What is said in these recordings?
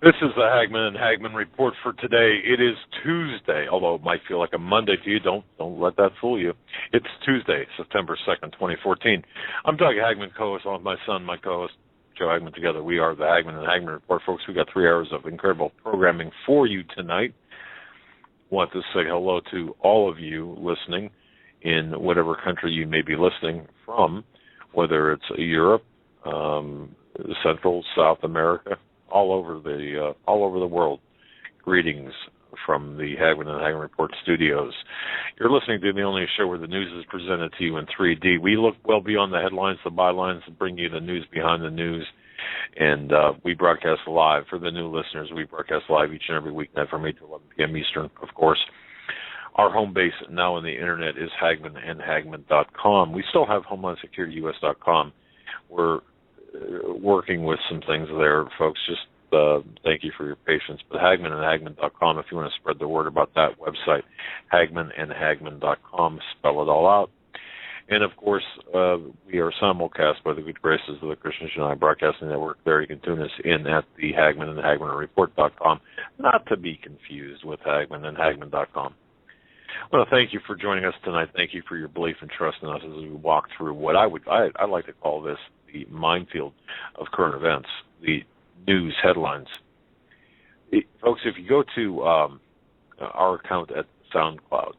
This is the Hagmann and Hagmann report for today. It is Tuesday, although it might feel like a Monday to you. Don't let that fool you. It's Tuesday, September 2nd, 2014. I'm Doug Hagmann, co-host with my son, my co-host, Joe Hagmann. Together we are the Hagmann and Hagmann report. Folks, we got 3 hours of incredible programming for you tonight. Want to say hello to all of you listening in whatever country you may be listening from, whether it's Europe, Central, South America, all over the world. Greetings from the Hagmann and Hagmann Report studios. You're listening to the only show where the news is presented to you in 3D. We look well beyond the headlines, the bylines, and bring you the news behind the news. And we broadcast live. For the new listeners, we broadcast live each and every weeknight from 8 to 11 p.m. Eastern, of course. Our home base now on the Internet is HagmannandHagmann.com. We still have HomelandSecurityUS.com. We're working with some things there, folks. Just thank you for your patience. But HagmannandHagmann.com, if you want to spread the word about that website, HagmannandHagmann.com, spell it all out. And, of course, we are simulcast by the good graces of the Christian United Broadcasting Network. There you can tune us in at the HagmannandHagmannReport.com, not to be confused with HagmannandHagmann.com. I want to thank you for joining us tonight. Thank you for your belief and trust in us as we walk through what I like to call this the minefield of current events, the news headlines. Folks, if you go to our account at SoundCloud,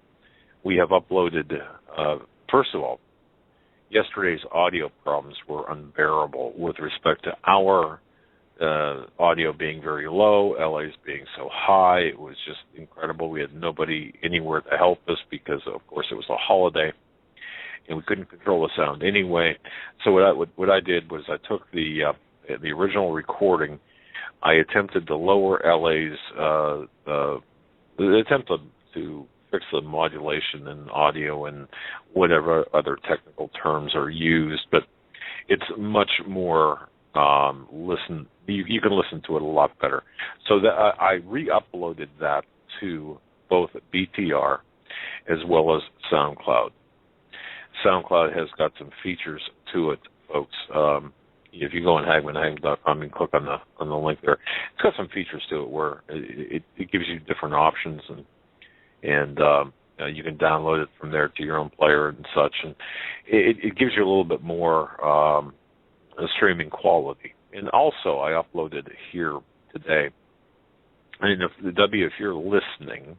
we have uploaded, first of all, yesterday's audio problems were unbearable with respect to our audio being very low, LA's being so high. It was just incredible. We had nobody anywhere to help us because, of course, it was a holiday, and we couldn't control the sound anyway. So what I did was I took the original recording. I attempted to lower LA's attempt to fix the modulation in audio and whatever other technical terms are used, but it's much more you can listen to it a lot better. So that I re-uploaded that to both BTR as well as SoundCloud. SoundCloud has got some features to it, folks. If you go on HagmannandHagmann.com and click on the link there, it's got some features to it where it gives you different options, and you can download it from there to your own player and such, and it gives you a little bit more streaming quality. And also, I uploaded here today. And if you're listening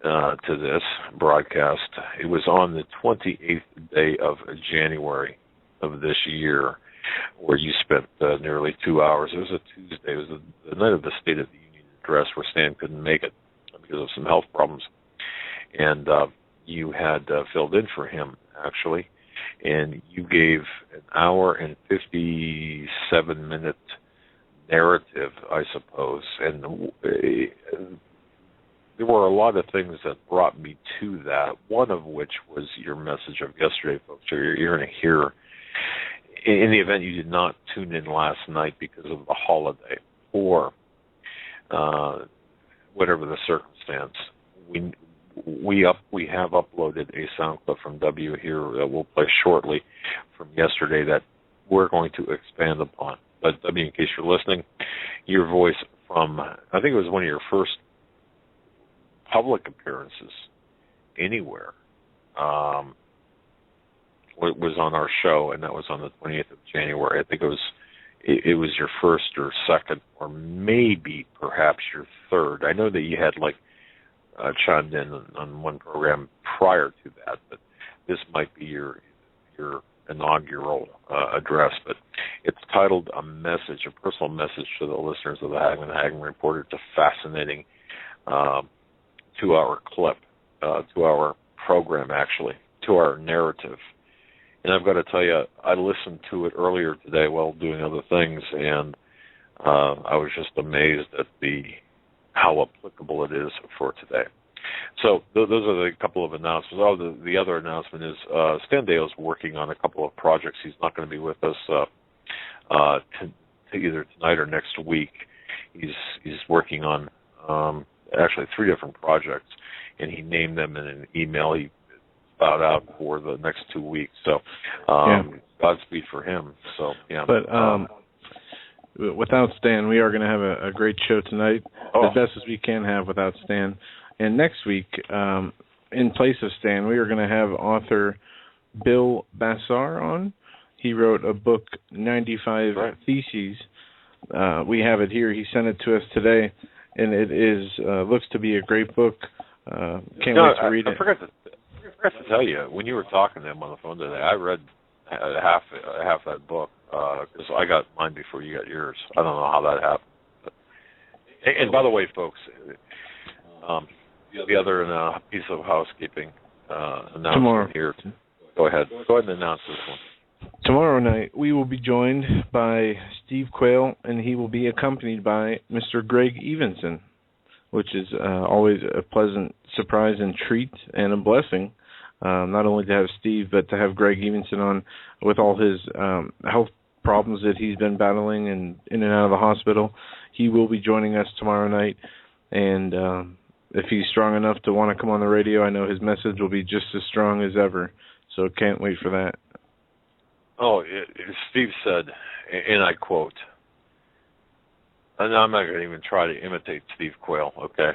to this broadcast, it was on the 28th day of January of this year, where you spent nearly 2 hours. It was a Tuesday. It was the night of the State of the Union address, where Stan couldn't make it because of some health problems. And you had filled in for him, actually. And you gave an hour and 57-minute narrative, I suppose. And there were a lot of things that brought me to that, one of which was your message of yesterday, folks. You're going to hear, in the event you did not tune in last night because of the holiday or whatever the circumstance, we have uploaded a sound clip from W here that we'll play shortly from yesterday that we're going to expand upon. But W, in case you're listening, your voice from, I think it was one of your first public appearances anywhere, was on our show, and that was on the 20th of January. I think it was your first or second, or maybe perhaps your third. I know that you had chimed in on one program prior to that, but this might be your inaugural address. But it's titled A Message, a personal message to the listeners of the Hagmann and Hagmann Report. It's a fascinating 2-hour clip, 2-hour program, actually, 2-hour narrative. And I've got to tell you, I listened to it earlier today while doing other things, and I was just amazed at how applicable it is for today. So those are the couple of announcements. The other announcement is Stan Deo's working on a couple of projects. He's not going to be with us either tonight or next week. He's working on actually 3 different projects, and he named them in an email he spouted out for the next 2 weeks. So Godspeed for him. So yeah. But without Stan, we are going to have a great show tonight, as best as we can have without Stan. And next week, in place of Stan, we are going to have author Bill Bassar on. He wrote a book, 95 Theses. We have it here. He sent it to us today, and it is looks to be a great book. Can't wait to read it. I forgot to tell you, when you were talking to him on the phone today, I read half that book, because I got mine before you got yours. I don't know how that happened. But, and by the way, folks, the other piece of housekeeping announcement tomorrow here. Go ahead and announce this one. Tomorrow night, we will be joined by Steve Quayle, and he will be accompanied by Mr. Greg Evenson, which is always a pleasant surprise and treat and a blessing, not only to have Steve, but to have Greg Evenson on with all his health problems that he's been battling and in and out of the hospital. He will be joining us tomorrow night, and if he's strong enough to want to come on the radio, I know his message will be just as strong as ever, so can't wait for that. Oh, Steve said, and I quote, and I'm not going to even try to imitate Steve Quayle, okay?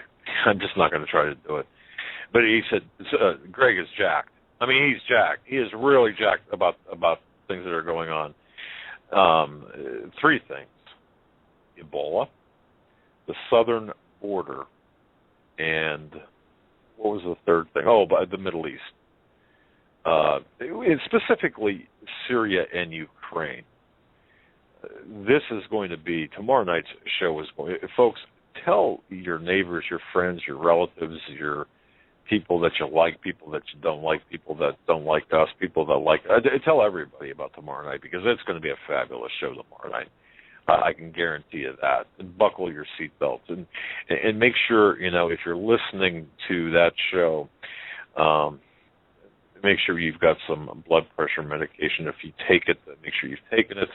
I'm just not going to try to do it. But he said, Greg is jacked. I mean, he's jacked. He is really jacked about things that are going on. 3 things: Ebola, the southern border, and what was the third thing? Oh, the Middle East. Specifically Syria and Ukraine. This is going to be, tomorrow night's show is going, folks, tell your neighbors, your friends, your relatives, your people that you like, people that you don't like, people that don't like us, people that like, tell everybody about tomorrow night, because it's going to be a fabulous show tomorrow night. I can guarantee you that. And buckle your seatbelts and make sure, if you're listening to that show, make sure you've got some blood pressure medication. If you take it, make sure you've taken it.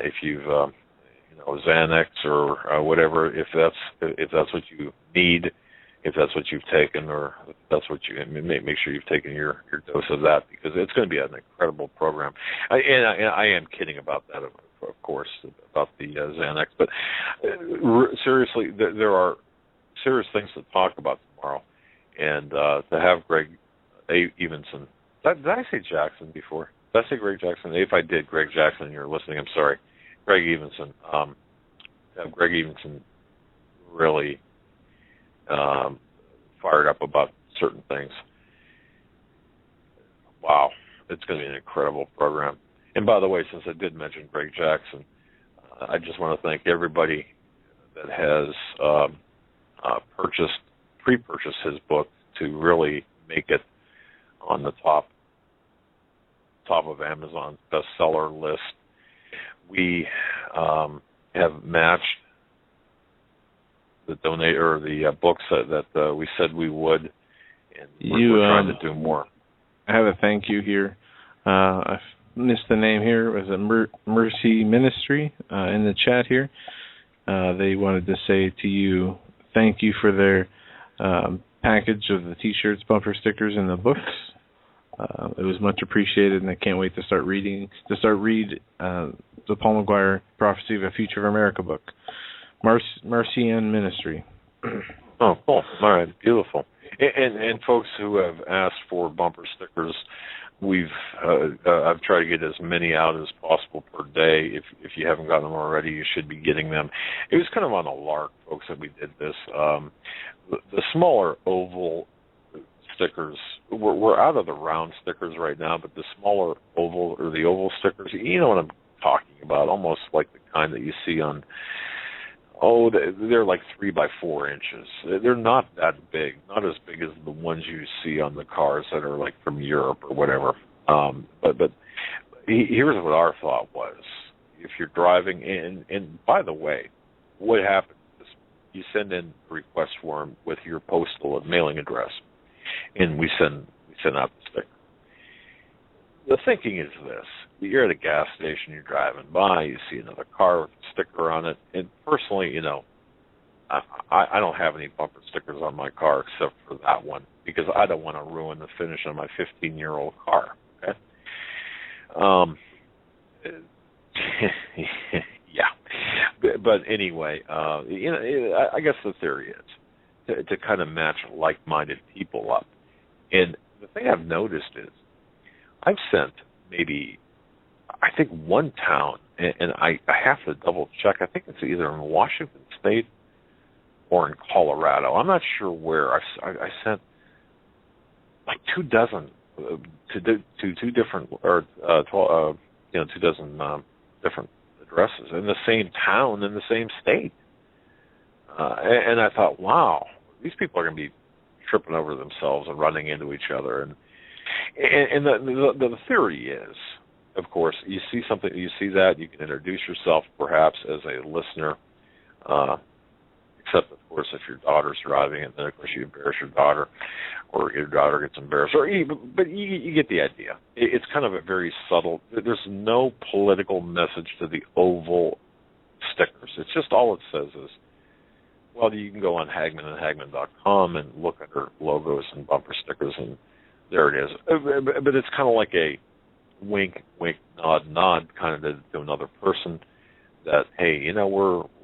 If you've, Xanax or whatever, if that's what you need, if that's what you've taken, or if that's what you make sure you've taken your dose of that, because it's going to be an incredible program. I am kidding about that, of course, about the Xanax, but seriously, there are serious things to talk about tomorrow, and to have Greg Evenson. Did I say Jackson before? Did I say Greg Jackson? If I did, Greg Jackson, you're listening, I'm sorry. Greg Evenson. Have Greg Evenson really fired up about certain things. Wow. It's going to be an incredible program. And by the way, since I did mention Greg Jackson, I just want to thank everybody that has pre-purchased his book to really make it on the top of Amazon's bestseller list. We have matched the the books that we said we would, and we're trying to do more. I have a thank you here. I missed the name here. It was a Mercy Ministry in the chat here. They wanted to say to you, thank you for their package of the T-shirts, bumper stickers, and the books. It was much appreciated, and I can't wait to start read the Paul McGuire Prophecy of a Future of America book. Marcian Ministry. Oh, cool. All right, beautiful. And folks who have asked for bumper stickers, I've tried to get as many out as possible per day. If you haven't gotten them already, you should be getting them. It was kind of on a lark, folks, that we did this. The smaller oval stickers, we're out of the round stickers right now, but the smaller oval or the oval stickers, you know what I'm talking about, almost like the kind that you see on, they're like 3 by 4 inches. They're not that big, not as big as the ones you see on the cars that are like from Europe or whatever. But here's what our thought was. If you're driving, and by the way, what happens is you send in a request form with your postal and mailing address, and we send out the sticker. The thinking is this: you're at a gas station, you're driving by, you see another car with a sticker on it, and personally, I don't have any bumper stickers on my car except for that one, because I don't want to ruin the finish on my 15-year-old car. Okay. Yeah. But anyway, I guess the theory is to kind of match like-minded people up. And the thing I've noticed is I've sent maybe, I think, one town, and I have to double-check. I think it's either in Washington State or in Colorado. I'm not sure where. I sent like 24 to 2 different, or 12, 24 different addresses in the same town in the same state. And I thought, wow, these people are going to be tripping over themselves and running into each other. And the theory is, of course, you see something, you see that, you can introduce yourself perhaps as a listener, except, of course, if your daughter's driving, and then, of course, you embarrass your daughter, or your daughter gets embarrassed. But you get the idea. It's kind of a very subtle, there's no political message to the oval stickers. It's just all it says is, well, you can go on Hagmann and Hagmann.com and look at her logos and bumper stickers, and there it is. But it's kind of like a wink, wink, nod, nod kind of to another person that, hey,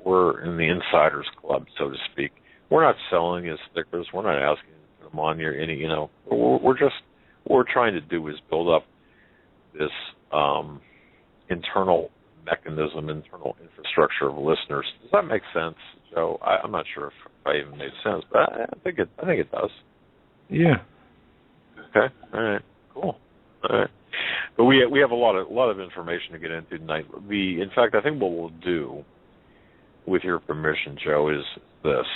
we're in the insiders club, so to speak. We're not selling you stickers. We're not asking you to put them on your what we're trying to do is build up this internal mechanism, internal infrastructure of listeners. Does that make sense, Joe? I'm not sure if I even made sense, but I think it does. Yeah. Okay. All right. Cool. All right. But we have a lot of information to get into tonight. In fact, I think what we'll do, with your permission, Joe, is this.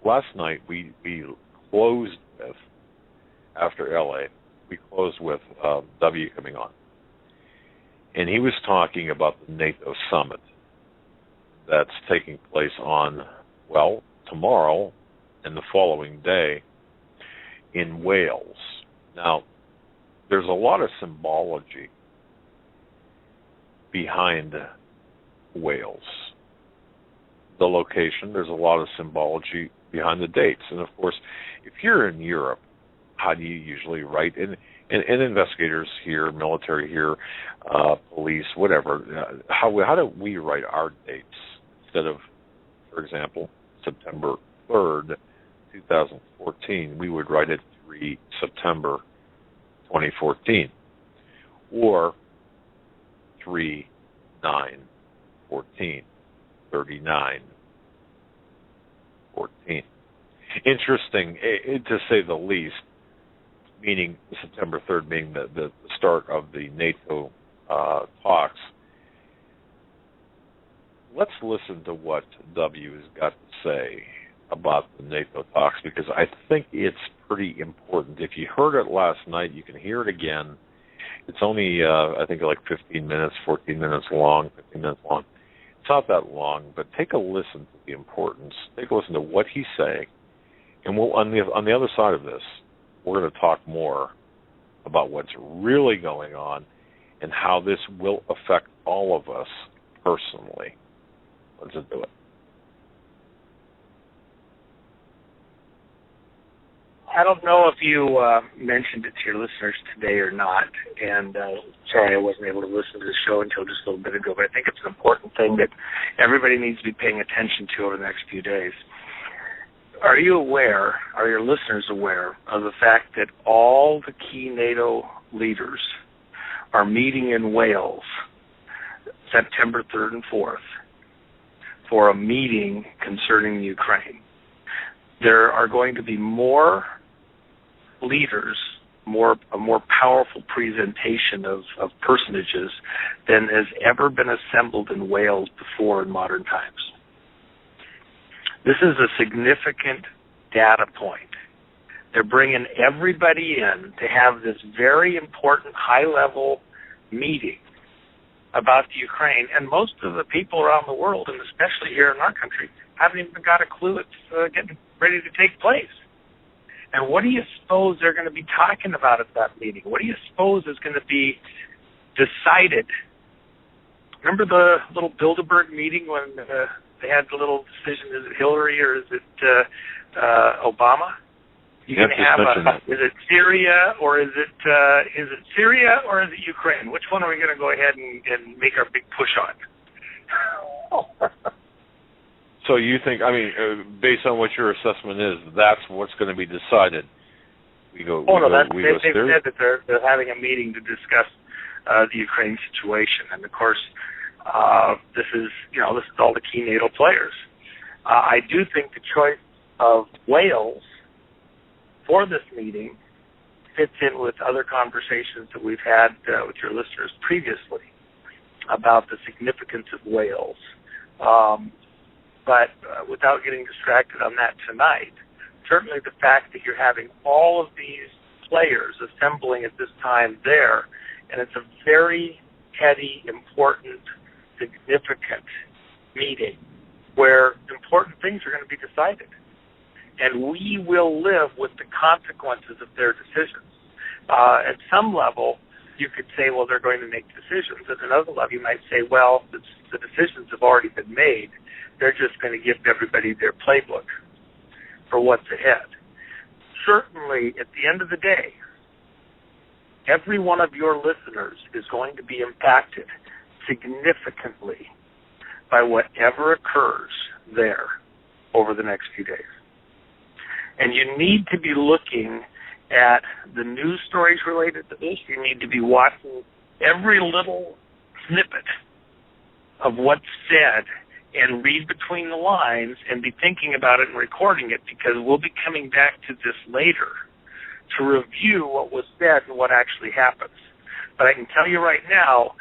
Last night we closed with, after LA, we closed with W coming on. And he was talking about the NATO summit that's taking place on, well, tomorrow and the following day in Wales. Now, there's a lot of symbology behind Wales. The location, there's a lot of symbology behind the dates. And, of course, if you're in Europe, how do you usually write? And investigators here, military here, police, whatever, how do we write our dates instead of, for example, September 3rd, 2014, we would write it 3 September 2014, or 3/9/14, 39/14. Interesting, to say the least, meaning September 3rd being the start of the NATO talks. Let's listen to what W has got to say about the NATO talks, because I think it's pretty important. If you heard it last night, you can hear it again. It's only, I think, like 15 minutes, 14 minutes long, 15 minutes long. It's not that long, but take a listen to the importance. Take a listen to what he's saying. And we'll, on the other side of this, we're going to talk more about what's really going on and how this will affect all of us personally. Let's do it. I don't know if you mentioned it to your listeners today or not, and sorry I wasn't able to listen to the show until just a little bit ago, but I think it's an important thing that everybody needs to be paying attention to over the next few days. Are you aware, are your listeners aware of the fact that all the key NATO leaders are meeting in Wales September 3rd and 4th for a meeting concerning Ukraine? There are going to be more leaders, a more powerful presentation of personages than has ever been assembled in Wales before in modern times. This is a significant data point. They're bringing everybody in to have this very important high-level meeting about the Ukraine, and most of the people around the world, and especially here in our country, haven't even got a clue it's getting ready to take place. And what do you suppose they're going to be talking about at that meeting? What do you suppose is going to be decided? Remember the little Bilderberg meeting when they had the little decision, is it Hillary or is it Obama? You're going to have is it Syria or is it Syria or is it Ukraine? Which one are we going to go ahead and make our big push on? So you think, I mean, based on what your assessment is, that's what's going to be decided? They've said that they're having a meeting to discuss the Ukraine situation, and of course, this is all the key NATO players. I do think the choice of Wales for this meeting fits in with other conversations that we've had with your listeners previously about the significance of Wales. But without getting distracted on that tonight, certainly the fact that you're having all of these players assembling at this time there, and it's a very heady, important, significant meeting where important things are going to be decided. And we will live with the consequences of their decisions. At some level, you could say, well, they're going to make decisions. At another level, you might say, well, the decisions have already been made. They're just going to give everybody their playbook for what's ahead. Certainly, at the end of the day, every one of your listeners is going to be impacted significantly by whatever occurs there over the next few days. And you need to be looking at the news stories related to this. You need to be watching every little snippet of what's said and read between the lines and be thinking about it and recording it, because we'll be coming back to this later to review what was said and what actually happens. But I can tell you right now,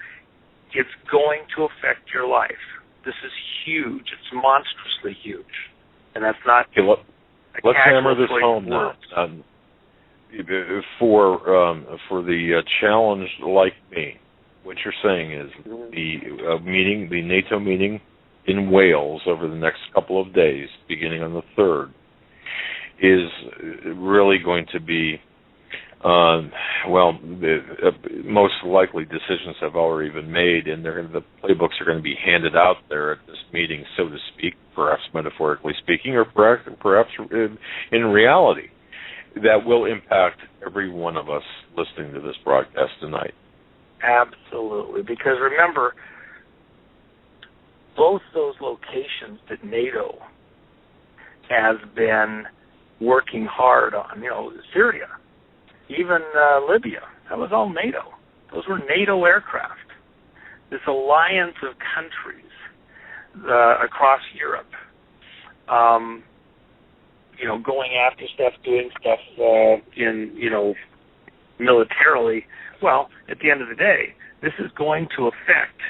it's going to affect your life. This is huge. It's monstrously huge. And that's not... Let's hammer this home now. For the challenged like me, what you're saying is the NATO meeting in Wales over the next couple of days, beginning on the 3rd, is really going to be, most likely decisions have already been made, and the playbooks are going to be handed out there at this meeting, so to speak, perhaps metaphorically speaking, or perhaps in reality, that will impact every one of us listening to this broadcast tonight. Absolutely, because remember, both those locations that NATO has been working hard on, Syria, even Libya, that was all NATO. Those were NATO aircraft. This alliance of countries across Europe, going after stuff, doing stuff militarily. Well, at the end of the day, this is going to affect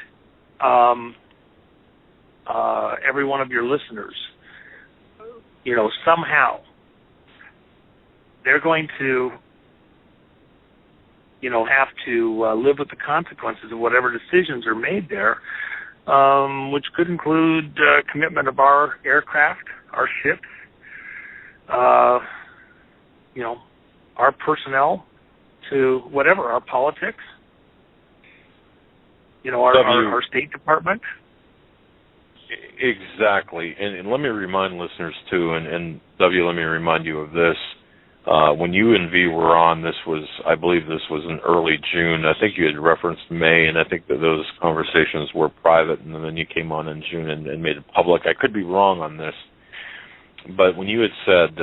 every one of your listeners. Somehow they're going to have to live with the consequences of whatever decisions are made there, which could include commitment of our aircraft, our ships, our personnel to whatever, our politics, our State Department. Exactly. And let me remind listeners, too, and W, let me remind you of this. When you and V were on, I believe this was in early June. I think you had referenced May, and I think that those conversations were private, and then you came on in June and made it public. I could be wrong on this, but when you had said,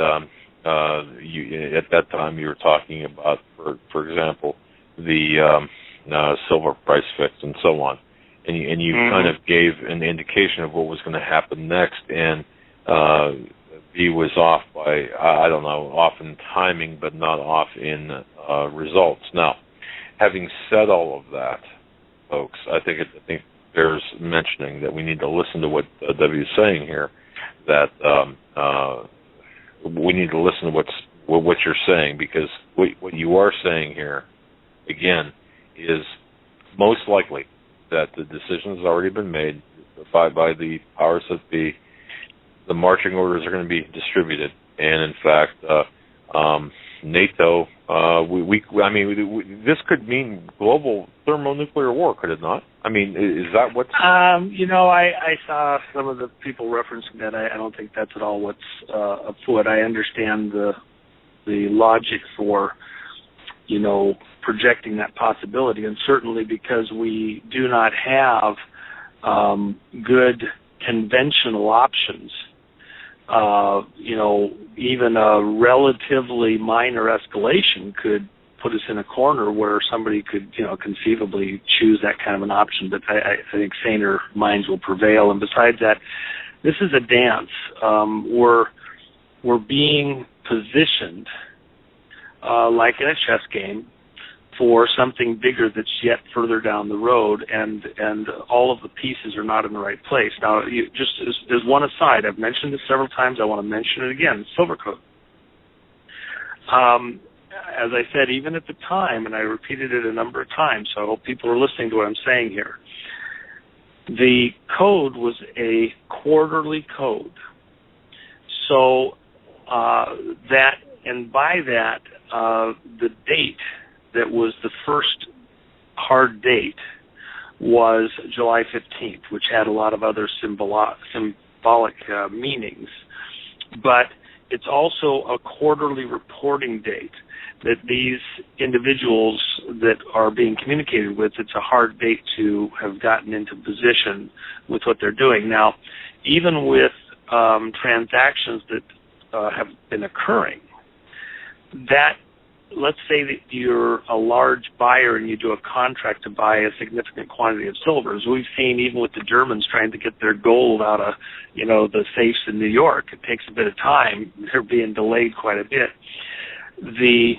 at that time you were talking about, for example, the silver price fix and so on, and you kind of gave an indication of what was going to happen next, and he was off by, I don't know, off in timing, but not off in results. Now, having said all of that, folks, I think there's mentioning that we need to listen to what W is saying here, that we need to listen to what you're saying, because what you are saying here, again, is most likely that the decision has already been made by the powers that be. The marching orders are going to be distributed, and in fact, NATO. This could mean global thermonuclear war, could it not? I mean, is that what's? I saw some of the people referencing that. I don't think that's at all what's afoot. I understand the logic for, projecting that possibility, and certainly because we do not have good conventional options. Even a relatively minor escalation could put us in a corner where somebody could, conceivably choose that kind of an option. But I think saner minds will prevail. And besides that, this is a dance. We're being positioned like in a chess game for something bigger that's yet further down the road, and all of the pieces are not in the right place. Now, just as one aside, I've mentioned this several times. I want to mention it again. Silvercoat. As I said, even at the time, and I repeated it a number of times, so I hope people are listening to what I'm saying here. The code was a quarterly code. So that, and by that, the date that was the first hard date was July 15th, which had a lot of other symbolic meanings. But it's also a quarterly reporting date that these individuals that are being communicated with, it's a hard date to have gotten into position with what they're doing. Now, even with transactions that have been occurring, that, let's say that you're a large buyer and you do a contract to buy a significant quantity of silver. As we've seen, even with the Germans trying to get their gold out of, the safes in New York, it takes a bit of time. They're being delayed quite a bit. The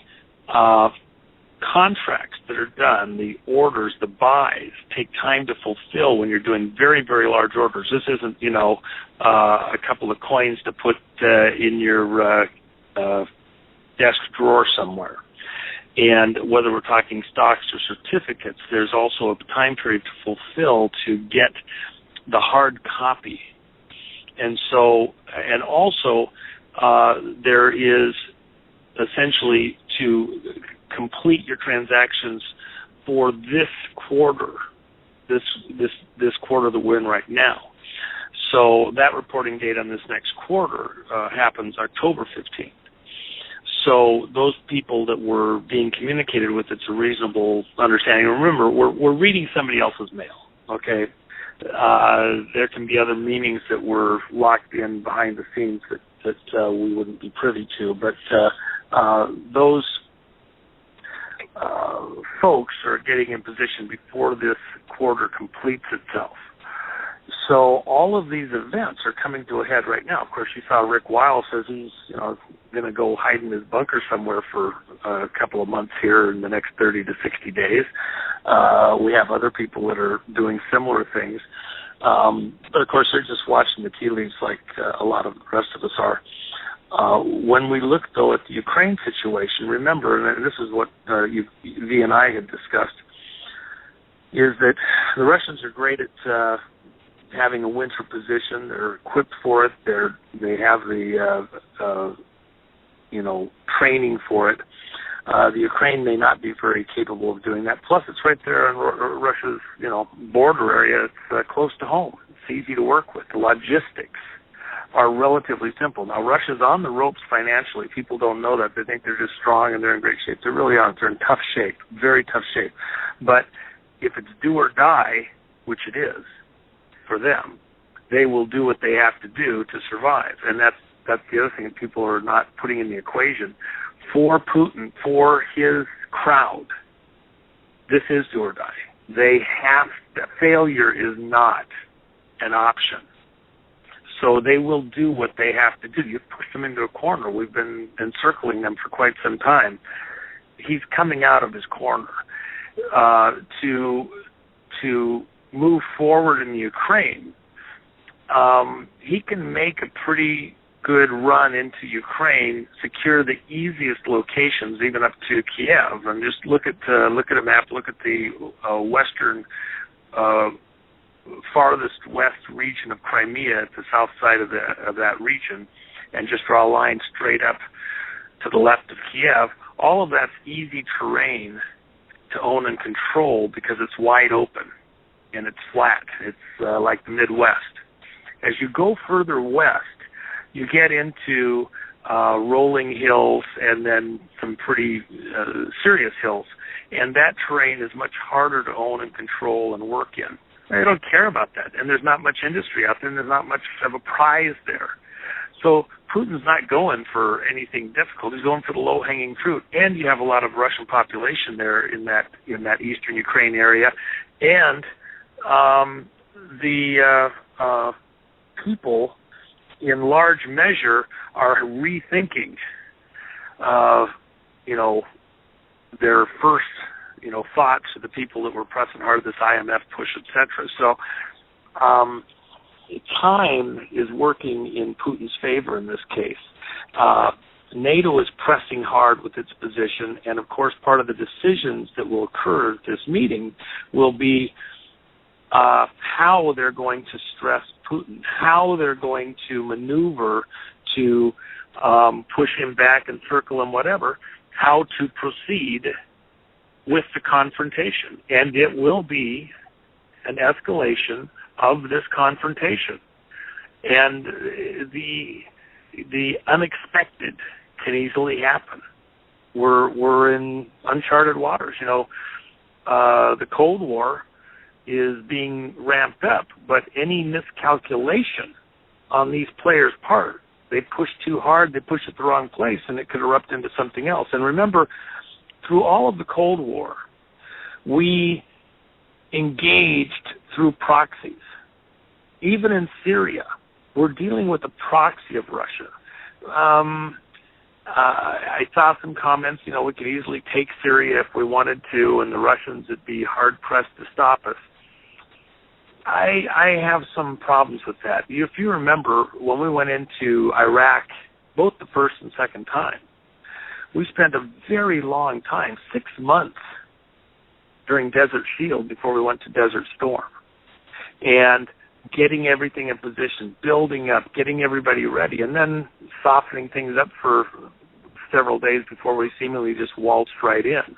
contracts that are done, the orders, the buys, take time to fulfill when you're doing very, very large orders. This isn't, a couple of coins to put in your desk drawer somewhere. And whether we're talking stocks or certificates, there's also a time period to fulfill to get the hard copy. And so, and also, there is essentially to complete your transactions for this quarter, this quarter that we're in right now. So that reporting date on this next quarter happens October 15th. So those people that were being communicated with, it's a reasonable understanding. Remember, we're reading somebody else's mail, okay? There can be other meanings that were locked in behind the scenes that we wouldn't be privy to, but those folks are getting in position before this quarter completes itself. So all of these events are coming to a head right now. Of course, you saw Rick Weil says he's going to go hide in his bunker somewhere for a couple of months here in the next 30 to 60 days. We have other people that are doing similar things. But, of course, they're just watching the tea leaves like a lot of the rest of us are. When we look, though, at the Ukraine situation, remember, and this is what V and I had discussed, is that the Russians are great at having a winter position. They're equipped for it. They have the training for it. The Ukraine may not be very capable of doing that. Plus, it's right there in Russia's border area. It's close to home. It's easy to work with. The logistics are relatively simple. Now, Russia's on the ropes financially. People don't know that. They think they're just strong and they're in great shape. They really aren't. They're in tough shape, very tough shape. But if it's do or die, which it is for them, they will do what they have to do to survive. And that's the other thing that people are not putting in the equation. For Putin, for his crowd, this is do or die. Failure is not an option. So they will do what they have to do. You've pushed them into a corner. We've been encircling them for quite some time. He's coming out of his corner. To move forward in the Ukraine, he can make a pretty good run into Ukraine, secure the easiest locations, even up to Kiev. And just look at a map. Look at the western, farthest west region of Crimea at the south side of that region, and just draw a line straight up to the left of Kiev. All of that's easy terrain to own and control because it's wide open and it's flat. It's like the Midwest. As you go further west, you get into rolling hills and then some pretty serious hills. And that terrain is much harder to own and control and work in. They don't care about that, and there's not much industry out there, and there's not much of a prize there. So Putin's not going for anything difficult. He's going for the low-hanging fruit, and you have a lot of Russian population there in that eastern Ukraine area, and the people, in large measure, are rethinking, their first, thoughts to the people that were pressing hard this IMF push, etc. So time is working in Putin's favor in this case. NATO is pressing hard with its position, and of course part of the decisions that will occur at this meeting will be how they're going to stress Putin, how they're going to maneuver to push him back and circle him, whatever, how to proceed with the confrontation. And it will be an escalation of this confrontation. And the unexpected can easily happen. We're in uncharted waters. The Cold War is being ramped up, but any miscalculation on these players' part, they push too hard, they push it the wrong place, and it could erupt into something else. And remember, through all of the Cold War, we engaged through proxies. Even in Syria, we're dealing with a proxy of Russia. I saw some comments, we could easily take Syria if we wanted to, and the Russians would be hard-pressed to stop us. I have some problems with that. If you remember, when we went into Iraq, both the first and second time, we spent a very long time, 6 months, during Desert Shield before we went to Desert Storm. And getting everything in position, building up, getting everybody ready, and then softening things up for several days before we seemingly just waltzed right in.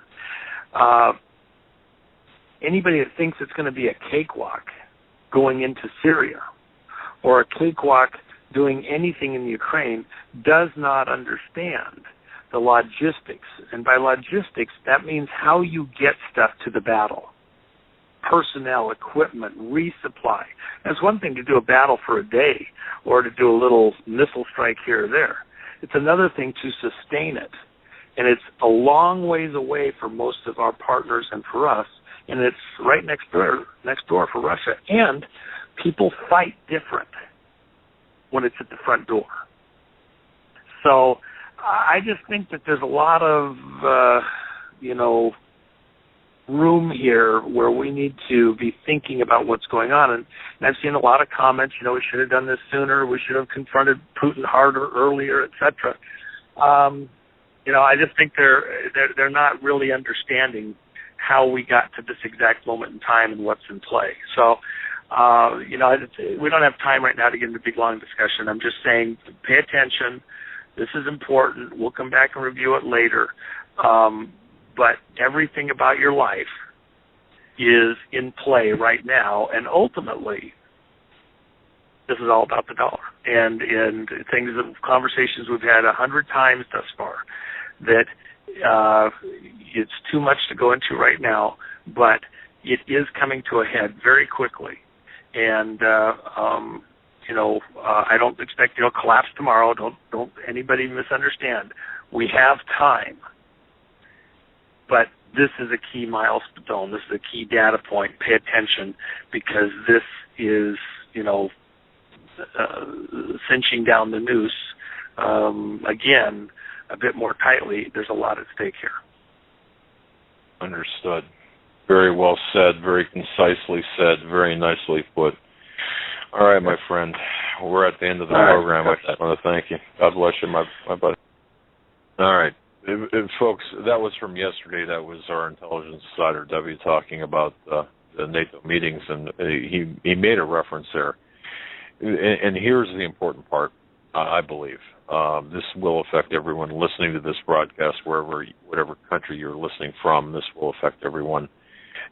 Anybody that thinks it's going to be a cakewalk going into Syria or a cakewalk doing anything in Ukraine does not understand the logistics. And by logistics, that means how you get stuff to the battle. Personnel, equipment, resupply. And it's one thing to do a battle for a day or to do a little missile strike here or there. It's another thing to sustain it. And it's a long ways away for most of our partners and for us. And it's right next door for Russia. And people fight different when it's at the front door. So I just think that there's a lot of, room here where we need to be thinking about what's going on. And I've seen a lot of comments, we should have done this sooner, we should have confronted Putin harder, earlier, etc. I just think they're not really understanding how we got to this exact moment in time and what's in play. So, we don't have time right now to get into a big, long discussion. I'm just saying, pay attention. This is important. We'll come back and review it later. But everything about your life is in play right now, and ultimately, this is all about the dollar. And things, conversations we've had 100 times thus far, that it's too much to go into right now, but it is coming to a head very quickly. And I don't expect collapse tomorrow. Don't anybody misunderstand. We have time, but this is a key milestone. This is a key data point. Pay attention, because this is cinching down the noose again a bit more tightly. There's a lot at stake here. Understood. Very well said, very concisely said, very nicely put. All right, my friend, we're at the end of the program. I want to thank you. God bless you, my buddy. All right. And folks, that was from yesterday. That was our intelligence insider, W, talking about the NATO meetings, and he made a reference there. And here's the important part, I believe. This will affect everyone listening to this broadcast, whatever country you're listening from. This will affect everyone.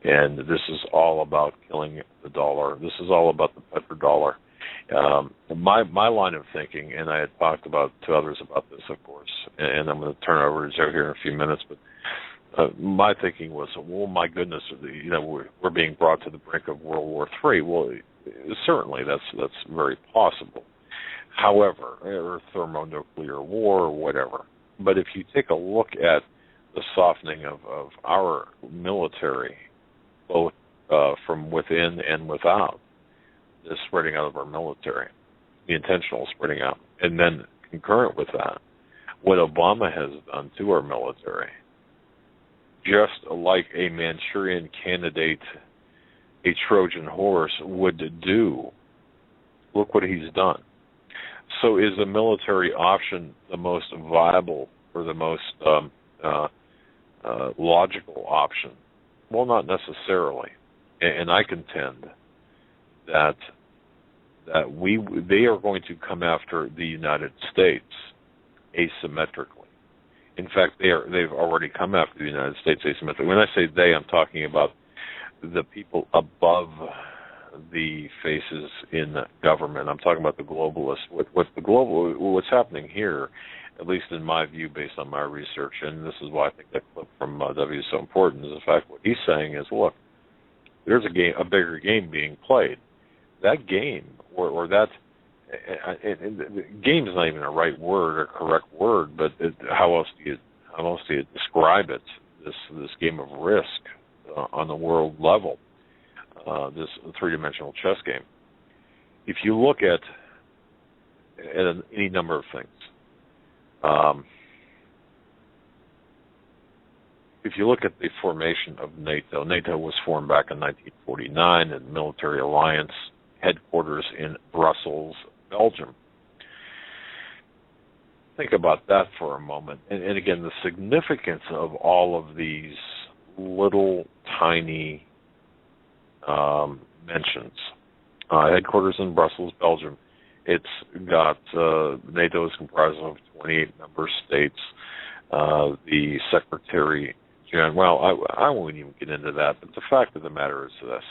And this is all about killing the dollar. This is all about the petrodollar. My line of thinking, and I had talked to others about this, of course, and I'm going to turn it over to Joe here in a few minutes, but my thinking was, well, my goodness, we're being brought to the brink of World War III. Well, certainly that's very possible. However, or thermonuclear war or whatever. But if you take a look at the softening of our military, both from within and without, the spreading out of our military, the intentional spreading out, and then concurrent with that, what Obama has done to our military, just like a Manchurian candidate, a Trojan horse would do. Look what he's done. So is the military option the most viable or the most logical option? Well, not necessarily. And I contend that they are going to come after the United States asymmetrically. In fact, they've already come after the United States asymmetrically. When I say they, I'm talking about the people above the faces in government. I'm talking about the globalists. What's happening here, at least in my view, based on my research, and this is why I think that clip from W is so important, is the fact what he's saying is, look, there's a bigger game being played. That game, or that, game is not even a right word or correct word, but how else do you describe it? This game of risk on the world level, this three-dimensional chess game. If you look at any number of things, if you look at the formation of NATO was formed back in 1949, a military alliance, headquarters in Brussels, Belgium. Think about that for a moment. And again, the significance of all of these little tiny mentions. Headquarters in Brussels, Belgium. It's got, NATO is comprised of 28 member states. The Secretary General, well, I won't even get into that, but the fact of the matter is this.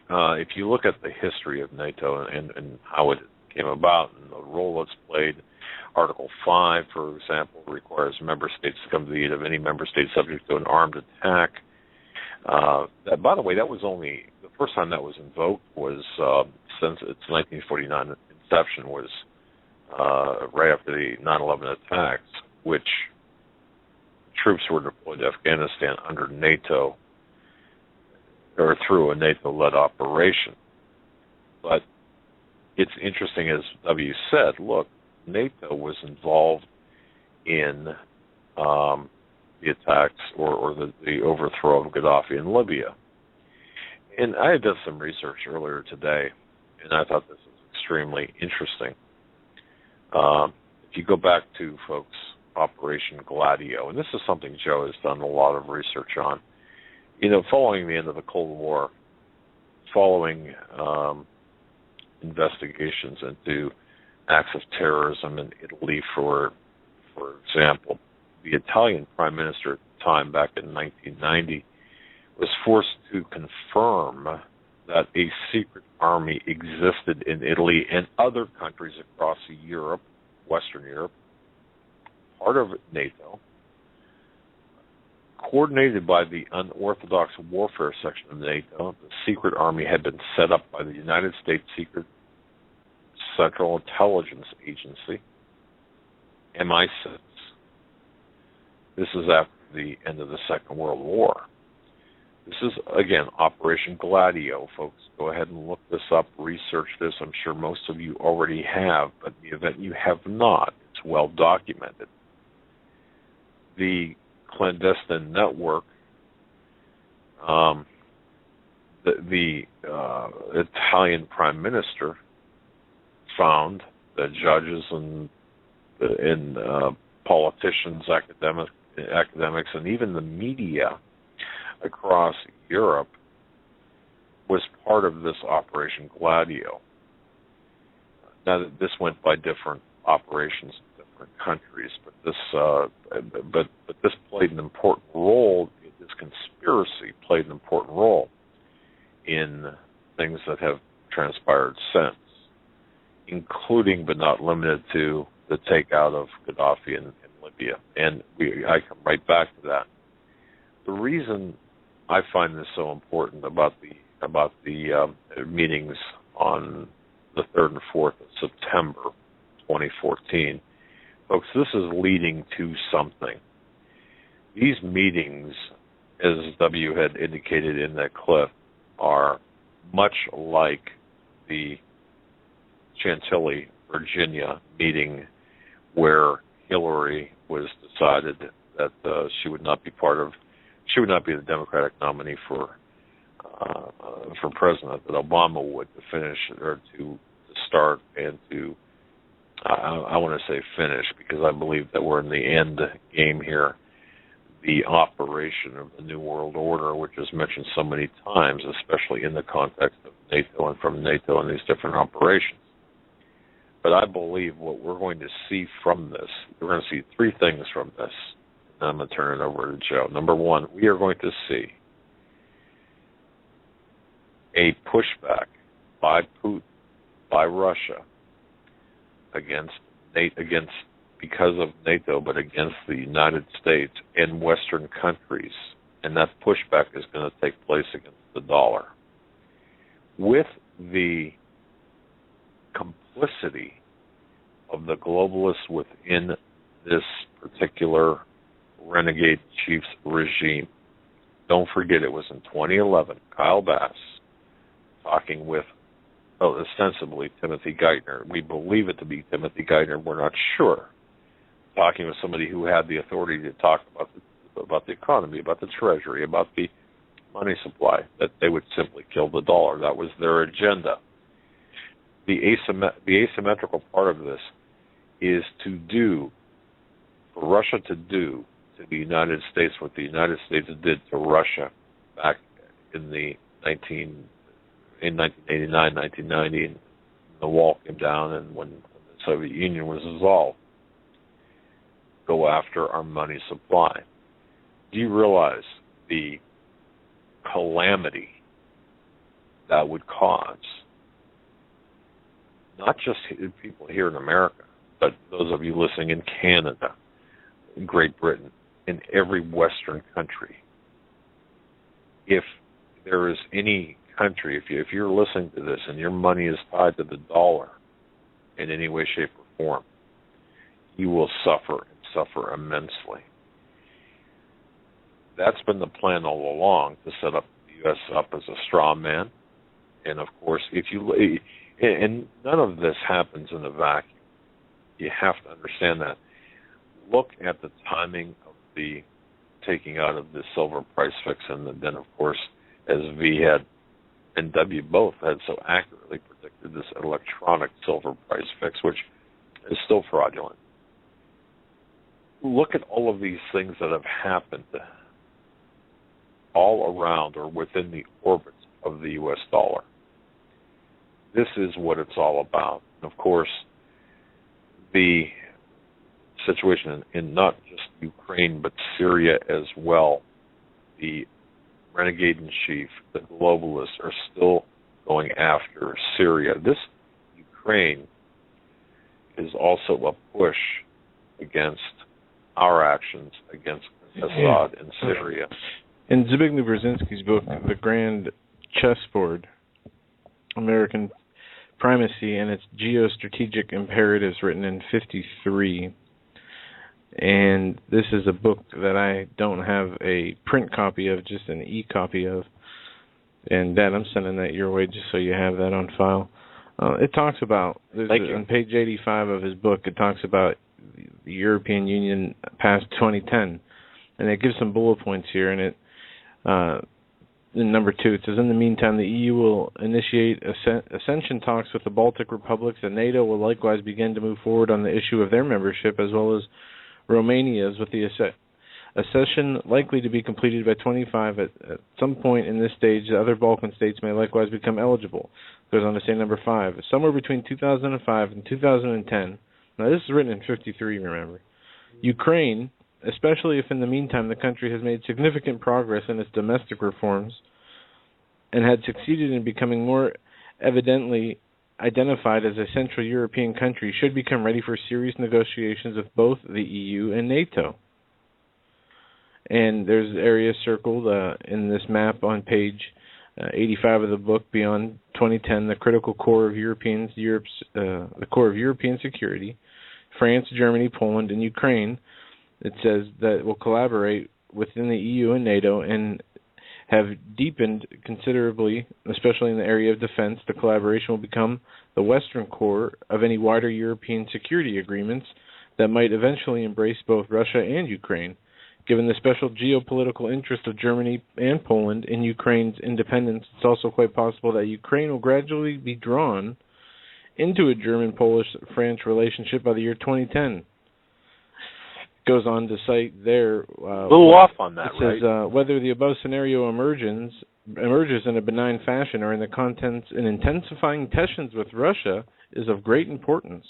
If you look at the history of NATO and how it came about and the role it's played, Article 5, for example, requires member states to come to the aid of any member state subject to an armed attack. That, by the way, that was only, the first time that was invoked was, since its 1949 inception, was right after the 9/11 attacks, which troops were deployed to Afghanistan under NATO, or through a NATO-led operation. But it's interesting, as W said, look, NATO was involved in the attacks or the overthrow of Gaddafi in Libya. And I had done some research earlier today, and I thought this was extremely interesting. If you go back to, folks, Operation Gladio, and this is something Joe has done a lot of research on, following the end of the Cold War, following investigations into acts of terrorism in Italy, for example, the Italian Prime Minister at the time, back in 1990, was forced to confirm that a secret army existed in Italy and other countries across Europe, Western Europe, part of NATO, coordinated by the unorthodox warfare section of NATO. The secret army had been set up by the United States Secret Central Intelligence Agency, MI6. This is after the end of the Second World War. This is, again, Operation Gladio, folks. Go ahead and look this up, research this. I'm sure most of you already have, but in the event you have not, it's well documented. The clandestine network, the Italian Prime Minister found that judges and politicians, academics, and even the media across Europe was part of this Operation Gladio. Now, this went by different operations in different countries, but this played an important role. This conspiracy played an important role in things that have transpired since, including but not limited to the takeout of Gaddafi in Libya. utopia, and I come right back to that. The reason I find this so important about the meetings on the 3rd and 4th of September 2014, folks, this is leading to something. These meetings, as W had indicated in that clip, are much like the Chantilly, Virginia meeting where Hillary was decided that she would not be the Democratic nominee for president, that Obama would finish or to start and to I want to say finish, because I believe that we're in the end game here, the operation of the New World Order, which is mentioned so many times, especially in the context of NATO and from NATO and these different operations. But I believe what we're going to see from this, we're going to see three things from this. And I'm going to turn it over to Joe. Number one, we are going to see a pushback by Putin, by Russia, because of NATO, but against the United States and Western countries. And that pushback is going to take place against the dollar. With the complicity of the globalists within this particular renegade chief's regime. Don't forget, it was in 2011, Kyle Bass talking with, ostensibly Timothy Geithner. We believe it to be Timothy Geithner. We're not sure. Talking with somebody who had the authority to talk about the economy, about the treasury, about the money supply, that they would simply kill the dollar. That was their agenda. The asymmetrical part of this is for Russia to do to the United States what the United States did to Russia back in 1989, 1990, and the wall came down, and when the Soviet Union was dissolved, go after our money supply. Do you realize the calamity that would cause, not just people here in America, but those of you listening in Canada, Great Britain, in every Western country? If there is any country, if you're listening to this and your money is tied to the dollar in any way, shape, or form, you will suffer immensely. That's been the plan all along, to set up the U.S. up as a straw man. And of course, and none of this happens in a vacuum. You have to understand that. Look at the timing of the taking out of the silver price fix, and then, of course, as V had and W both had so accurately predicted, this electronic silver price fix, which is still fraudulent. Look at all of these things that have happened all around or within the orbits of the U.S. dollar. This is what it's all about. And of course, the situation in not just Ukraine, but Syria as well, the renegade in chief, the globalists are still going after Syria. This Ukraine is also a push against our actions against Assad in Syria. In Zbigniew Brzezinski's book, The Grand Chessboard, American Primacy and Its Geostrategic Imperatives, written in 1953, and this is a book that I don't have a print copy of, just an e-copy of, and Dad, I'm sending that your way just so you have that on file. It talks about, on page 85 of his book, it talks about the European Union past 2010, and it gives some bullet points here, and in number 2, it says, in the meantime, the EU will initiate accession talks with the Baltic republics, and NATO will likewise begin to move forward on the issue of their membership, as well as Romania's, with the accession likely to be completed by 25. At some point in this stage, the other Balkan states may likewise become eligible. Goes on to say number 5, somewhere between 2005 and 2010, now this is written in 1953, remember, Ukraine, especially if in the meantime the country has made significant progress in its domestic reforms and had succeeded in becoming more evidently identified as a Central European country should become ready for serious negotiations with both the EU and NATO. And there's areas circled in this map on page 85 of the book, Beyond 2010, the critical core of the core of European security, France, Germany, Poland, and Ukraine. It says that will collaborate within the EU and NATO and have deepened considerably, especially in the area of defense. The collaboration will become the western core of any wider European security agreements that might eventually embrace both Russia and Ukraine. Given the special geopolitical interest of Germany and Poland in Ukraine's independence, it's also quite possible that Ukraine will gradually be drawn into a German-Polish-French relationship by the year 2010. Goes on to cite there. A little off on that, it says, whether the above scenario emerges in a benign fashion or in the contents and intensifying tensions with Russia is of great importance.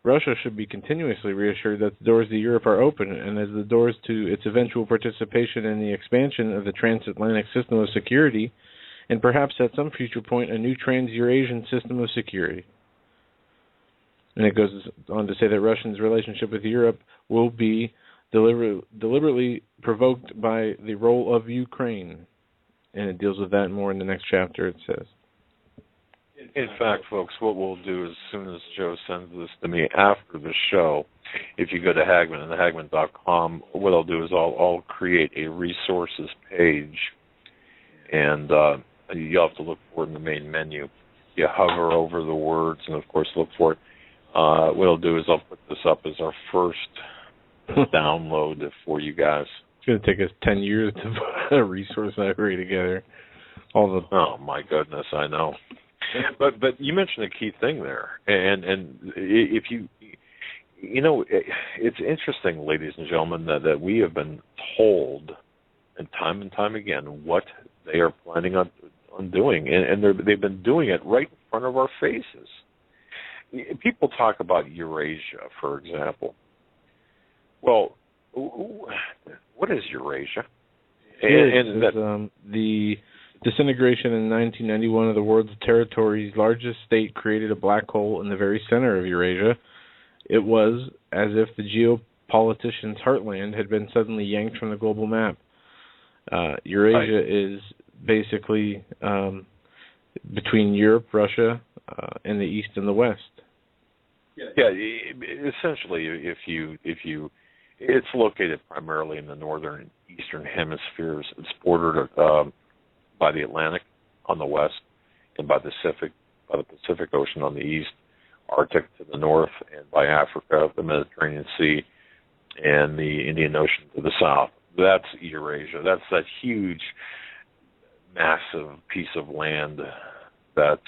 Russia should be continuously reassured that the doors to Europe are open, and as the doors to its eventual participation in the expansion of the transatlantic system of security, and perhaps at some future point a new trans-Eurasian system of security. And it goes on to say that Russia's relationship with Europe will be deliberately provoked by the role of Ukraine. And it deals with that more in the next chapter, it says. In fact, folks, what we'll do as soon as Joe sends this to me after the show, if you go to Hagmann and Hagmann.com, what I'll do is I'll create a resources page, and you'll have to look for it in the main menu. You hover over the words and, of course, look for it. What I'll do is I'll put this up as our first download for you guys. It's going to take us 10 years to put a resource library together. Oh, my goodness, I know. But you mentioned a key thing there, and if you know, it's interesting, ladies and gentlemen, that we have been told, and time again, what they are planning on doing, and they've been doing it right in front of our faces. People talk about Eurasia, for example. Well, what is Eurasia? The disintegration in 1991 of the world's territory's largest state created a black hole in the very center of Eurasia. It was as if the geopolitician's heartland had been suddenly yanked from the global map. Eurasia is basically between Europe, Russia, and the East and the West. Yeah, essentially, if you, it's located primarily in the northern and eastern hemispheres. It's bordered by the Atlantic on the west, and by the Pacific Ocean on the east, Arctic to the north, and by Africa, the Mediterranean Sea, and the Indian Ocean to the south. That's Eurasia. That's that huge, massive piece of land that's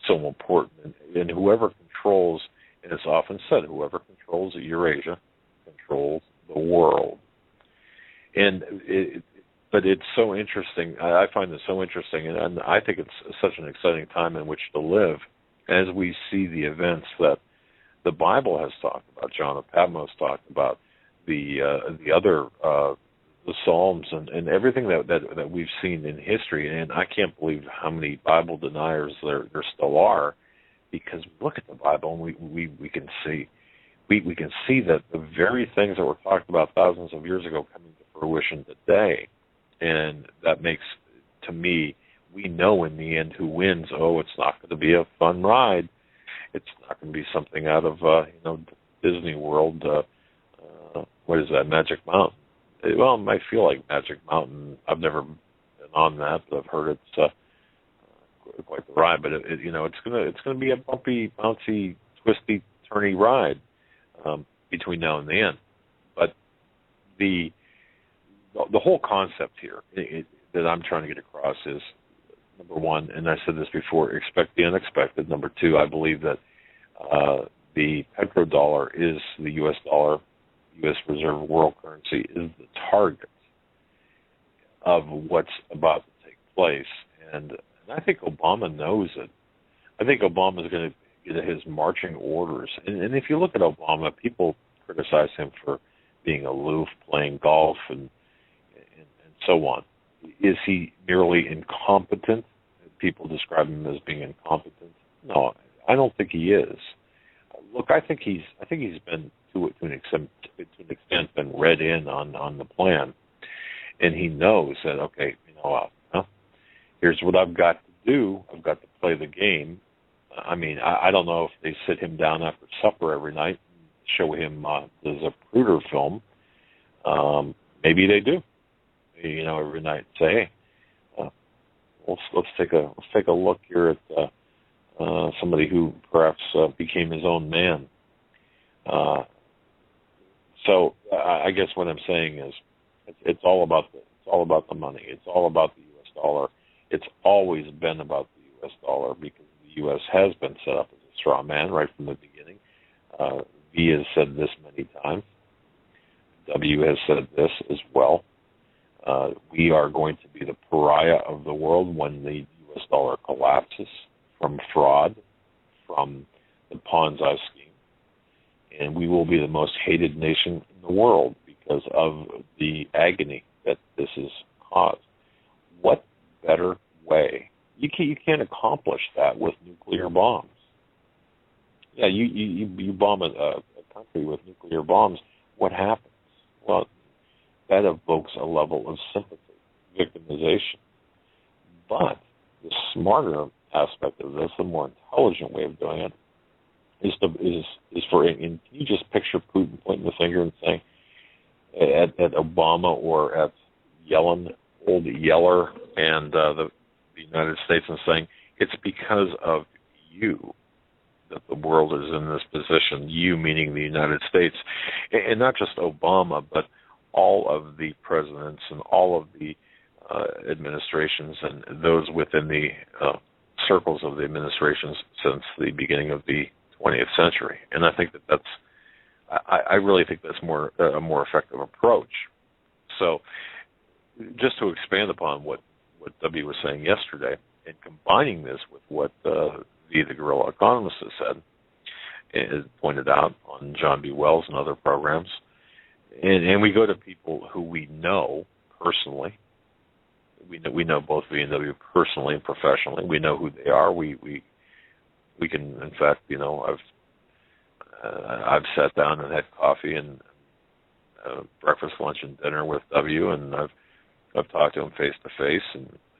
so important. And whoever controls, and it's often said, whoever controls Eurasia controls the world. But it's so interesting. I find this so interesting, and I think it's such an exciting time in which to live as we see the events that the Bible has talked about, John of Patmos talked about, the other the Psalms and everything that we've seen in history. And I can't believe how many Bible deniers there still are, because we look at the Bible and we can see that the very things that were talked about thousands of years ago coming to fruition today. And that makes, to me, we know in the end who wins. Oh, it's not going to be a fun ride. It's not going to be something out of Disney World. What is that, Magic Mountain? Well, it might feel like Magic Mountain. I've never been on that, but I've heard it's quite the ride. But it's going to be a bumpy, bouncy, twisty, turny ride between now and the end. But the whole concept here that I'm trying to get across is, number one, and I said this before, expect the unexpected. Number two, I believe that the petrodollar is the U.S. dollar, U.S. Reserve world currency, is the target of what's about to take place. And I think Obama knows it. I think Obama is going to get his marching orders. And if you look at Obama, people criticize him for being aloof, playing golf, and so on. Is he merely incompetent people describe him as being incompetent. No, I don't think he is. Look, I think he's been to an extent been read in on the plan, and he knows that here's what I've got to do. I've got to play the game. I mean, I don't know if they sit him down after supper every night and show him the Zapruder film. Maybe they do. Every night say, hey, let's take a look here at somebody who perhaps became his own man. So I guess what I'm saying is, it's all about the money. It's all about the U.S. dollar. It's always been about the U.S. dollar because the U.S. has been set up as a straw man right from the beginning. V has said this many times. W has said this as well. We are going to be the pariah of the world when the U.S. dollar collapses from fraud, from the Ponzi scheme, and we will be the most hated nation in the world because of the agony that this has caused. What better way? You can't accomplish that with nuclear bombs. Yeah, you bomb a country with nuclear bombs. What happens? Well, that evokes a level of sympathy, victimization. But the smarter aspect of this, the more intelligent way of doing it, is for. And can you just picture Putin pointing the finger and saying at Obama or at Yellen, old Yeller, and the United States, and saying it's because of you that the world is in this position. You meaning the United States, and not just Obama, but all of the presidents and all of the administrations and those within the circles of the administrations since the beginning of the 20th century. And I think I really think that's a more effective approach. So just to expand upon what W was saying yesterday, and combining this with what the guerrilla economist has said, and pointed out on John B. Wells and other programs, and we go to people who we know personally. We know both V and W personally and professionally. We know who they are. We can, in fact, I've sat down and had coffee and breakfast, lunch, and dinner with W, and I've talked to him face to face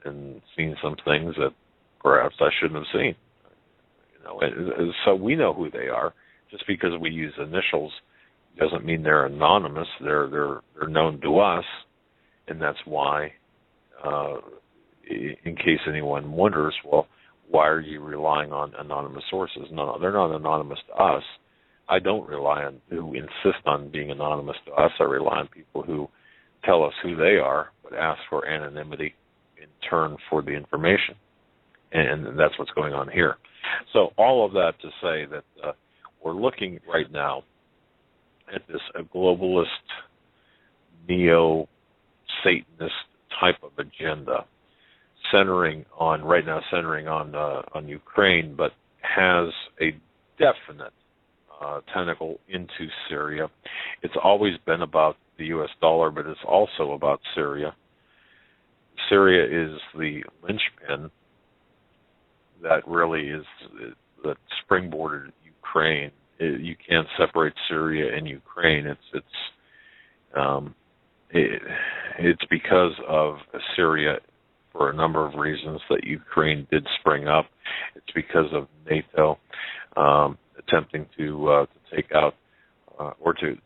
and seen some things that perhaps I shouldn't have seen. So we know who they are. Just because we use initials doesn't mean they're anonymous. They're known to us, and that's why. In case anyone wonders, well, why are you relying on anonymous sources? No, they're not anonymous to us. I don't rely on who insist on being anonymous to us. I rely on people who tell us who they are, but ask for anonymity in turn for the information. And that's what's going on here. So all of that to say that we're looking right now at this globalist, neo-Satanist type of agenda, centering on Ukraine, but has a definite tentacle into Syria. It's always been about the U.S. dollar, but it's also about Syria. Syria is the linchpin that really is that springboarded Ukraine. You can't separate Syria and Ukraine. It's because of Syria, for a number of reasons, that Ukraine did spring up. It's because of NATO attempting to take out or to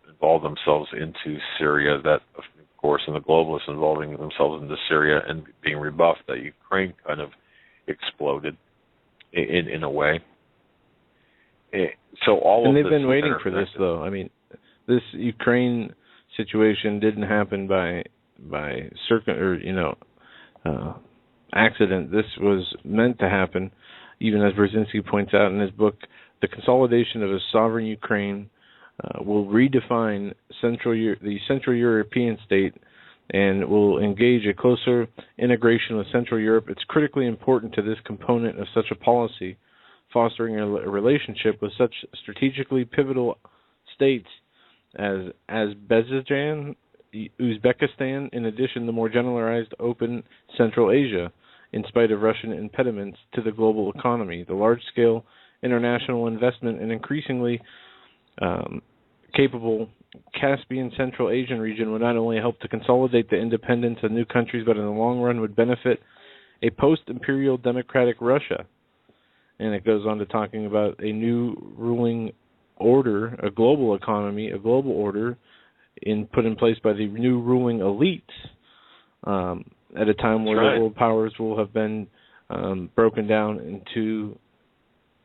involve themselves into Syria, that, of course, and the globalists involving themselves into Syria and being rebuffed, that Ukraine kind of exploded in a way. So and they've been waiting for this, though. I mean, this Ukraine situation didn't happen by accident. This was meant to happen, even as Brzezinski points out in his book. The consolidation of a sovereign Ukraine will redefine the Central European state and will engage a closer integration with Central Europe. It's critically important to this component of such a policy, fostering a relationship with such strategically pivotal states as Azerbaijan, Uzbekistan, in addition to more generalized open Central Asia. in spite of Russian impediments to the global economy. The large-scale international investment and increasingly capable Caspian Central Asian region would not only help to consolidate the independence of new countries, but in the long run would benefit a post-imperial democratic Russia. And it goes on to talking about a new ruling order, a global economy, a global order put in place by the new ruling elites at a time where the world powers will have been broken down into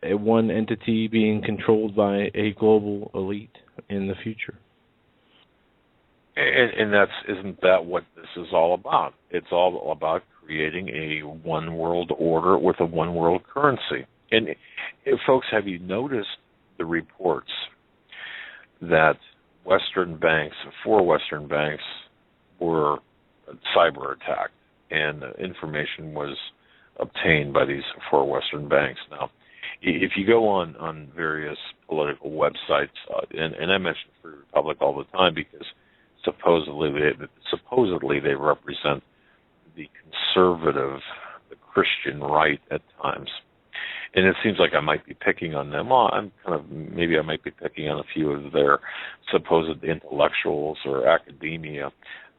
one entity being controlled by a global elite in the future. And isn't that what this is all about? It's all about creating a one world order with a one world currency. And folks, have you noticed the reports that four Western banks were cyber attacked, and information was obtained by these four Western banks? Now, if you go on various political websites, and I mention Free Republic all the time because supposedly they represent the conservative, the Christian right at times. And it seems like I might be picking on them. Well, maybe I might be picking on a few of their supposed intellectuals or academia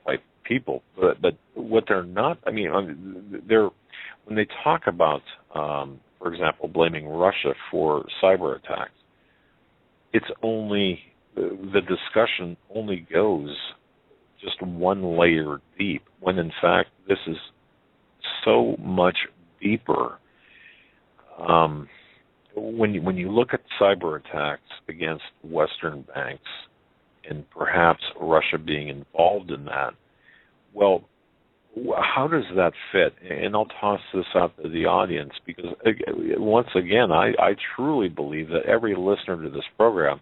type people. But what they're not, when they talk about, for example, blaming Russia for cyber attacks, it's only, the discussion only goes just one layer deep, when in fact this is so much deeper. When you look at cyber attacks against Western banks, and perhaps Russia being involved in that, well, how does that fit? And I'll toss this out to the audience because, once again, I truly believe that every listener to this program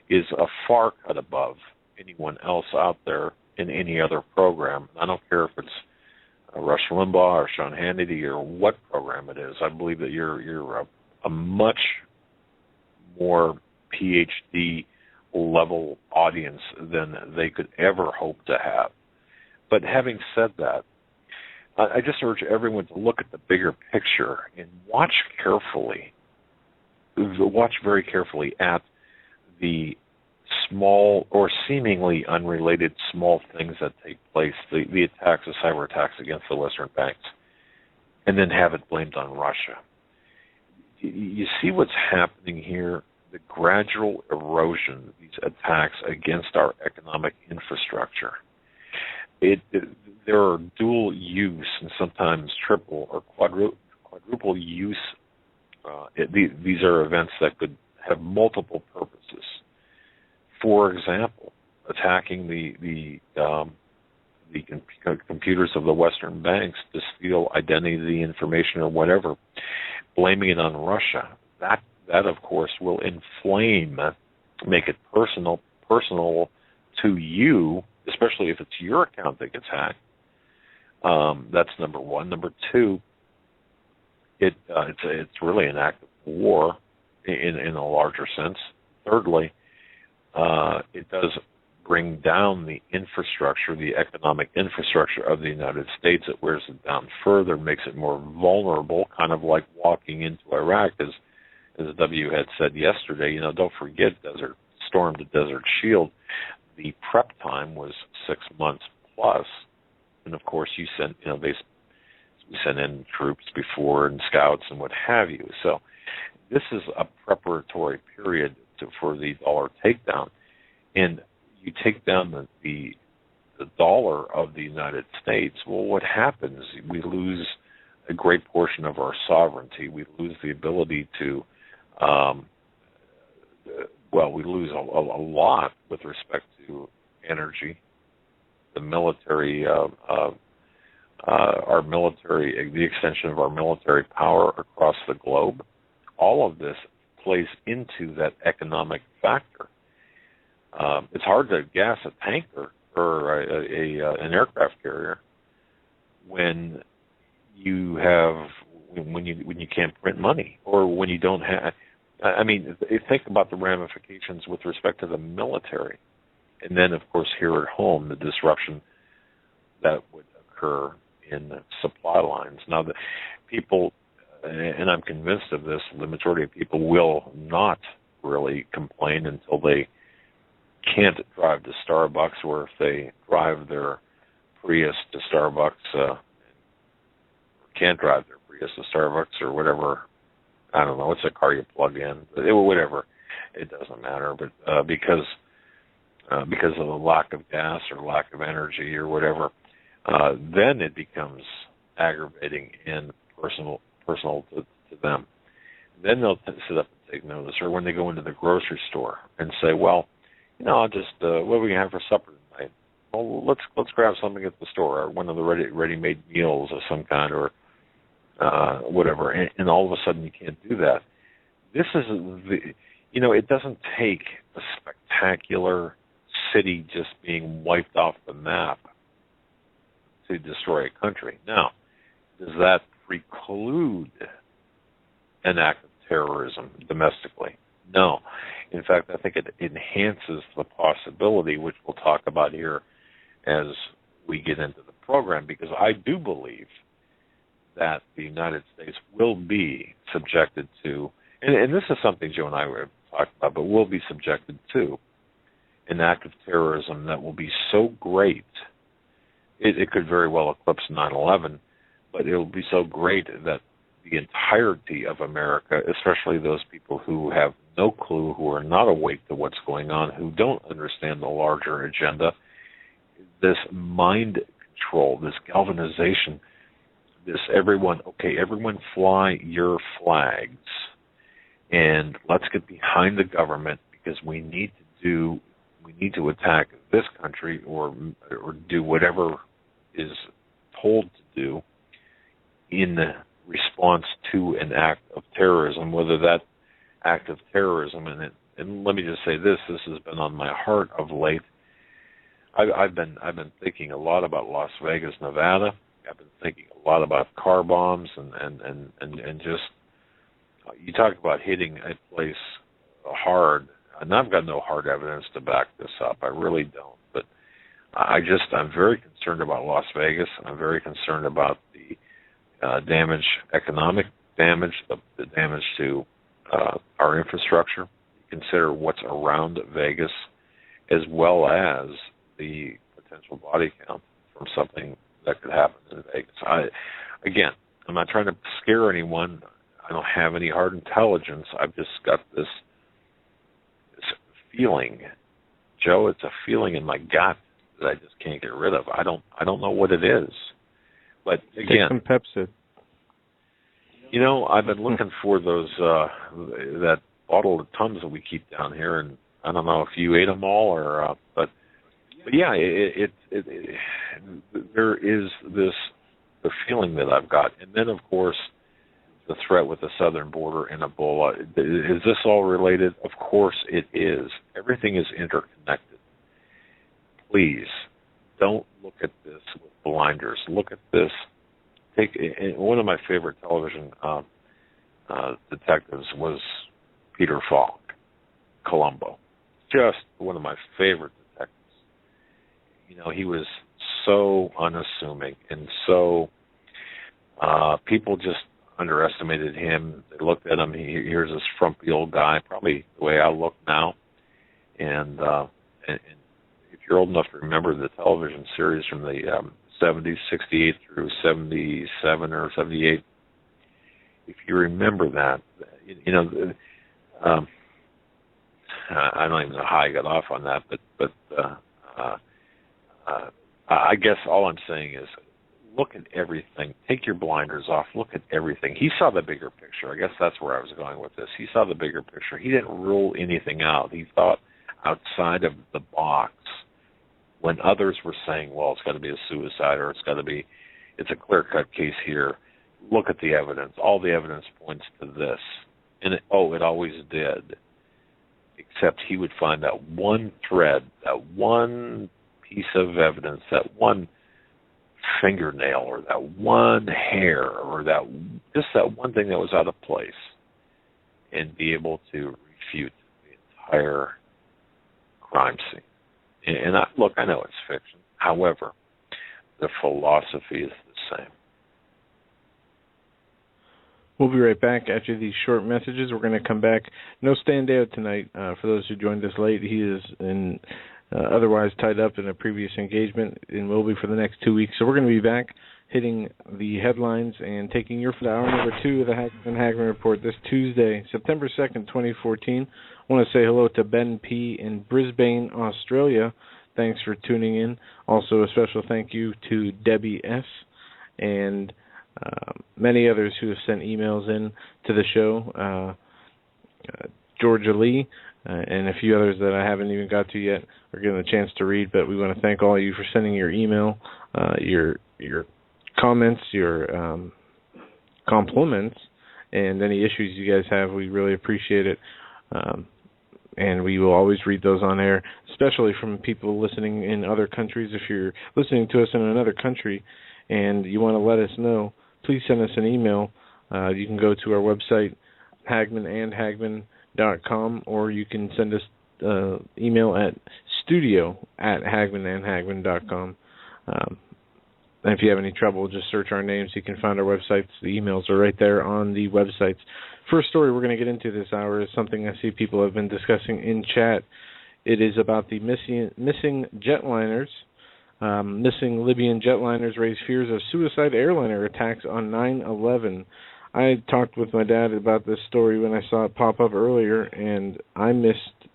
is a far cut above anyone else out there in any other program. I don't care if it's Rush Limbaugh or Sean Hannity or what program it is. I believe that you're a much more PhD level audience than they could ever hope to have. But having said that, I just urge everyone to look at the bigger picture and watch very carefully at the small or seemingly unrelated small things that take place, the attacks, the cyber attacks against the Western banks, and then have it blamed on Russia. You see what's happening here? The gradual erosion of these attacks against our economic infrastructure. There are dual use and sometimes triple or quadruple use. These are events that could have multiple purposes. For example, attacking the computers of the Western banks to steal identity information or whatever, blaming it on Russia. That of course will inflame, make it personal to you, especially if it's your account that gets hacked. That's number one. Number two, it's really an act of war in a larger sense. Thirdly, it does bring down the infrastructure, the economic infrastructure of the United States. It wears it down further, makes it more vulnerable, kind of like walking into Iraq, as W had said yesterday. Don't forget, storm to Desert Shield, the prep time was 6 months plus, and of course we sent in troops before and scouts and what have you. So this is a preparatory period for the dollar takedown, and you take down the dollar of the United States. Well, what happens? We lose a great portion of our sovereignty. We lose the ability to, we lose a lot with respect to energy, the military, our military, the extension of our military power across the globe. All of this plays into that economic factor. It's hard to gas a tanker or an aircraft carrier when you can't print money, or when you don't have. Think about the ramifications with respect to the military, and then of course here at home, the disruption that would occur in supply lines. Now, the people, and I'm convinced of this, the majority of people will not really complain until they can't drive to Starbucks, or if they drive their Prius to Starbucks, or can't drive their Prius to Starbucks, or whatever. I don't know, what's a car you plug in? Whatever. It doesn't matter. But because of the lack of gas or lack of energy or whatever, then it becomes aggravating and personal to them. Then they'll sit up and take notice. Or when they go into the grocery store and say, well, I'll just, what are we going to have for supper tonight? Well, let's grab something at the store, or one of the ready-made meals of some kind, or whatever. And all of a sudden you can't do that. This is it doesn't take a spectacular city just being wiped off the map to destroy a country. Now, does that preclude an act of terrorism domestically? No. In fact, I think it enhances the possibility, which we'll talk about here as we get into the program, because I do believe that the United States will be subjected to, and this is something Joe and I were talking about, but will be subjected to an act of terrorism that will be so great, it could very well eclipse 9/11, but it will be so great that the entirety of America, especially those people who have no clue, who are not awake to what's going on, who don't understand the larger agenda, this mind control, this galvanization, this everyone fly your flags, and let's get behind the government, because we need to attack this country or do whatever is told to do in response to an act of terrorism, whether that act of terrorism, and let me just say this has been on my heart of late. I've been thinking a lot about Las Vegas, Nevada. I've been thinking a lot about car bombs and just, you talk about hitting a place hard, and I've got no hard evidence to back this up. I really don't. But I'm very concerned about Las Vegas. I'm very concerned about the damage, economic damage, the damage to our infrastructure. Consider what's around Vegas, as well as the potential body count from something that could happen in Vegas. I'm not trying to scare anyone. I don't have any hard intelligence. I've just got this feeling, Joe. It's a feeling in my gut that I just can't get rid of. I don't know what it is. But again, take some Pepsi. I've been looking for those that bottle of Tums that we keep down here, and I don't know if you ate them all or, but yeah, there is the feeling that I've got, and then of course the threat with the southern border and Ebola. Is this all related? Of course it is. Everything is interconnected. Please don't look at this with blinders. Look at this. One of my favorite television detectives was Peter Falk, Columbo. Just one of my favorite detectives. He was so unassuming, and so people just underestimated him. They looked at him. Here's this frumpy old guy, probably the way I look now. And if you're old enough to remember the television series from the 70s, 68 through 77 or 78, if you remember that, I don't even know how I got off on that, but I guess all I'm saying is look at everything. Take your blinders off. Look at everything. He saw the bigger picture. I guess that's where I was going with this. He saw the bigger picture. He didn't rule anything out. He thought outside of the box when others were saying, well, it's got to be a suicide, or it's a clear-cut case here. Look at the evidence. All the evidence points to this. And it always did. Except he would find that one thread, that one piece of evidence, that one fingernail, or that one hair, or that one thing that was out of place, and be able to refute the entire crime scene. And I know it's fiction. However, the philosophy is the same. We'll be right back after these short messages. We're going to come back. No standout tonight. For those who joined us late, he is otherwise tied up in a previous engagement and will be for the next 2 weeks. So we're going to be back hitting the headlines and taking your hour number 2 of the Hagmann Report this Tuesday, September 2nd, 2014. I want to say hello to Ben P. in Brisbane, Australia. Thanks for tuning in. Also, a special thank you to Debbie S. and many others who have sent emails in to the show. Georgia Lee and a few others that I haven't even got to yet are getting a chance to read, but we want to thank all of you for sending your email, your comments, your compliments, and any issues you guys have. We really appreciate it. And we will always read those on air, especially from people listening in other countries. If you're listening to us in another country and you want to let us know, please send us an email. You can go to our website, hagmanandhagman.com, or you can send us email at studio@hagmanandhagman.com. And if you have any trouble, just search our names. You can find our websites. The emails are right there on the websites. First story we're going to get into this hour is something I see people have been discussing in chat. It is about the missing jetliners. Missing Libyan jetliners raise fears of suicide airliner attacks on 9/11. I talked with my dad about this story when I saw it pop up earlier, and I missed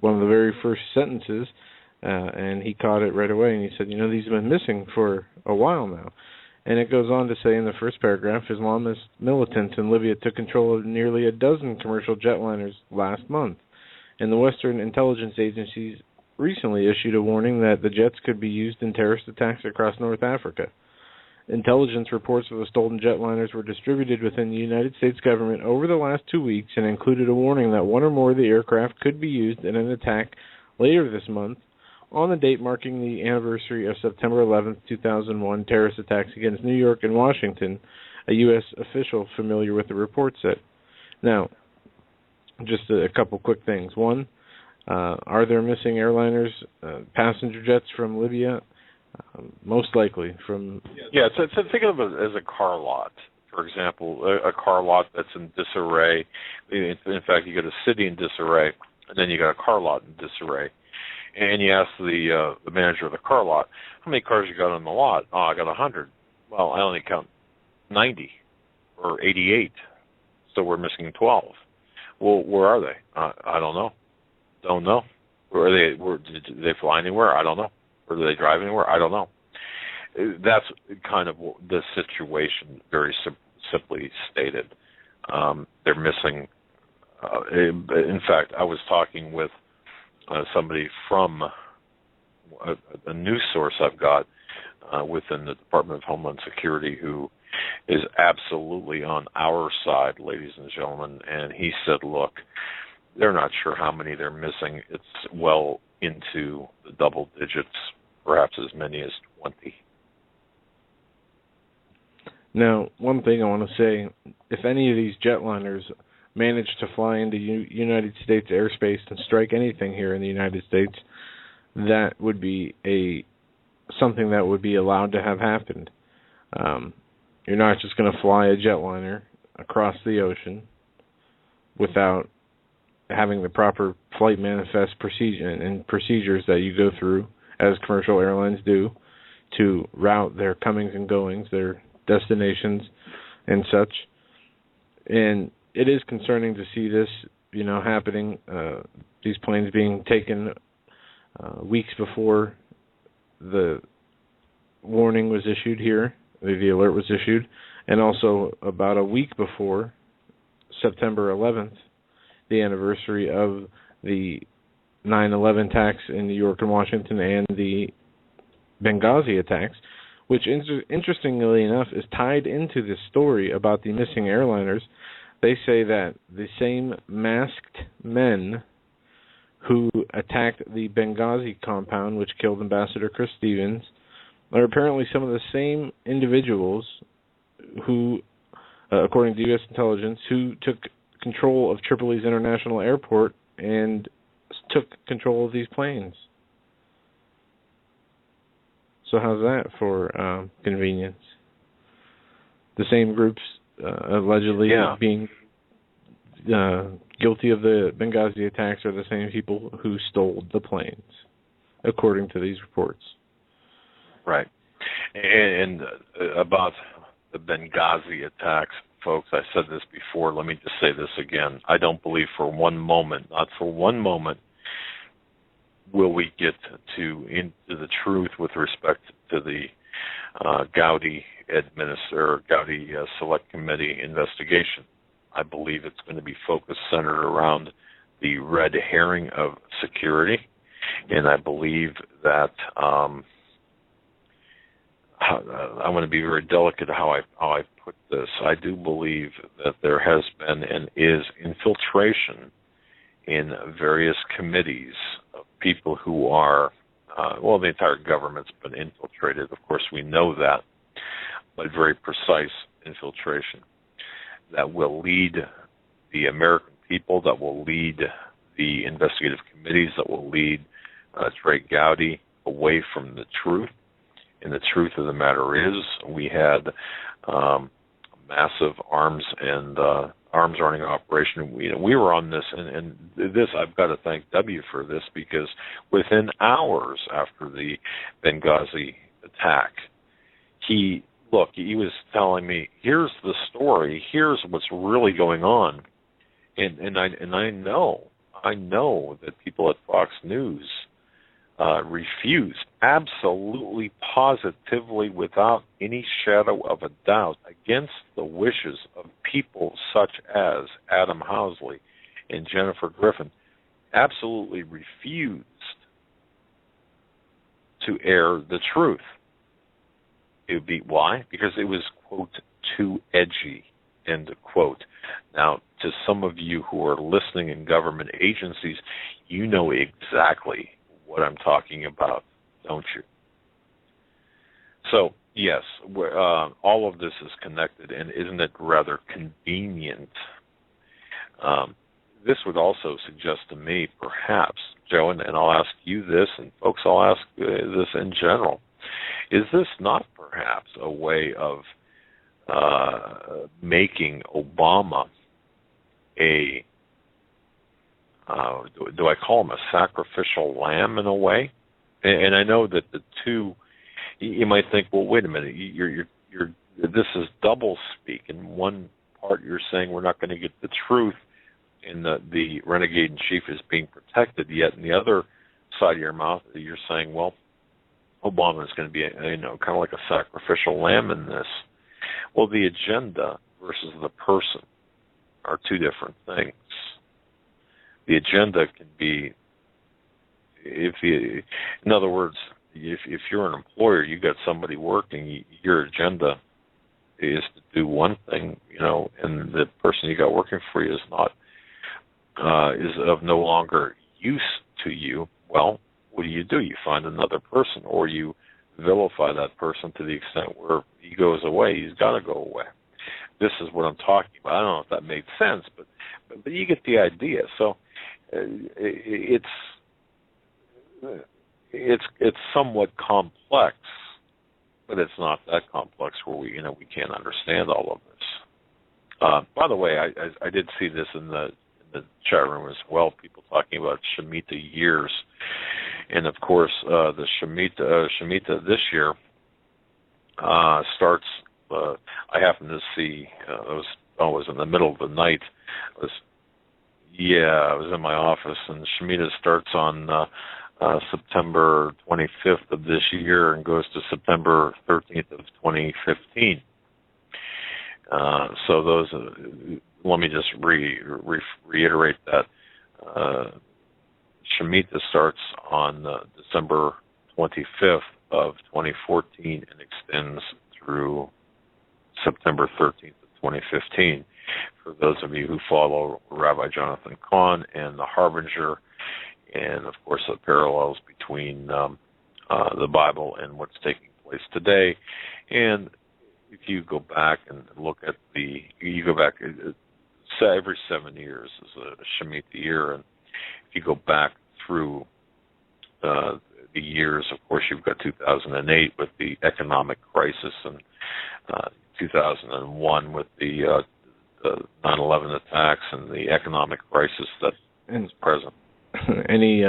one of the very first sentences, and he caught it right away, and he said, these have been missing for a while now. And it goes on to say in the first paragraph, Islamist militants in Libya took control of nearly a dozen commercial jetliners last month, and the Western intelligence agencies recently issued a warning that the jets could be used in terrorist attacks across North Africa. Intelligence reports of the stolen jetliners were distributed within the United States government over the last 2 weeks and included a warning that one or more of the aircraft could be used in an attack later this month, on the date marking the anniversary of September 11, 2001 terrorist attacks against New York and Washington, a U.S. official familiar with the report said. Now, just a couple quick things. One, are there missing airliners, passenger jets from Libya? Most likely from... Yeah, so think of it as a car lot. For example, a car lot that's in disarray. In fact, you got a city in disarray, and then you got a car lot in disarray. And you ask the manager of the car lot, how many cars you got on the lot? Oh, I got 100. Well, I only count 90 or 88, so we're missing 12. Well, where are they? I don't know. Don't know. Where are they? Did they fly anywhere? I don't know. Or do they drive anywhere? I don't know. That's kind of the situation, very simply stated. They're missing. In fact, I was talking with somebody from a news source I've got within the Department of Homeland Security who is absolutely on our side, ladies and gentlemen, and he said, look, they're not sure how many they're missing. It's well into the double digits, perhaps as many as 20. Now, one thing I want to say, if any of these jetliners manage to fly into United States airspace and strike anything here in the United States, that would be something that would be allowed to have happened. You're not just going to fly a jetliner across the ocean without having the proper flight manifest procedures that you go through, as commercial airlines do, to route their comings and goings, their destinations and such. And it is concerning to see this, happening, these planes being taken weeks before the warning was issued here, the alert was issued, and also about a week before September 11th, the anniversary of the 9/11 attacks in New York and Washington and the Benghazi attacks, which interestingly enough is tied into this story about the missing airliners. They say that the same masked men who attacked the Benghazi compound, which killed Ambassador Chris Stevens, are apparently some of the same individuals who, according to U.S. intelligence, who took control of Tripoli's International Airport and took control of these planes. So how's that for convenience? The same groups allegedly being guilty of the Benghazi attacks are the same people who stole the planes, according to these reports. Right. And about the Benghazi attacks, folks, I said this before, let me just say this again. I don't believe for one moment, not for one moment, will we get into the truth with respect to the Gowdy Select Committee investigation. I believe it's going to be focused, centered around the red herring of security, and I believe that I want to be very delicate how I put this. I do believe that there has been and is infiltration in various committees of people who are, the entire government's been infiltrated. Of course, we know that, but very precise infiltration that will lead the American people, that will lead the investigative committees, that will lead Trey Gowdy away from the truth. And the truth of the matter is, we had massive arms running operation. We were on this, and this, I've got to thank W for this, because within hours after the Benghazi attack, he was telling me, here's the story, here's what's really going on. And I know that people at Fox News refused, absolutely, positively, without any shadow of a doubt, against the wishes of people such as Adam Housley and Jennifer Griffin, absolutely refused to air the truth. It would be, why? Because it was, quote, too edgy, end quote. Now, to some of you who are listening in government agencies, you know exactly what I'm talking about, don't you? So, yes, all of this is connected, and isn't it rather convenient? This would also suggest to me, perhaps, Joe, and I'll ask you this, and folks, I'll ask this in general, is this not perhaps a way of making Obama a do I call him a sacrificial lamb in a way? And I know that the two, you might think, well, wait a minute, you're this is double speak. In one part, you're saying we're not going to get the truth, and the renegade in chief is being protected. Yet, in the other side of your mouth, you're saying, well, Obama is going to be, kind of like a sacrificial lamb in this. Well, the agenda versus the person are two different things. The agenda can be, in other words, if you're an employer, you got somebody working, your agenda is to do one thing, and the person you got working for you is not, is of no longer use to you. Well, what do? You find another person, or you vilify that person to the extent where he goes away. He's got to go away. This is what I'm talking about. I don't know if that made sense, but you get the idea. So it's somewhat complex, but it's not that complex where we can't understand all of this. By the way, I did see this in the chat room as well. People talking about Shemitah years, and of course the Shemitah this year starts. I happened to see. I was in the middle of the night. I was in my office, and Shemitah starts on September 25th of this year and goes to September 13th of 2015. So those, let me just reiterate that. Shemitah starts on December 25th of 2014 and extends through September 13th of 2015. For those of you who follow Rabbi Jonathan Cahn and the Harbinger, and of course the parallels between the Bible and what's taking place today. And if you go back and look at every 7 years is a Shemitah year, and if you go back through the years. Of course, you've got 2008 with the economic crisis, and 2001 with the 9/11 attacks and the economic crisis that is present. Any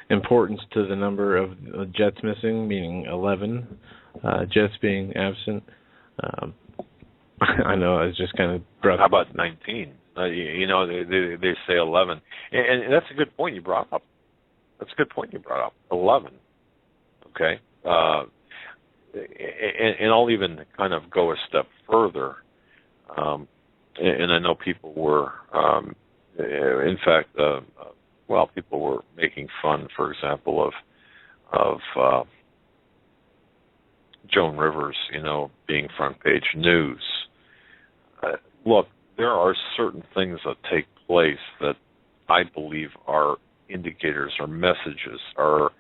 importance to the number of jets missing, meaning 11 jets being absent? I know it's just kind of rough. How about 19? They say 11, and that's a good point you brought up. 11. Okay, and I'll even kind of go a step further. And I know people were, in fact, people were making fun, for example, of Joan Rivers, being front page news. Look, there are certain things that take place that I believe are indicators or messages. Or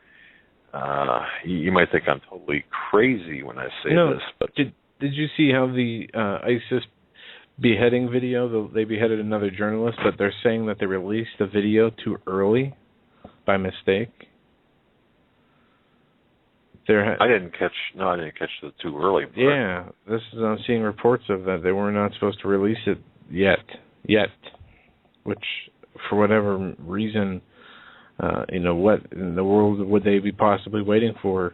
you might think I'm totally crazy when I say this, but did you see how the ISIS beheading video? They beheaded another journalist, but they're saying that they released the video too early by mistake. I didn't catch the too early part. Yeah, I'm seeing reports of that. They were not supposed to release it yet, which for whatever reason, what in the world would they be possibly waiting for?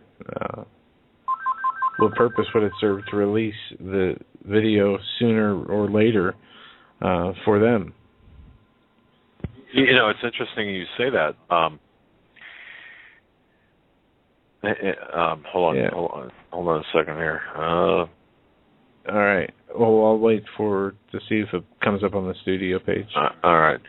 What purpose would it serve to release the video sooner or later for them? It's interesting you say that. Hold on a second here. All right. Well, I'll wait to see if it comes up on the studio page. All right.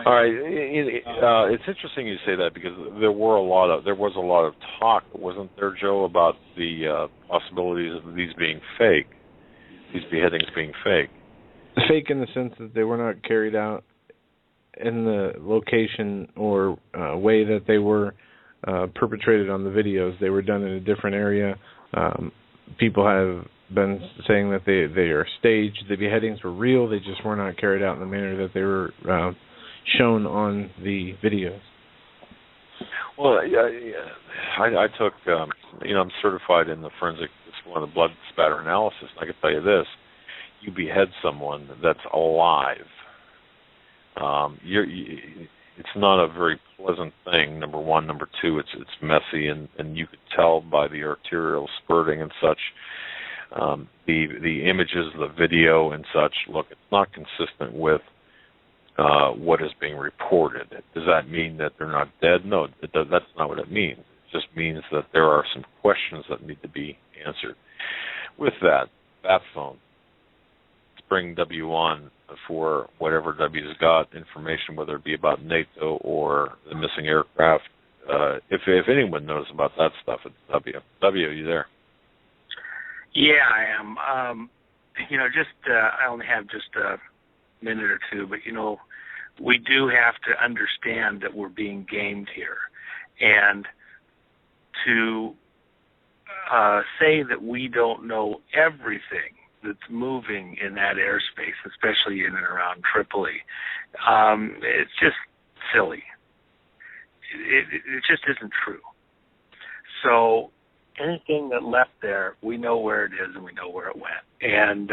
It's interesting you say that, because there was a lot of talk, wasn't there, Joe, about the possibilities of these being fake, these beheadings being fake. Fake in the sense that they were not carried out in the location or way that they were perpetrated on the videos. They were done in a different area. People have been saying that they are staged. The beheadings were real. They just were not carried out in the manner that they were shown on the videos. Well, I took, I'm certified in the forensic, one of the blood spatter analysis. And I can tell you this: you behead someone that's alive, it's not a very pleasant thing, number one. Number two, it's messy, and you could tell by the arterial spurting and such. The images, the video and such, look, it's not consistent with what is being reported. Does that mean that they're not dead? No, that's not what it means. It just means that there are some questions that need to be answered. With that phone, bring W on for whatever W's got information, whether it be about NATO or the missing aircraft. If anyone knows about that stuff, it's W. W, are you there? Yeah, I am. I only have just a minute or two, but we do have to understand that we're being gamed here, and to say that we don't know everything that's moving in that airspace, especially in and around Tripoli, it's just silly. It just isn't true. So anything that left there, we know where it is and we know where it went. And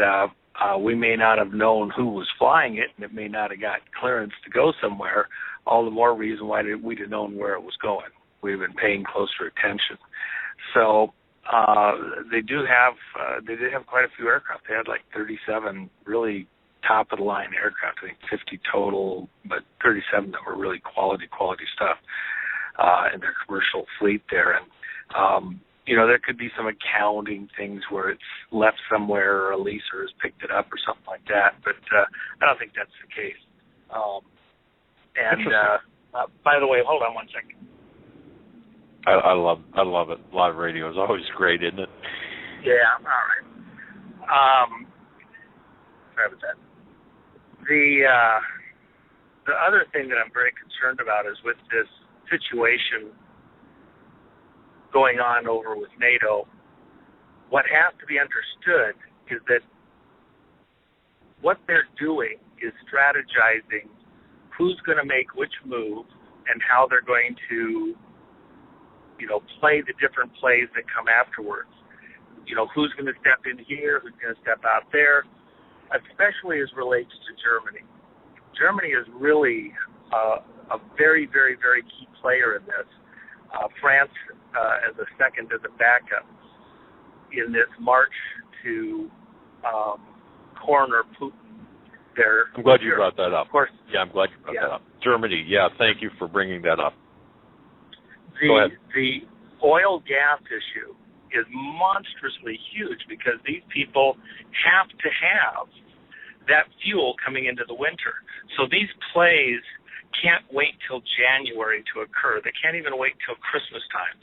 we may not have known who was flying it, and it may not have got clearance to go somewhere. All the more reason why we'd have known where it was going. We've been paying closer attention. So they did have quite a few aircraft. They had like 37 really top-of-the-line aircraft, I think 50 total, but 37 that were really quality stuff in their commercial fleet there. And there could be some accounting things where it's left somewhere, or a leaser has picked it up or something like that, but I don't think that's the case. By the way, hold on one second. I love it. Live radio is always great, isn't it? Yeah, all right. Sorry about that. The other thing that I'm very concerned about is with this situation going on over with NATO, what has to be understood is that what they're doing is strategizing who's going to make which move and how they're going to play the different plays that come afterwards. Who's going to step in here, who's going to step out there, especially as relates to Germany. Germany is really a very, very, very key player in this. France as a second, as a backup in this march to corner Putin. I'm glad you brought that up. Of course. Yeah, I'm glad you brought that up. Germany, thank you for bringing that up. Go ahead. The oil gas issue is monstrously huge because these people have to have that fuel coming into the winter. So these plays can't wait till January to occur. They can't even wait till Christmas time.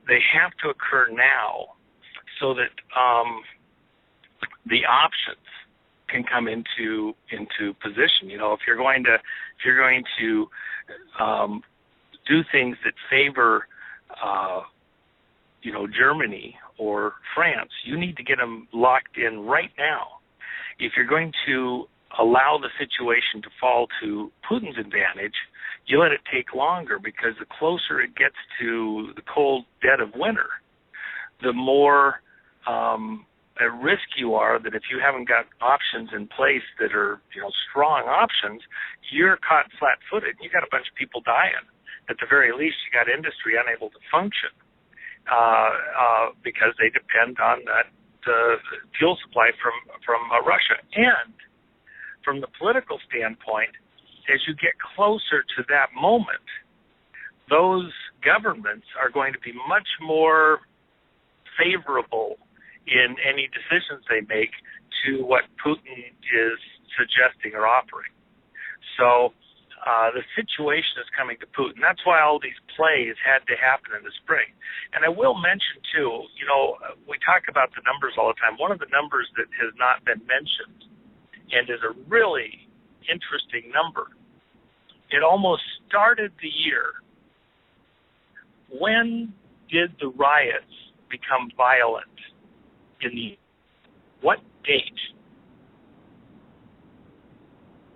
They have to occur now so that the options can come into position. If you're going to do things that favor Germany or France, you need to get them locked in right now. If you're going to allow the situation to fall to Putin's advantage, you let it take longer, because the closer it gets to the cold dead of winter, the more at risk you are that if you haven't got options in place that are strong options, you're caught flat-footed. You got a bunch of people dying. At the very least, you got industry unable to function because they depend on that fuel supply from Russia. And from the political standpoint, as you get closer to that moment, those governments are going to be much more favorable in any decisions they make to what Putin is suggesting or offering. So the situation is coming to Putin. That's why all these plays had to happen in the spring. And I will mention, too, we talk about the numbers all the time. One of the numbers that has not been mentioned and is a really interesting number, it almost started the year. When did the riots become violent? What date?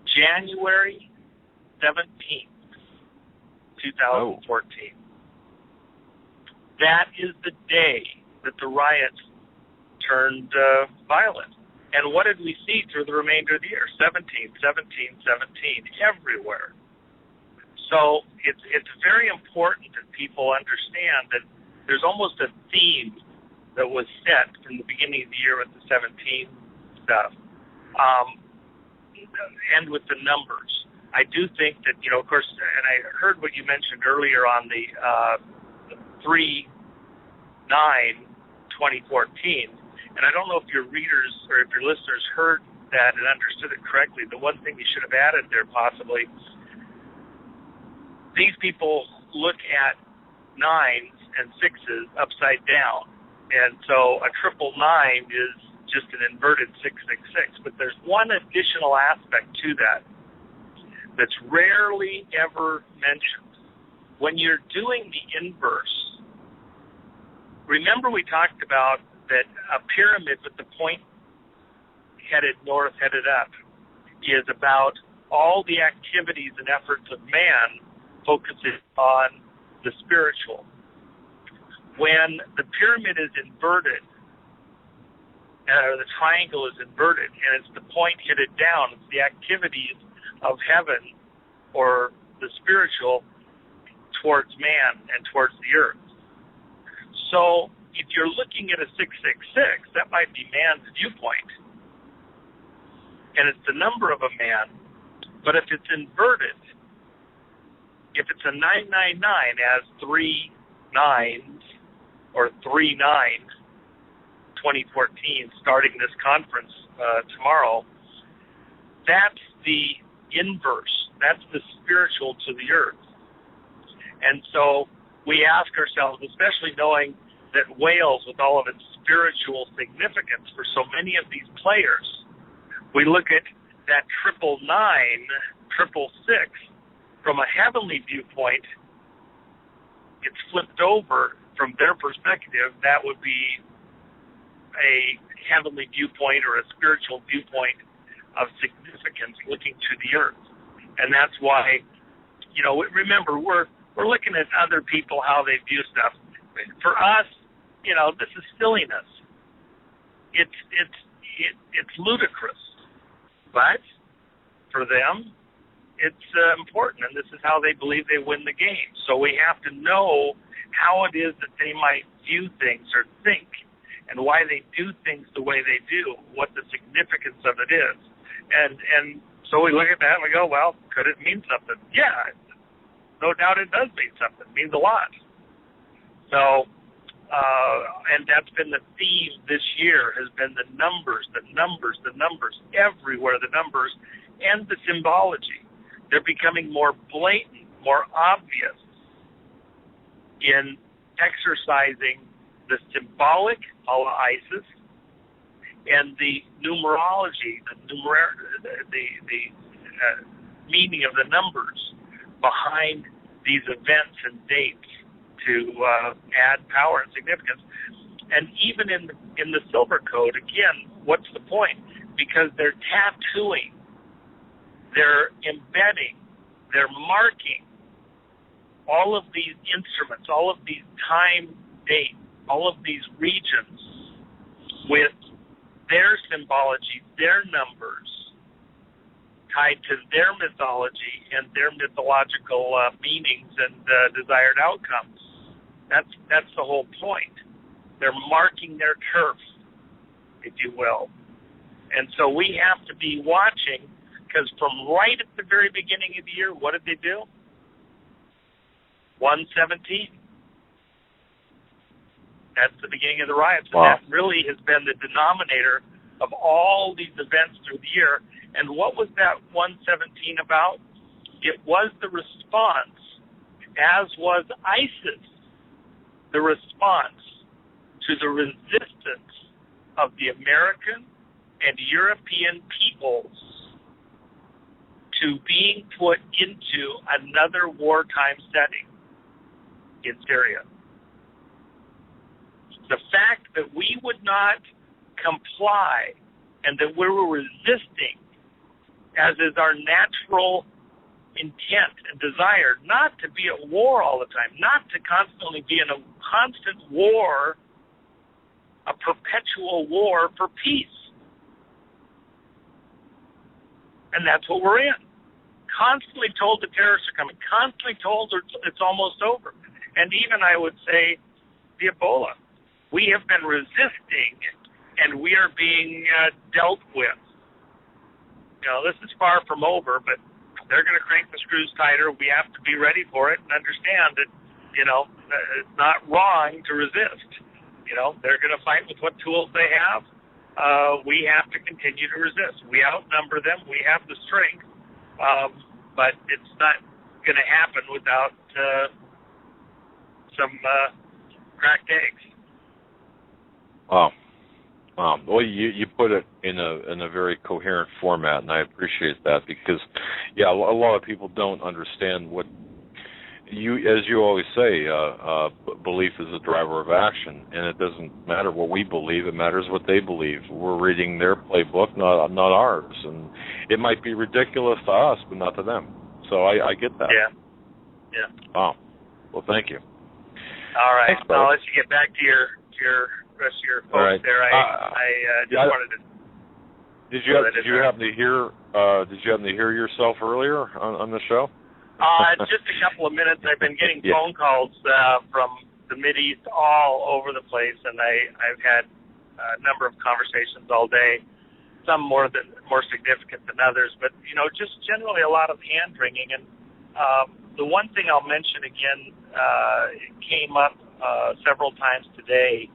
January 17th, 2014. That is the day that the riots turned violent. And what did we see through the remainder of the year? 17 everywhere. So it's very important that people understand that there's almost a theme that was set from the beginning of the year with the 17 stuff, and with the numbers. I do think that, of course, and I heard what you mentioned earlier on the 3/9/2014, and I don't know if your readers or if your listeners heard that and understood it correctly. The one thing you should have added there possibly, these people look at 9s and 6s upside down. And so a 999 is just an inverted 666. But there's one additional aspect to that that's rarely ever mentioned. When you're doing the inverse, remember we talked about that a pyramid with the point headed north, headed up, is about all the activities and efforts of man focusing on the spiritual. When the pyramid is inverted, or the triangle is inverted, and it's the point headed down, it's the activities of heaven or the spiritual towards man and towards the earth. So if you're looking at a 666, that might be man's viewpoint, and it's the number of a man. But if it's inverted, if it's a 999 as 3 9s, or 3/9/2014, starting this conference tomorrow, that's the inverse. That's the spiritual to the earth. And so we ask ourselves, especially knowing that Wales, with all of its spiritual significance for so many of these players, we look at that 999, 666, from a heavenly viewpoint, it's flipped over. From their perspective, that would be a heavenly viewpoint or a spiritual viewpoint of significance looking to the earth. And that's why, remember, we're looking at other people, how they view stuff. For us, this is silliness. It's ludicrous, but for them, it's important, and this is how they believe they win the game. So we have to know how it is that they might view things or think, and why they do things the way they do, what the significance of it is. And so we look at that and we go, well, could it mean something? Yeah, no doubt it does mean something. It means a lot. So, and that's been the theme this year, has been the numbers, everywhere, the numbers, and the symbology. They're becoming more blatant, more obvious in exercising the symbolic, a la ISIS, and the numerology, the meaning of the numbers behind these events and dates to add power and significance. And even in the Silver Code, again, what's the point? Because they're tattooing, they're embedding, they're marking all of these instruments, all of these time dates, all of these regions with their symbology, their numbers, tied to their mythology and their mythological meanings and desired outcomes. That's the whole point. They're marking their turf, if you will. And so we have to be watching, because from right at the very beginning of the year, what did they do? 117. That's the beginning of the riots. And that really has been the denominator of all these events through the year. And what was that 117 about? It was the response, as was ISIS, the response to the resistance of the American and European peoples to being put into another wartime setting in Syria. The fact that we would not comply and that we were resisting, as is our natural intent and desire, not to be at war all the time, not to constantly be in a constant war, a perpetual war for peace. And that's what we're in. Constantly told the terrorists are coming, constantly told it's almost over. And even, I would say, the Ebola. We have been resisting, and we are being dealt with. This is far from over, but they're going to crank the screws tighter. We have to be ready for it and understand that, it's not wrong to resist. They're going to fight with what tools they have. We have to continue to resist. We outnumber them. We have the strength, but it's not going to happen without some cracked eggs. Wow. Well, you put it in a very coherent format, and I appreciate that, because, a lot of people don't understand what as you always say, belief is a driver of action, and it doesn't matter what we believe; it matters what they believe. We're reading their playbook, not ours, and it might be ridiculous to us, but not to them. So I get that. Yeah. Wow. Well, thank you. All right. Thanks, brother. I'll let you get back to your rest of your folks there. I just wanted to. Did you happen to hear? Did you happen to hear yourself earlier on the show? Just a couple of minutes. I've been getting phone calls from the Mideast all over the place, and I've had a number of conversations all day. Some more significant than others, but just generally a lot of hand wringing. And the one thing I'll mention again, it came up several times today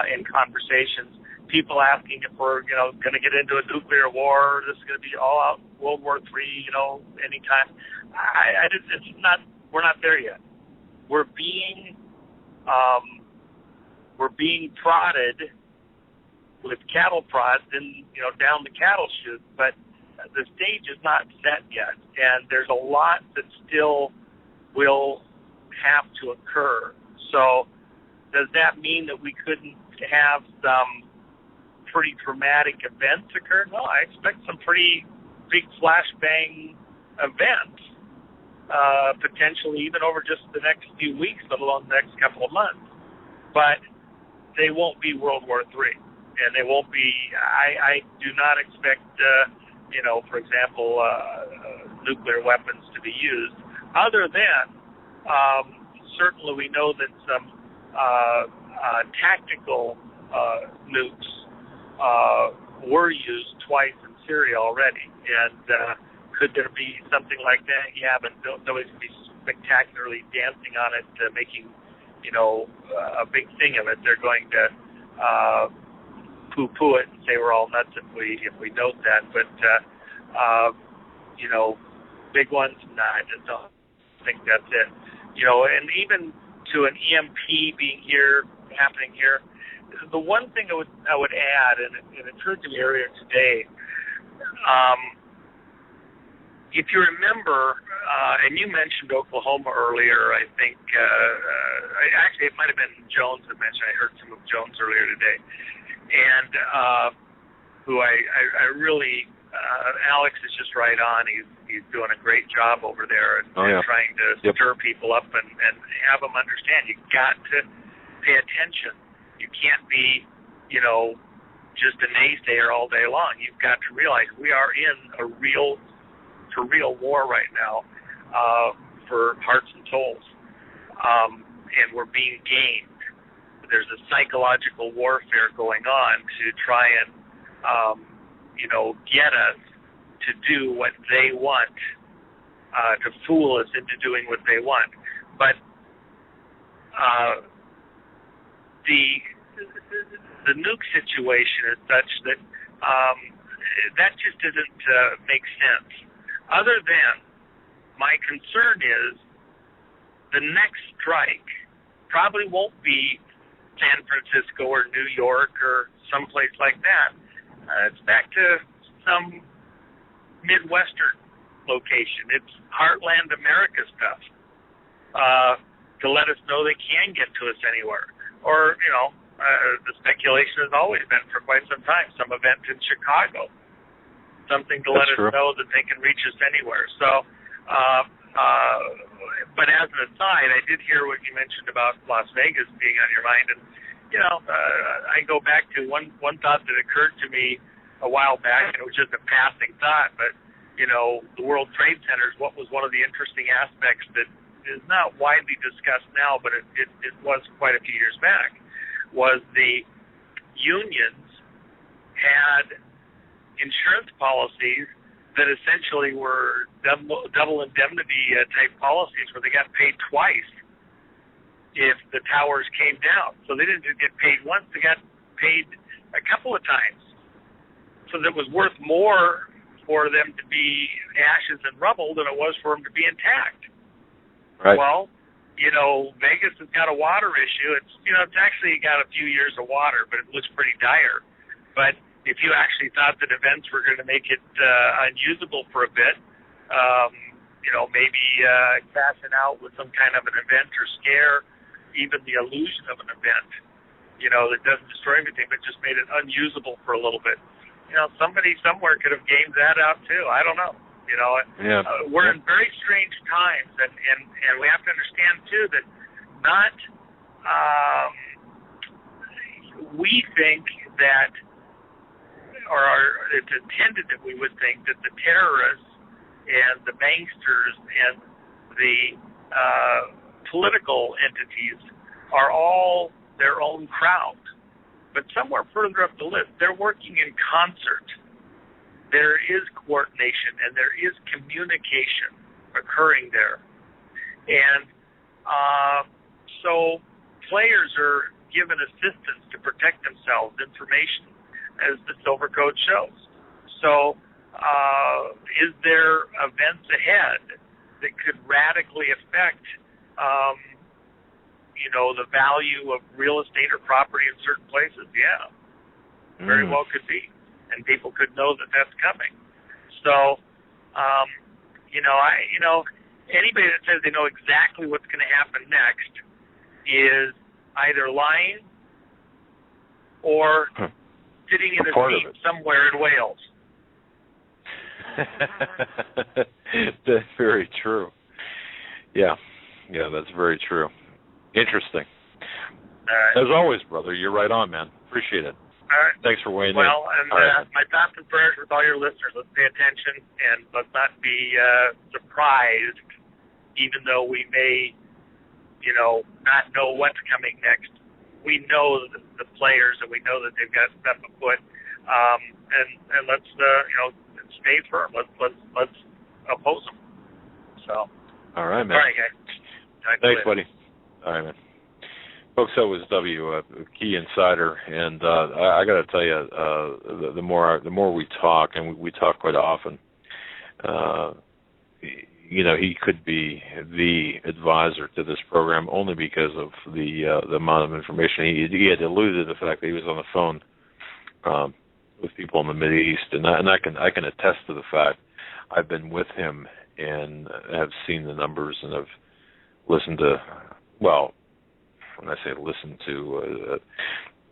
in conversations. People asking if we're going to get into a nuclear war. This is going to be all out World War III. Anytime. It's not. We're not there yet. We're being prodded with cattle prods and down the cattle chute, but the stage is not set yet, and there's a lot that still will have to occur. So does that mean that we couldn't have some pretty dramatic events occur? No, I expect some pretty big flashbang events, potentially even over just the next few weeks, let alone the next couple of months. but they won't be World War III, and they won't be. I do not expect, for example, nuclear weapons to be used. Other than certainly, we know that some tactical nukes were used twice in Syria already, and could there be something like that? Yeah, but nobody's going to be spectacularly dancing on it, making a big thing of it. They're going to poo-poo it and say we're all nuts if we note that. But big ones, I just don't think that's it. And even to an EMP being happening here, the one thing I would add, and it occurred to me earlier today. If you remember, and you mentioned Oklahoma earlier, I think, actually it might have been Jones that mentioned, I heard some of Jones earlier today, and who I really, Alex is just right on. He's doing a great job over there and trying to stir people up and have them understand. You've got to pay attention. You can't be, just a naysayer all day long. You've got to realize we are in a real war right now for hearts and souls, and we're being gamed. There's a psychological warfare going on to try and get us to do what they want, to fool us into doing what they want. But the nuke situation is such that that just doesn't make sense. Other than my concern is the next strike probably won't be San Francisco or New York or someplace like that. It's back to some Midwestern location. It's Heartland America stuff to let us know they can get to us anywhere. Or, the speculation has always been for quite some time, some event in Chicago. Something to let us know that they can reach us anywhere. So, but as an aside, I did hear what you mentioned about Las Vegas being on your mind, and I go back to one thought that occurred to me a while back, and it was just a passing thought. But the World Trade Centers, what was one of the interesting aspects that is not widely discussed now, but it was quite a few years back, was the unions had insurance policies that essentially were double indemnity type policies where they got paid twice if the towers came down. So they didn't just get paid once, they got paid a couple of times. So that was worth more for them to be ashes and rubble than it was for them to be intact. Right. Well, Vegas has got a water issue. It's actually got a few years of water, but it looks pretty dire. But if you actually thought that events were going to make it unusable for a bit, maybe crashing out with some kind of an event or scare, even the illusion of an event, that doesn't destroy anything, but just made it unusable for a little bit. Somebody somewhere could have gamed that out too. I don't know. We're in very strange times, and we have to understand too that not we think that, or it's intended that we would think that the terrorists and the banksters and the political entities are all their own crowd. But somewhere further up the list, they're working in concert. There is coordination and there is communication occurring there. And so players are given assistance to protect themselves, information, as the Silver Code shows. So is there events ahead that could radically affect the value of real estate or property in certain places? Yeah, very well could be, and people could know that that's coming. So, anybody that says they know exactly what's going to happen next is either lying or sitting in a seat somewhere in Wales. That's very true. Yeah, that's very true. Interesting. As always, brother, you're right on, man. Appreciate it. All right. Thanks for weighing in. Well, and my thoughts and prayers with all your listeners. Let's pay attention and let's not be surprised, even though we may, not know what's coming next. We know the players, and we know that they've got stuff afoot. And let's stay firm. Let's oppose them. So. All right, man. All right, guys. Thanks, buddy. All right, man. Folks, that was a key insider, and I got to tell you, the more we talk, and we talk quite often, he could be the advisor to this program only because of the amount of information. He had alluded to the fact that he was on the phone with people in the Mideast, and I can attest to the fact. I've been with him and have seen the numbers and have listened to, well, when I say listen to,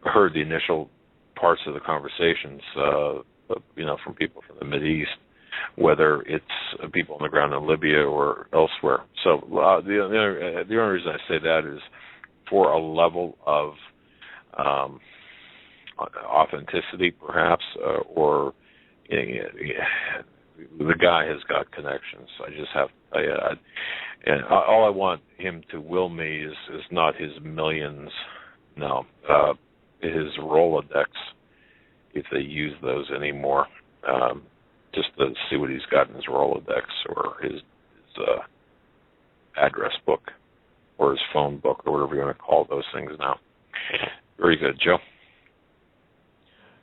heard the initial parts of the conversations, from people from the Mideast, whether it's people on the ground in Libya or elsewhere. So the only reason I say that is for a level of authenticity, perhaps, or the guy has got connections. I just have to tell you, and all I want him to will me is not his millions, no, his Rolodex, if they use those anymore, just to see what he's got in his Rolodex or his address book or his phone book or whatever you want to call those things now. Very good, Joe.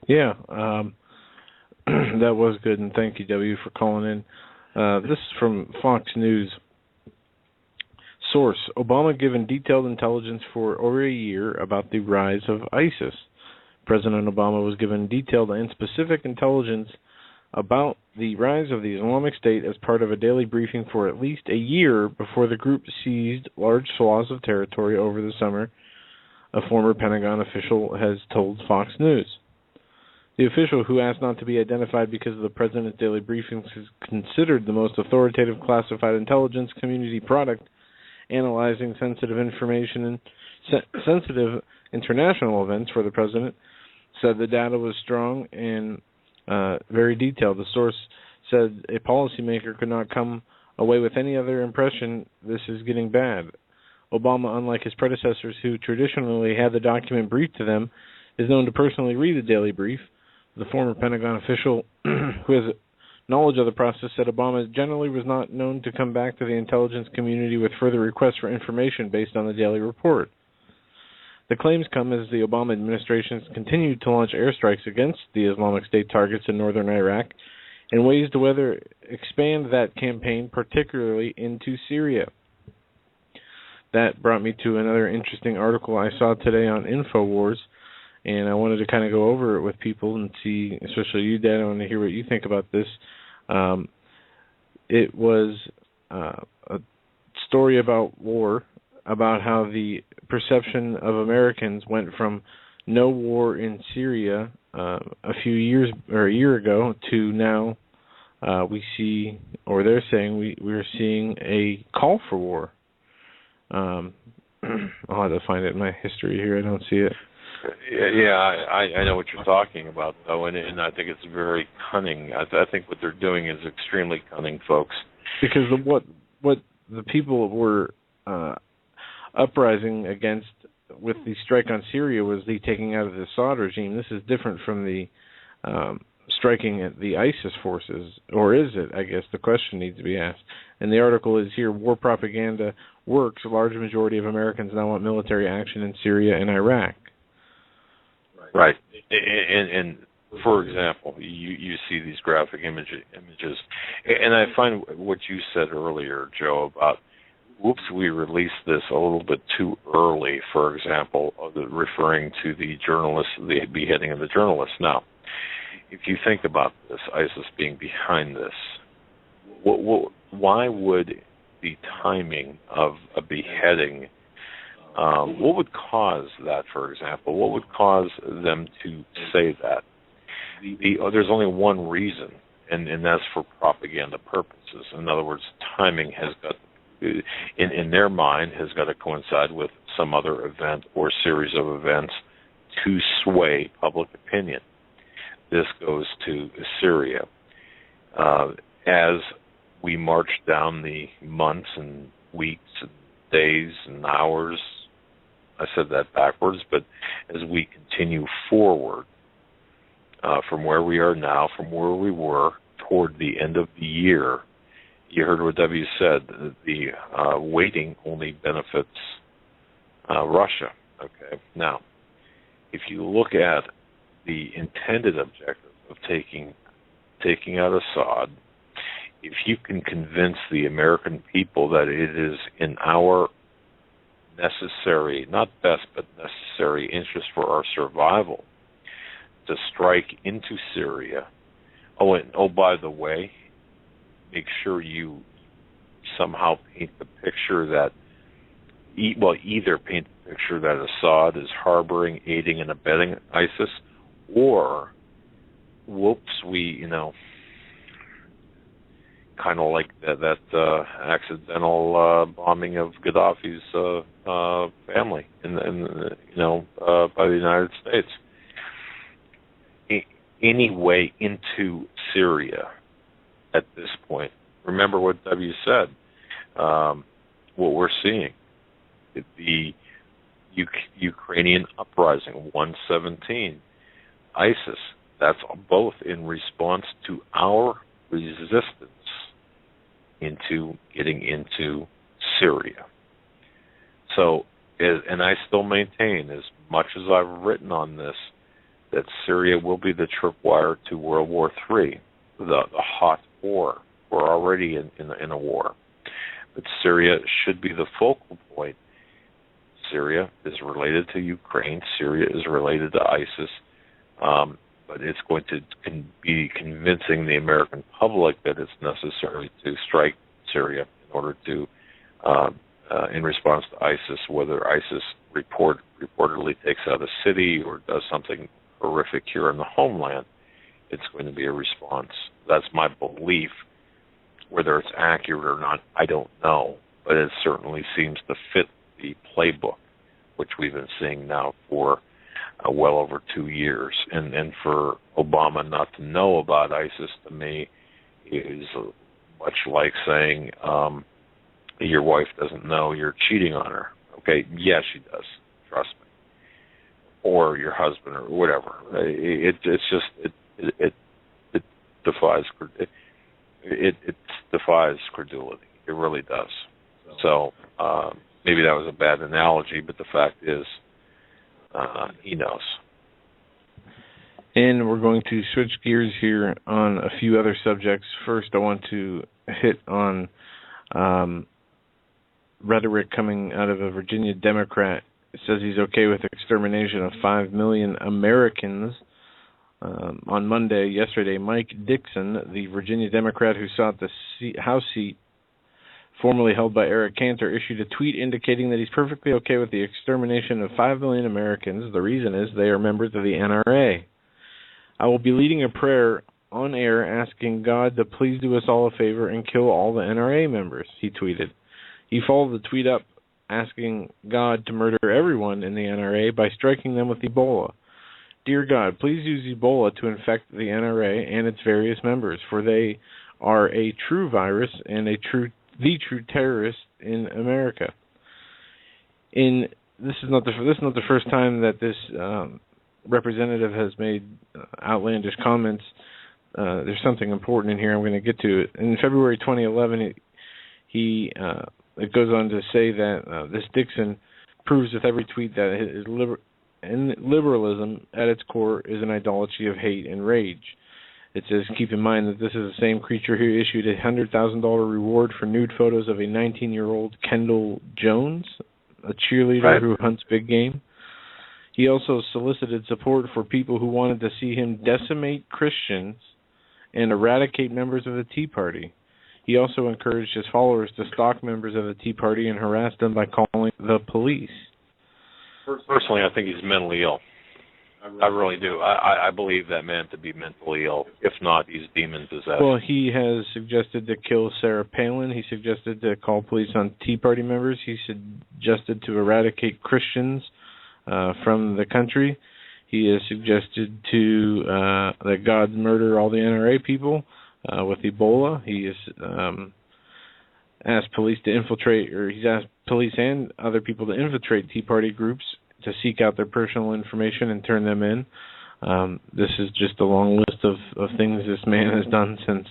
Yeah, that was good, and thank you, W, for calling in. This is from Fox News. Source: Obama given detailed intelligence for over a year about the rise of ISIS. President Obama was given detailed and specific intelligence about the rise of the Islamic State as part of a daily briefing for at least a year before the group seized large swaths of territory over the summer, a former Pentagon official has told Fox News. The official, who asked not to be identified because of the president's daily briefings, is considered the most authoritative classified intelligence community product analyzing sensitive information and sensitive international events for the president, said the data was strong and very detailed. The source said a policymaker could not come away with any other impression. This is getting bad. Obama, unlike his predecessors who traditionally had the document briefed to them, is known to personally read the daily brief. The former Pentagon official who has knowledge of the process said Obama generally was not known to come back to the intelligence community with further requests for information based on the daily report. The claims come as the Obama administration continued to launch airstrikes against the Islamic State targets in northern Iraq and ways to whether expand that campaign, particularly into Syria. That brought me to another interesting article I saw today on InfoWars, and I wanted to kind of go over it with people and see, especially you, Dan, I want to hear what you think about this. It was a story about war, about how the perception of Americans went from no war in Syria a year ago to now we see, or they're saying we're seeing a call for war. I'll have to find it in my history here. I don't see it. Yeah, I know what you're talking about, though, and I think it's very cunning. I think what they're doing is extremely cunning, folks. Because what the people were uprising against with the strike on Syria was the taking out of the Assad regime. This is different from the striking at the ISIS forces, or is it? I guess the question needs to be asked. And the article is here: war propaganda works. A large majority of Americans now want military action in Syria and Iraq. Right. And for example, you see these graphic images, and I find what you said earlier, Joe, about, whoops, we released this a little bit too early, for example, referring to the journalist, the beheading of the journalist. Now, if you think about this, ISIS being behind this, why would the timing of a beheading, what would cause that, for example? What would cause them to say that? There's only one reason, and that's for propaganda purposes. In other words, timing has got to in their mind, has got to coincide with some other event or series of events to sway public opinion. This goes to Syria. As we march down the months and weeks and days and hours, I said that backwards, but as we continue forward from where we are now, from where we were toward the end of the year, you heard what W said, the waiting only benefits Russia. Okay. Now, if you look at the intended objective of taking out Assad, if you can convince the American people that it is in our necessary, not best, but necessary interest for our survival to strike into Syria. Oh, by the way, make sure you somehow paint the picture that, either paint the picture that Assad is harboring, aiding, and abetting ISIS, or, kind of like that accidental bombing of Gaddafi's family, by the United States. Any way into Syria at this point. Remember what W said. What we're seeing, the Ukrainian uprising, 117, ISIS. That's both in response to our resistance into getting into Syria. So, and I still maintain, as much as I've written on this, that Syria will be the tripwire to World War III, the hot war. We're already in a war. But Syria should be the focal point. Syria is related to Ukraine. Syria is related to ISIS. But it's going to be convincing the American public that it's necessary to strike Syria in order to, in response to ISIS, whether ISIS reportedly takes out a city or does something horrific here in the homeland, it's going to be a response. That's my belief. Whether it's accurate or not, I don't know, but it certainly seems to fit the playbook, which we've been seeing now for well over 2 years. And for Obama not to know about ISIS, to me, is much like saying your wife doesn't know you're cheating on her. Okay, yes, she does. Trust me. Or your husband, or whatever. It defies it defies credulity. It really does. So maybe that was a bad analogy, but the fact is, he knows. And we're going to switch gears here on a few other subjects. First, I want to hit on rhetoric coming out of a Virginia Democrat. It says he's okay with extermination of 5 million Americans. On yesterday, Mike Dixon, the Virginia Democrat who sought the House seat formerly held by Eric Cantor, issued a tweet indicating that he's perfectly okay with the extermination of 5 million Americans. The reason is they are members of the NRA. I will be leading a prayer on air asking God to please do us all a favor and kill all the NRA members, he tweeted. He followed the tweet up asking God to murder everyone in the NRA by striking them with Ebola. Dear God, please use Ebola to infect the NRA and its various members, for they are a true virus and the true terrorist in America. This is not the first time that this representative has made outlandish comments. There's something important in here I'm going to get to. In February 2011, it goes on to say that this Dixon proves with every tweet that his liberalism at its core is an idolatry of hate and rage. It says, keep in mind that this is the same creature who issued a $100,000 reward for nude photos of a 19-year-old Kendall Jones, a cheerleader who hunts big game. He also solicited support for people who wanted to see him decimate Christians and eradicate members of the Tea Party. He also encouraged his followers to stalk members of the Tea Party and harass them by calling the police. Personally, I think he's mentally ill. I really do. I believe that man to be mentally ill. If not, he's demon possessed. Well, he has suggested to kill Sarah Palin. He suggested to call police on Tea Party members. He suggested to eradicate Christians from the country. He has suggested to that God murder all the NRA people with Ebola. He has asked police to infiltrate, or he's asked police and other people to infiltrate Tea Party groups to seek out their personal information and turn them in. This is just a long list of things this man has done since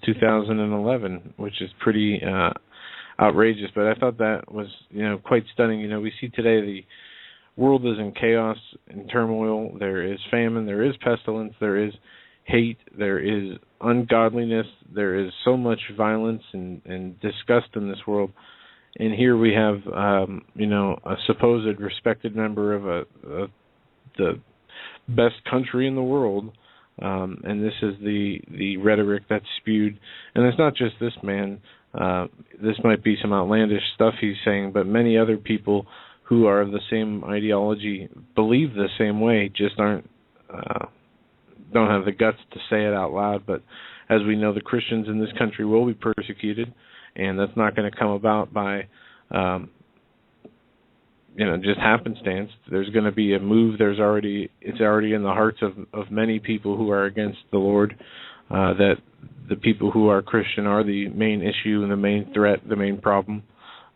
2011, which is pretty outrageous. But I thought that was, quite stunning. We see today the world is in chaos and turmoil. There is famine, there is pestilence, there is hate, there is ungodliness, there is so much violence and disgust in this world. And here we have, a supposed respected member of the best country in the world, and this is the rhetoric that's spewed. And it's not just this man. This might be some outlandish stuff he's saying, but many other people who are of the same ideology believe the same way, just don't have the guts to say it out loud. But as we know, the Christians in this country will be persecuted, and that's not going to come about by, just happenstance. There's going to be a move. It's already in the hearts of many people who are against the Lord, that the people who are Christian are the main issue and the main threat, the main problem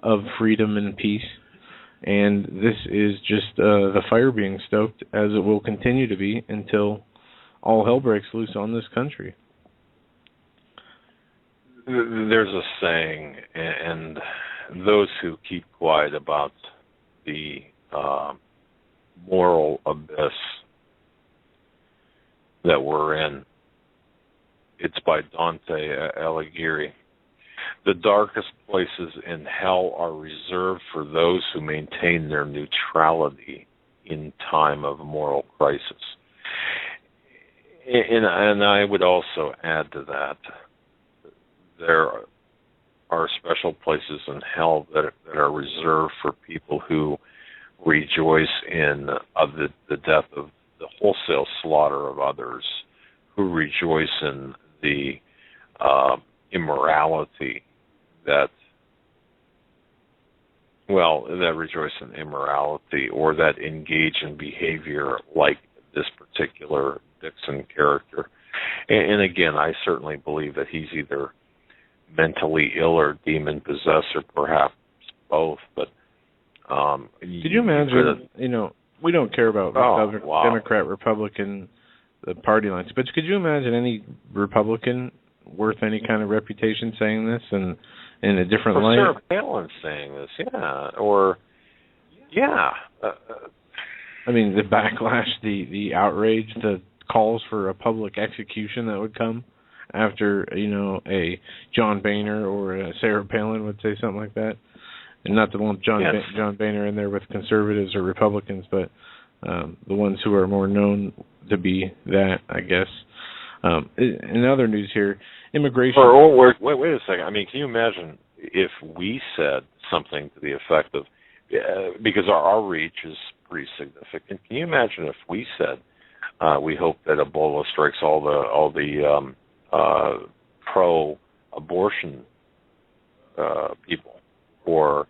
of freedom and peace. And this is just the fire being stoked, as it will continue to be until all hell breaks loose on this country. There's a saying, and those who keep quiet about the moral abyss that we're in, it's by Dante Alighieri. The darkest places in hell are reserved for those who maintain their neutrality in time of moral crisis. And I would also add to that, there are special places in hell that are reserved for people who rejoice in the death of the wholesale slaughter of others, who rejoice in the immorality that rejoice in immorality, or that engage in behavior like this particular Dixon character. And again, I certainly believe that he's either mentally ill or demon possessed, or perhaps both. But could you imagine? We don't care about Democrat, Republican, the party lines, but could you imagine any Republican worth any kind of reputation saying this and in a different light? Sarah Palin saying this, I mean, the backlash, the outrage, the calls for a public execution that would come after, a John Boehner or a Sarah Palin would say something like that. And not to lump John Boehner in there with conservatives or Republicans, but the ones who are more known to be that, I guess. In other news here, immigration... Wait a second. I mean, can you imagine if we said something to the effect of... because our reach is pretty significant. Can you imagine if we said, we hope that Ebola strikes all the pro-abortion people, or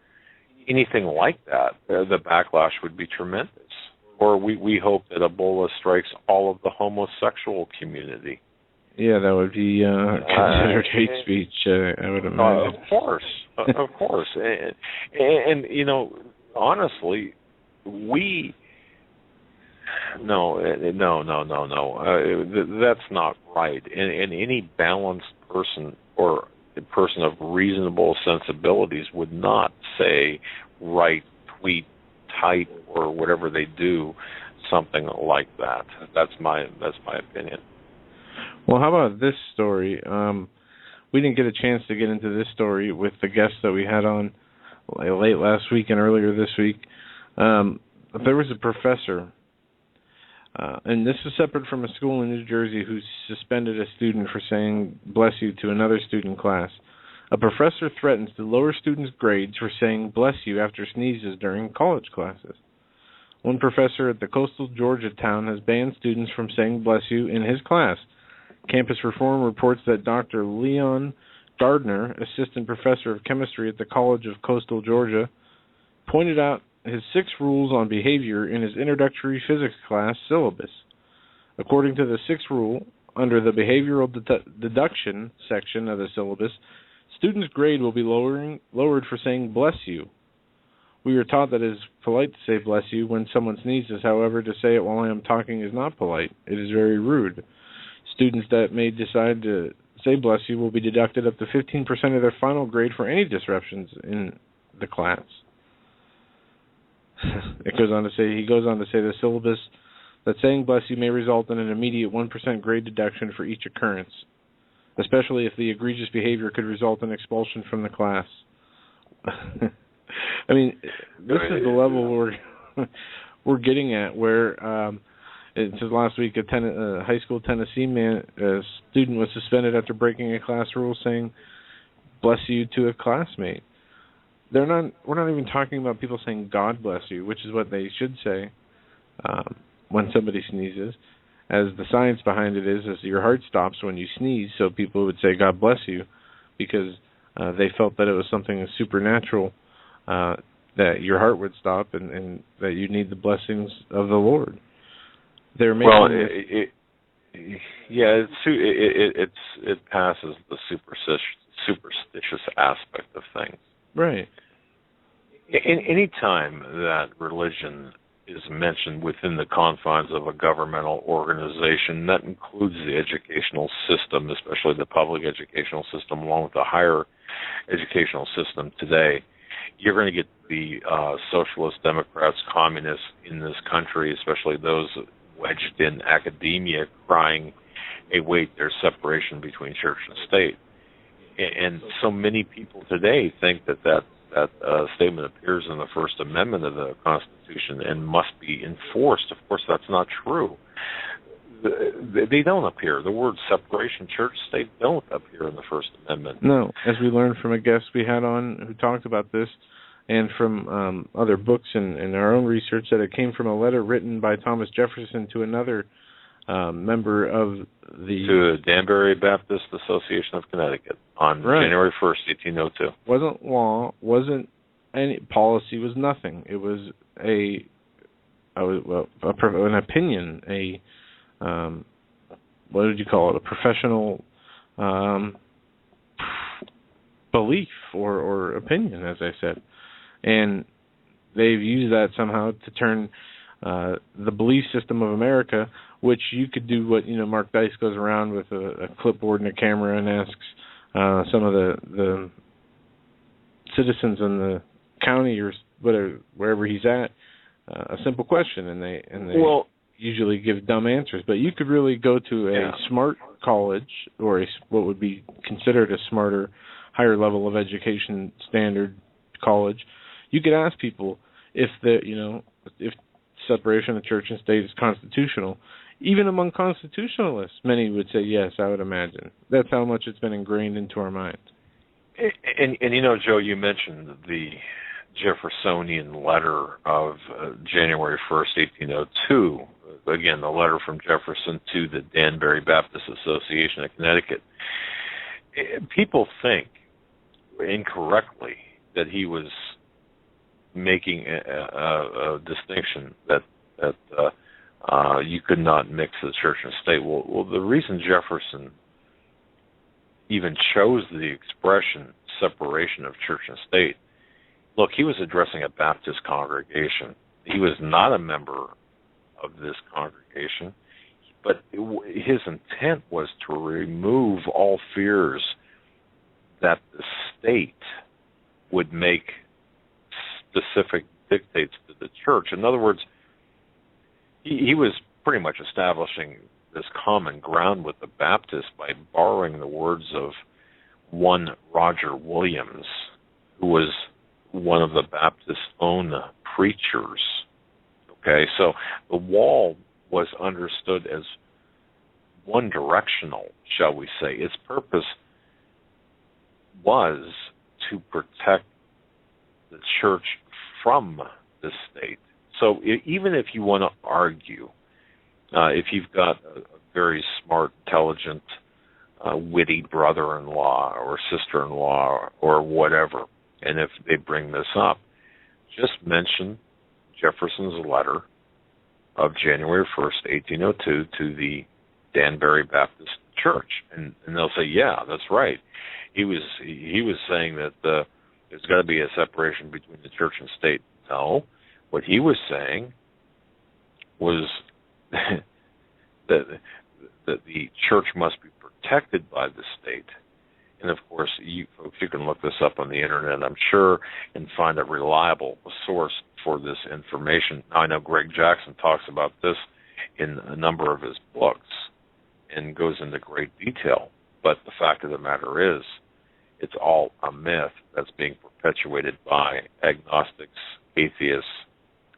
anything like that? The backlash would be tremendous. Or we hope that Ebola strikes all of the homosexual community. Yeah, that would be considered hate speech, I would imagine. Of course. And honestly, No. That's not right. And any balanced person or a person of reasonable sensibilities would not say, write, tweet, type, or whatever they do, something like that. That's my opinion. Well, how about this story? We didn't get a chance to get into this story with the guests that we had on late last week and earlier this week. But there was a professor, and this is separate from a school in New Jersey, who suspended a student for saying "bless you" to another student class. A professor threatens to lower students' grades for saying "bless you" after sneezes during college classes. One professor at the coastal Georgia town has banned students from saying bless you in his class. Campus Reform reports that Dr. Leon Gardner, assistant professor of chemistry at the College of Coastal Georgia, pointed out his 6 rules on behavior in his introductory physics class syllabus. According to the 6th rule, under the behavioral deduction section of the syllabus, students' grade will be lowered for saying bless you. We are taught that it is polite to say bless you when someone sneezes. However, to say it while I am talking is not polite. It is very rude. Students that may decide to say bless you will be deducted up to 15% of their final grade for any disruptions in the class. He goes on to say the syllabus that saying bless you may result in an immediate 1% grade deduction for each occurrence, especially if the egregious behavior could result in expulsion from the class. I mean, this is the level we're getting at, where it says last week a high school Tennessee student was suspended after breaking a class rule saying bless you to a classmate. We're not even talking about people saying God bless you, which is what they should say when somebody sneezes. As the science behind it is your heart stops when you sneeze, so people would say God bless you because they felt that it was something supernatural, that your heart would stop and that you need the blessings of the Lord. They're making it passes the superstitious aspect of things. Right. Any time that religion is mentioned within the confines of a governmental organization, that includes the educational system, especially the public educational system, along with the higher educational system today, you're going to get the socialists, Democrats, communists in this country, especially those wedged in academia, crying, hey, wait, there's separation between church and state. And so many people today think that statement appears in the First Amendment of the Constitution and must be enforced. Of course, that's not true. They don't appear. The words separation, church, state don't appear in the First Amendment. No, as we learned from a guest we had on who talked about this, and from other books and our own research, that it came from a letter written by Thomas Jefferson to another member of to the Danbury Baptist Association of Connecticut on January 1st, 1802. Wasn't law, wasn't any policy, was nothing. It was an opinion, what did you call it? A professional belief or opinion, as I said. And they've used that somehow to turn the belief system of America, which you could do what, Mark Dice goes around with a clipboard and a camera and asks some of the citizens in the county or wherever he's at a simple question, and they usually give dumb answers. But you could really go to a smart college or what would be considered a smarter, higher level of education standard college. You could ask people if separation of church and state is constitutional. Even among constitutionalists, many would say yes, I would imagine. That's how much it's been ingrained into our mind. And Joe, you mentioned the Jeffersonian letter of January 1st, 1802. Again, the letter from Jefferson to the Danbury Baptist Association of Connecticut. People think incorrectly that he was making a distinction that you could not mix the church and state. Well, the reason Jefferson even chose the expression separation of church and state, look, he was addressing a Baptist congregation. He was not a member of this congregation, but his intent was to remove all fears that the state would make specific dictates to the church. In other words, he was pretty much establishing this common ground with the Baptists by borrowing the words of one Roger Williams, who was one of the Baptists' own preachers. Okay, so the wall was understood as one directional, shall we say. Its purpose was to protect the church from the state. So even if you want to argue, if you've got a very smart, intelligent, witty brother-in-law or sister-in-law or whatever, and if they bring this up, just mention Jefferson's letter of January 1st, 1802 to the Danbury Baptist Church, and they'll say, yeah, that's right. He was saying that there's got to be a separation between the church and state. No, what he was saying was that the church must be protected by the state. And of course, you folks, you can look this up on the internet, I'm sure, and find a reliable source for this information. Now, I know Greg Jackson talks about this in a number of his books and goes into great detail. But the fact of the matter is, it's all a myth that's being perpetuated by agnostics, atheists,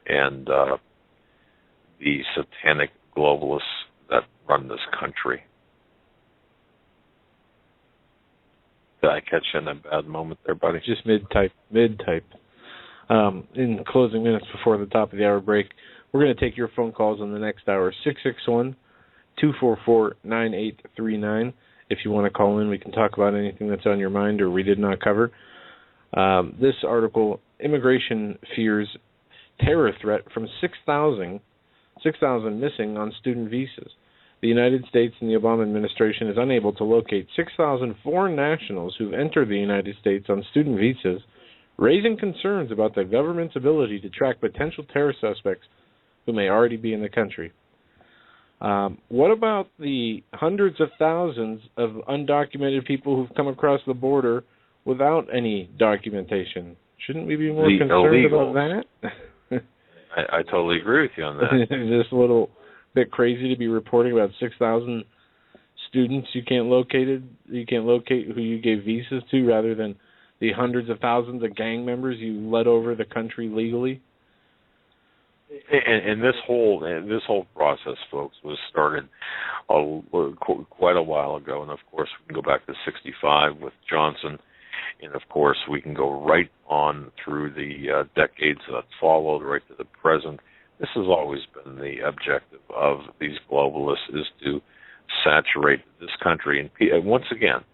and the satanic globalists that run this country. Did I catch you in a bad moment there, buddy? Just mid-type. In the closing minutes before the top of the hour break, we're going to take your phone calls in the next hour, 661-244-9839. If you want to call in, we can talk about anything that's on your mind or we did not cover. This article, Immigration Fears Terror Threat from 6,000 missing on student visas. The United States and the Obama administration is unable to locate 6,000 foreign nationals who've entered the United States on student visas, raising concerns about the government's ability to track potential terror suspects who may already be in the country. What about the hundreds of thousands of undocumented people who've come across the border without any documentation? Shouldn't we be more concerned about that? I totally agree with you on that. Just a little bit crazy to be reporting about 6,000 students you can't locate who you gave visas to, rather than the hundreds of thousands of gang members you led over the country legally. And this whole process, folks, was started quite a while ago, and of course we can go back to '65 with Johnson, and of course we can go right on through the decades that followed, right to the present. This has always been the objective of these globalists, is to saturate this country. And once again,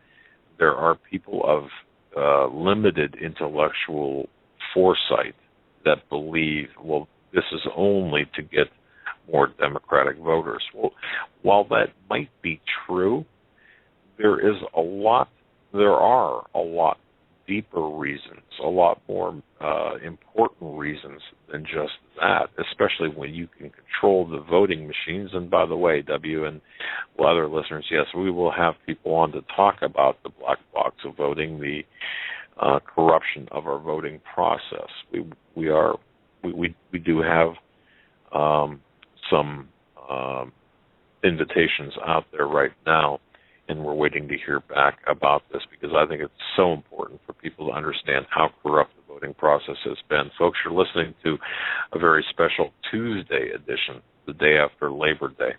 there are people of limited intellectual foresight that believe, well, this is only to get more Democratic voters. Well, while that might be true, there are a lot deeper reasons, a lot more important reasons than just that, especially when you can control the voting machines. And by the way, W and other listeners, yes, we will have people on to talk about the black box of voting, the corruption of our voting process. We do have some invitations out there right now, and we're waiting to hear back about this, because I think it's so important for people to understand how corrupt the voting process has been. Folks, you're listening to a very special Tuesday edition, the day after Labor Day.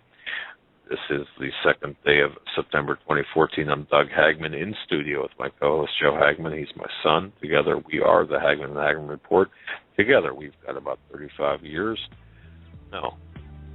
This is the second day of September 2014. I'm Doug Hagmann in studio with my co-host Joe Hagmann. He's my son. Together we are the Hagmann and Hagmann Report. Together we've got about 35 years.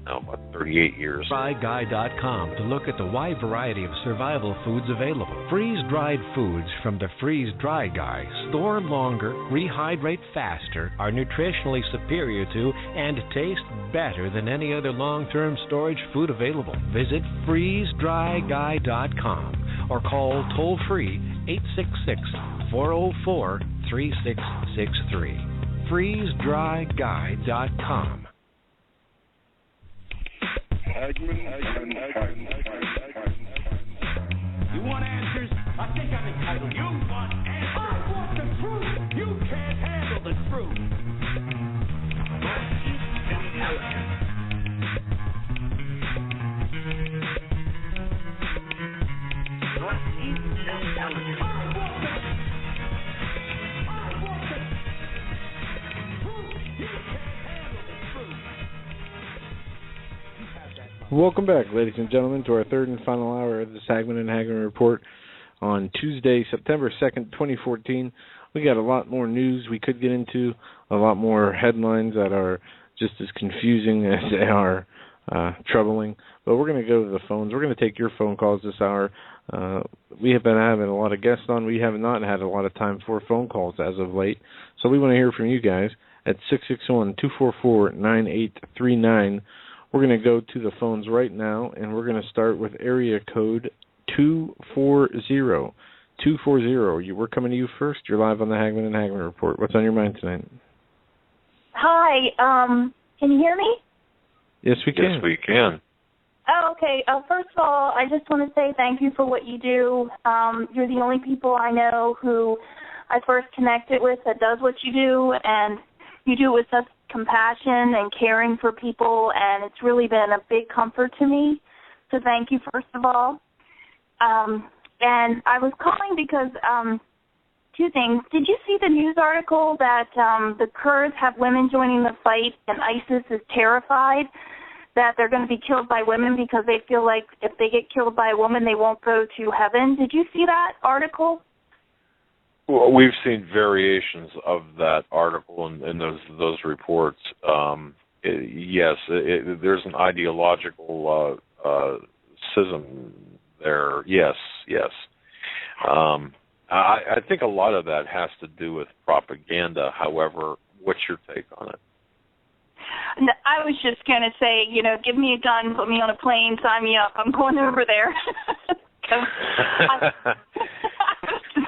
About 38 years. FreezeDry.com to look at the wide variety of survival foods available. Freeze-dried foods from the Freeze-Dry Guy store longer, rehydrate faster, are nutritionally superior to, and taste better than any other long-term storage food available. Visit FreezeDryGuy.com or call toll-free 866-404-3663. FreezeDryGuy.com. You want answers? I think I'm entitled. You want answers? I want the truth. You can't handle the truth. Welcome back, ladies and gentlemen, to our third and final hour of the Hagmann and Hagmann Report on Tuesday, September 2nd, 2014. We got a lot more news we could get into, a lot more headlines that are just as confusing as they are troubling. But we're going to go to the phones. We're going to take your phone calls this hour. We have been having a lot of guests on. We have not had a lot of time for phone calls as of late. So we want to hear from you guys at 661-244-9839. We're going to go to the phones right now, and we're going to start with area code 240. 240. We're coming to you first. You're live on the Hagmann and Hagmann Report. What's on your mind tonight? Hi. Can you hear me? Yes, we can. Yes, we can. Oh, okay. First of all, I just want to say thank you for what you do. You're the only people I know who I first connected with that does what you do, and you do it with such compassion and caring for people, and it's really been a big comfort to me. So thank you, first of all. And I was calling because two things. Did you see the news article that the Kurds have women joining the fight, and ISIS is terrified that they're going to be killed by women because they feel like if they get killed by a woman, they won't go to heaven? Did you see that article? Well, we've seen variations of that article and those reports. Yes, there's an ideological schism there. Yes. I think a lot of that has to do with propaganda. However, what's your take on it? No, I was just going to say, give me a gun, put me on a plane, sign me up. I'm going over there.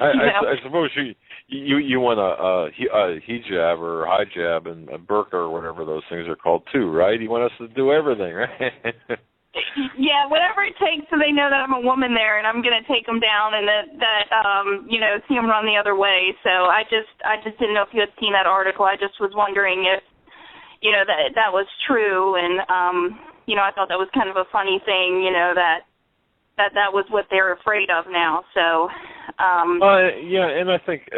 I suppose you want a hijab or hijab and a burqa or whatever those things are called too, right? You want us to do everything, right? Yeah, whatever it takes so they know that I'm a woman there and I'm going to take them down and that see them run the other way. So I just didn't know if you had seen that article. I just was wondering if, that was true. And, I thought that was kind of a funny thing, that was what they're afraid of now. So, yeah, and I think,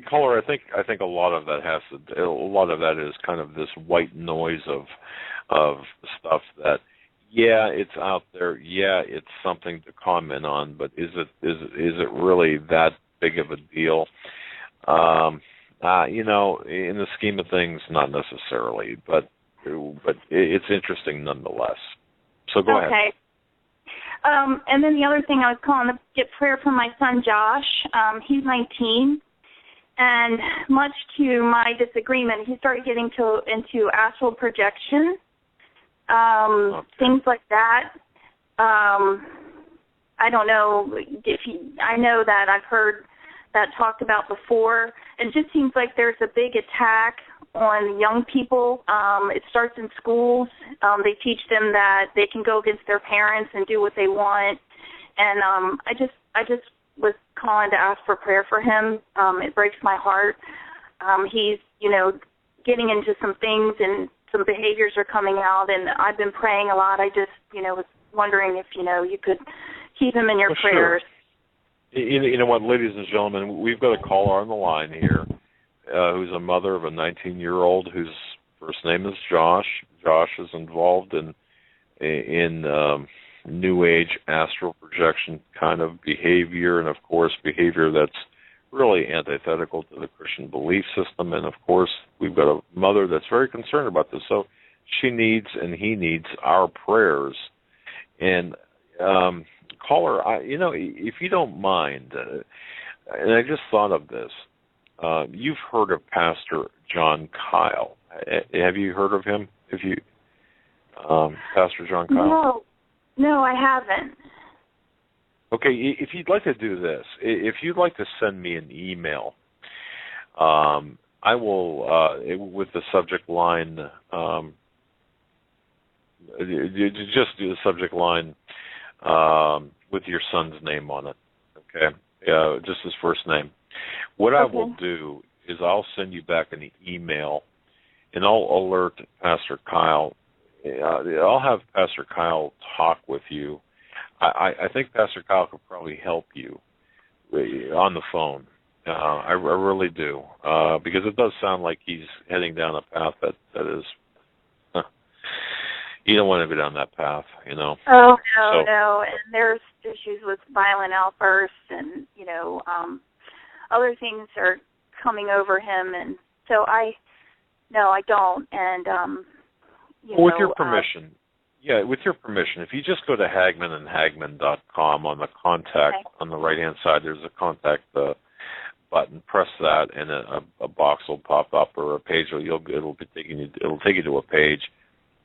caller, I think a lot of that is kind of this white noise of stuff that, yeah, it's out there. Yeah, it's something to comment on, but is it really that big of a deal? In the scheme of things, not necessarily, but it's interesting nonetheless. So go ahead. Okay. And then the other thing I was calling to get prayer for my son Josh. He's 19, and much to my disagreement, he started getting into astral projection. Things like that. I don't know I know that I've heard that talked about before. It just seems like there's a big attack on young people. It starts in schools. They teach them that they can go against their parents and do what they want. And I just was calling to ask for prayer for him. It breaks my heart. He's, getting into some things and some behaviors are coming out, and I've been praying a lot. I just, was wondering if, you could keep him in your prayers. Sure. You know what, ladies and gentlemen, we've got a caller on the line here who's a mother of a 19-year-old whose first name is Josh. Josh is involved in New Age astral projection kind of behavior, and, of course, behavior that's really antithetical to the Christian belief system. And, of course, we've got a mother that's very concerned about this. So she needs and he needs our prayers. And, caller, if you don't mind, and I just thought of this, you've heard of Pastor John Kyle. Have you heard of him? Pastor John Kyle? No, I haven't. Okay, if you'd like to do this, if you'd like to send me an email, I will, with the subject line, just do the subject line with your son's name on it, okay? Just his first name. What I will do is I'll send you back an email, and I'll alert Pastor Kyle. I'll have Pastor Kyle talk with you. I think Pastor Kyle could probably help you on the phone. I really do, because it does sound like he's heading down a path that is. You don't want to go down that path, Oh, no. And there's issues with violent outbursts and, other things are coming over him. And so I don't. And With your permission. With your permission. If you just go to Hagmann and Hagmann.com on the contact, on the right-hand side, there's a contact button. Press that, and a box will pop up, or a page. It'll take you to a page.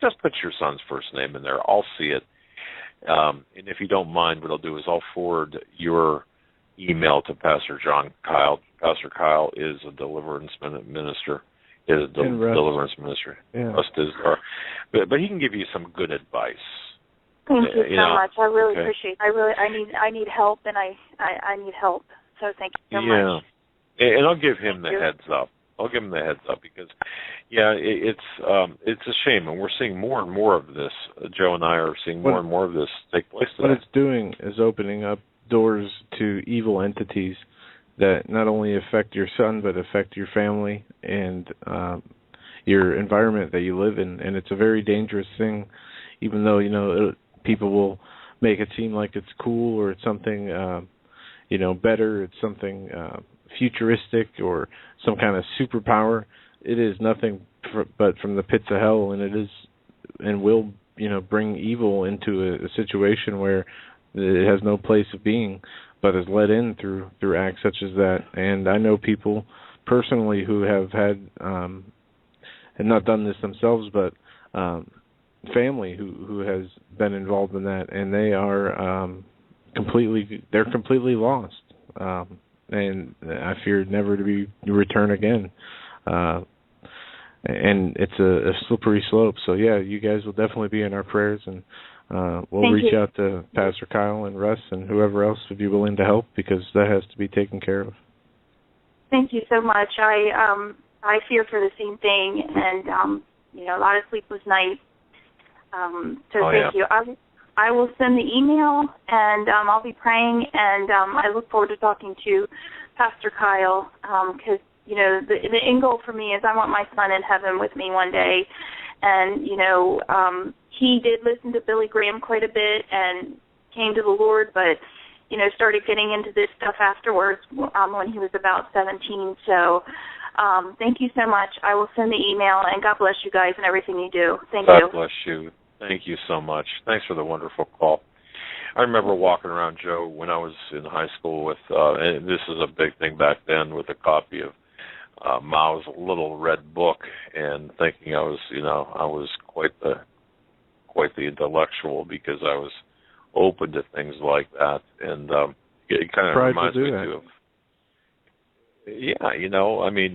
Just put your son's first name in there. I'll see it. And if you don't mind, what I'll do is I'll forward your email to Pastor John Kyle. Pastor Kyle is a deliverance minister. Deliverance ministry. Yeah. But he can give you some good advice. Thank you so much. I really appreciate it. I need help, and I need help. So thank you so much. And I'll give him the heads up. Because, it's a shame, and we're seeing more and more of this. Joe and I are seeing more and more of this take place today. What it's doing is opening up doors to evil entities that not only affect your son, but affect your family and your environment that you live in. And it's a very dangerous thing, even though, people will make it seem like it's cool or it's something, better. It's something futuristic or some kind of superpower. It is nothing but from the pits of hell, and it is and will, bring evil into a situation where it has no place of being, but is let in through acts such as that. And I know people personally who have had not done this themselves, but family who has been involved in that, and they are completely lost. And I fear never to return again. And it's a slippery slope. So you guys will definitely be in our prayers, and we'll reach out to Pastor Kyle and Russ and whoever else would be willing to help, because that has to be taken care of. Thank you so much. I fear for the same thing, and a lot of sleepless nights. Thank you. I will send the email, and I'll be praying, and I look forward to talking to Pastor Kyle, because the end goal for me is I want my son in heaven with me one day. And he did listen to Billy Graham quite a bit and came to the Lord, but started getting into this stuff afterwards when he was about 17. So thank you so much. I will send the email, and God bless you guys and everything you do. Thank you. God bless you. Thank you so much. Thanks for the wonderful call. I remember walking around, Joe, when I was in high school with, and this is a big thing back then, with a copy of Mao's Little Red Book, and thinking I was quite the intellectual, because I was open to things like that, and it kind of reminds me too of,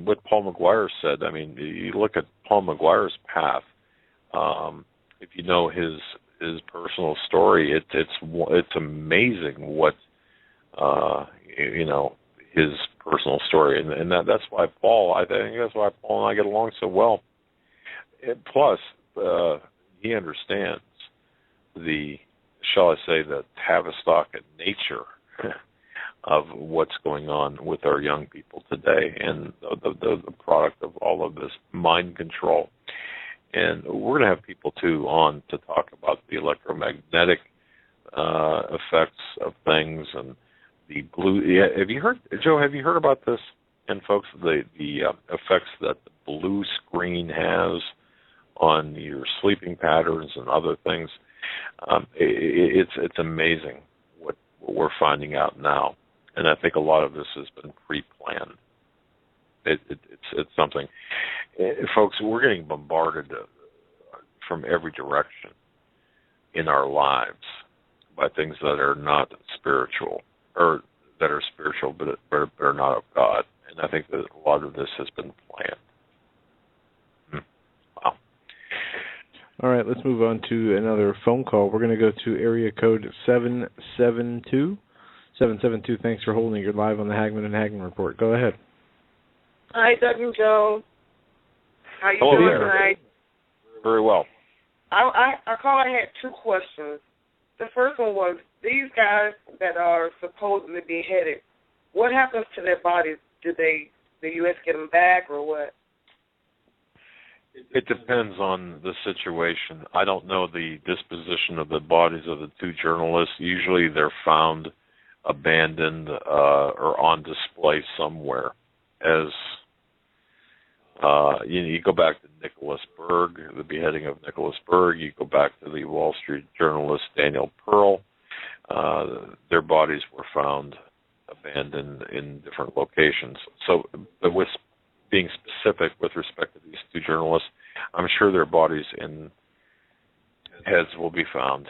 what Paul McGuire said. You look at Paul McGuire's path. If you know his personal story, it's amazing what his personal story, and that's why Paul. I think that's why Paul and I get along so well. Plus, he understands the Tavistock nature of what's going on with our young people today, and the product of all of this mind control. And we're going to have people, too, on to talk about the electromagnetic effects of things and the blue. Yeah, have you heard, Joe? Have you heard about this? And folks, the effects that the blue screen has on your sleeping patterns and other things. It's amazing what we're finding out now, and I think a lot of this has been pre-planned. It's something, folks. We're getting bombarded from every direction in our lives by things that are not spiritual, or that are spiritual but are not of God. And I think that a lot of this has been planned. Wow. All right, let's move on to another phone call. We're going to go to area code 772. 772, thanks for holding. You're live on the Hagmann and Hagmann Report. Go ahead. Hi, Dr. Jones. How you doing tonight? Very well. I had two questions. The first one was, these guys that are supposedly beheaded, what happens to their bodies? Do the U.S. get them back, or what? It depends on the situation. I don't know the disposition of the bodies of the two journalists. Usually they're found abandoned or on display somewhere as You go back to Nicholas Berg, the beheading of Nicholas Berg. You go back to the Wall Street journalist Daniel Pearl. Their bodies were found abandoned in different locations. So, but with being specific with respect to these two journalists, I'm sure their bodies and heads will be found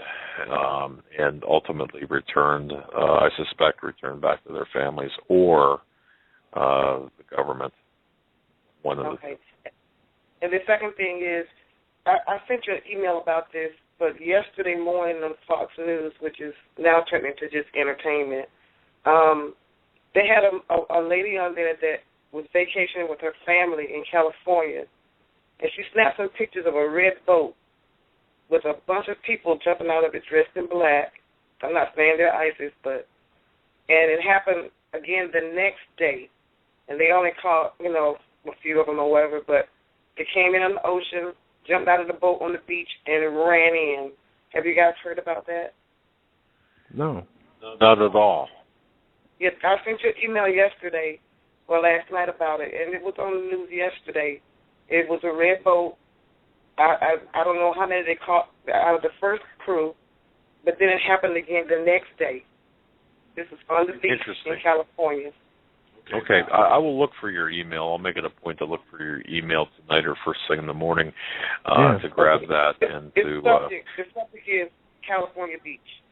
and ultimately returned, I suspect, returned back to their families or the government. One of the. And the second thing is, I sent you an email about this, but yesterday morning on Fox News, which is now turned into just entertainment, they had a lady on there that was vacationing with her family in California, and she snapped some pictures of a red boat with a bunch of people jumping out of it dressed in black. I'm not saying they're ISIS, and it happened again the next day, and they only caught, a few of them or whatever, but they came in on the ocean, jumped out of the boat on the beach, and ran in. Have you guys heard about that? No. Not at all. Yes, I sent you an email last night about it, and it was on the news yesterday. It was a red boat. I don't know how many they caught out of the first crew, but then it happened again the next day. This is on the beach in California. Okay, I will look for your email. I'll make it a point to look for your email tonight or first thing in the morning to grab that and to. The subject is California Beach.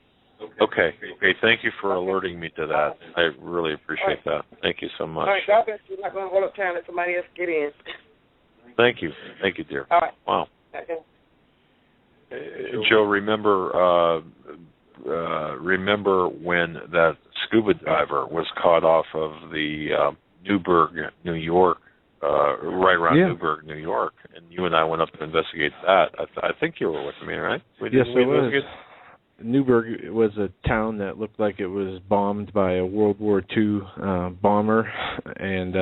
Okay. Thank you for alerting me to that. I really appreciate that. Thank you so much. All right, God bless you. I'm not going to hold up time and somebody else get in. Thank you, dear. All right. Wow. Okay. Joe, remember when that scuba diver was caught off of the Newburgh, New York, right around Newburgh, New York, and you and I went up to investigate that. I think you were with me, right? Yes, it was. Newburgh was a town that looked like it was bombed by a World War II bomber, and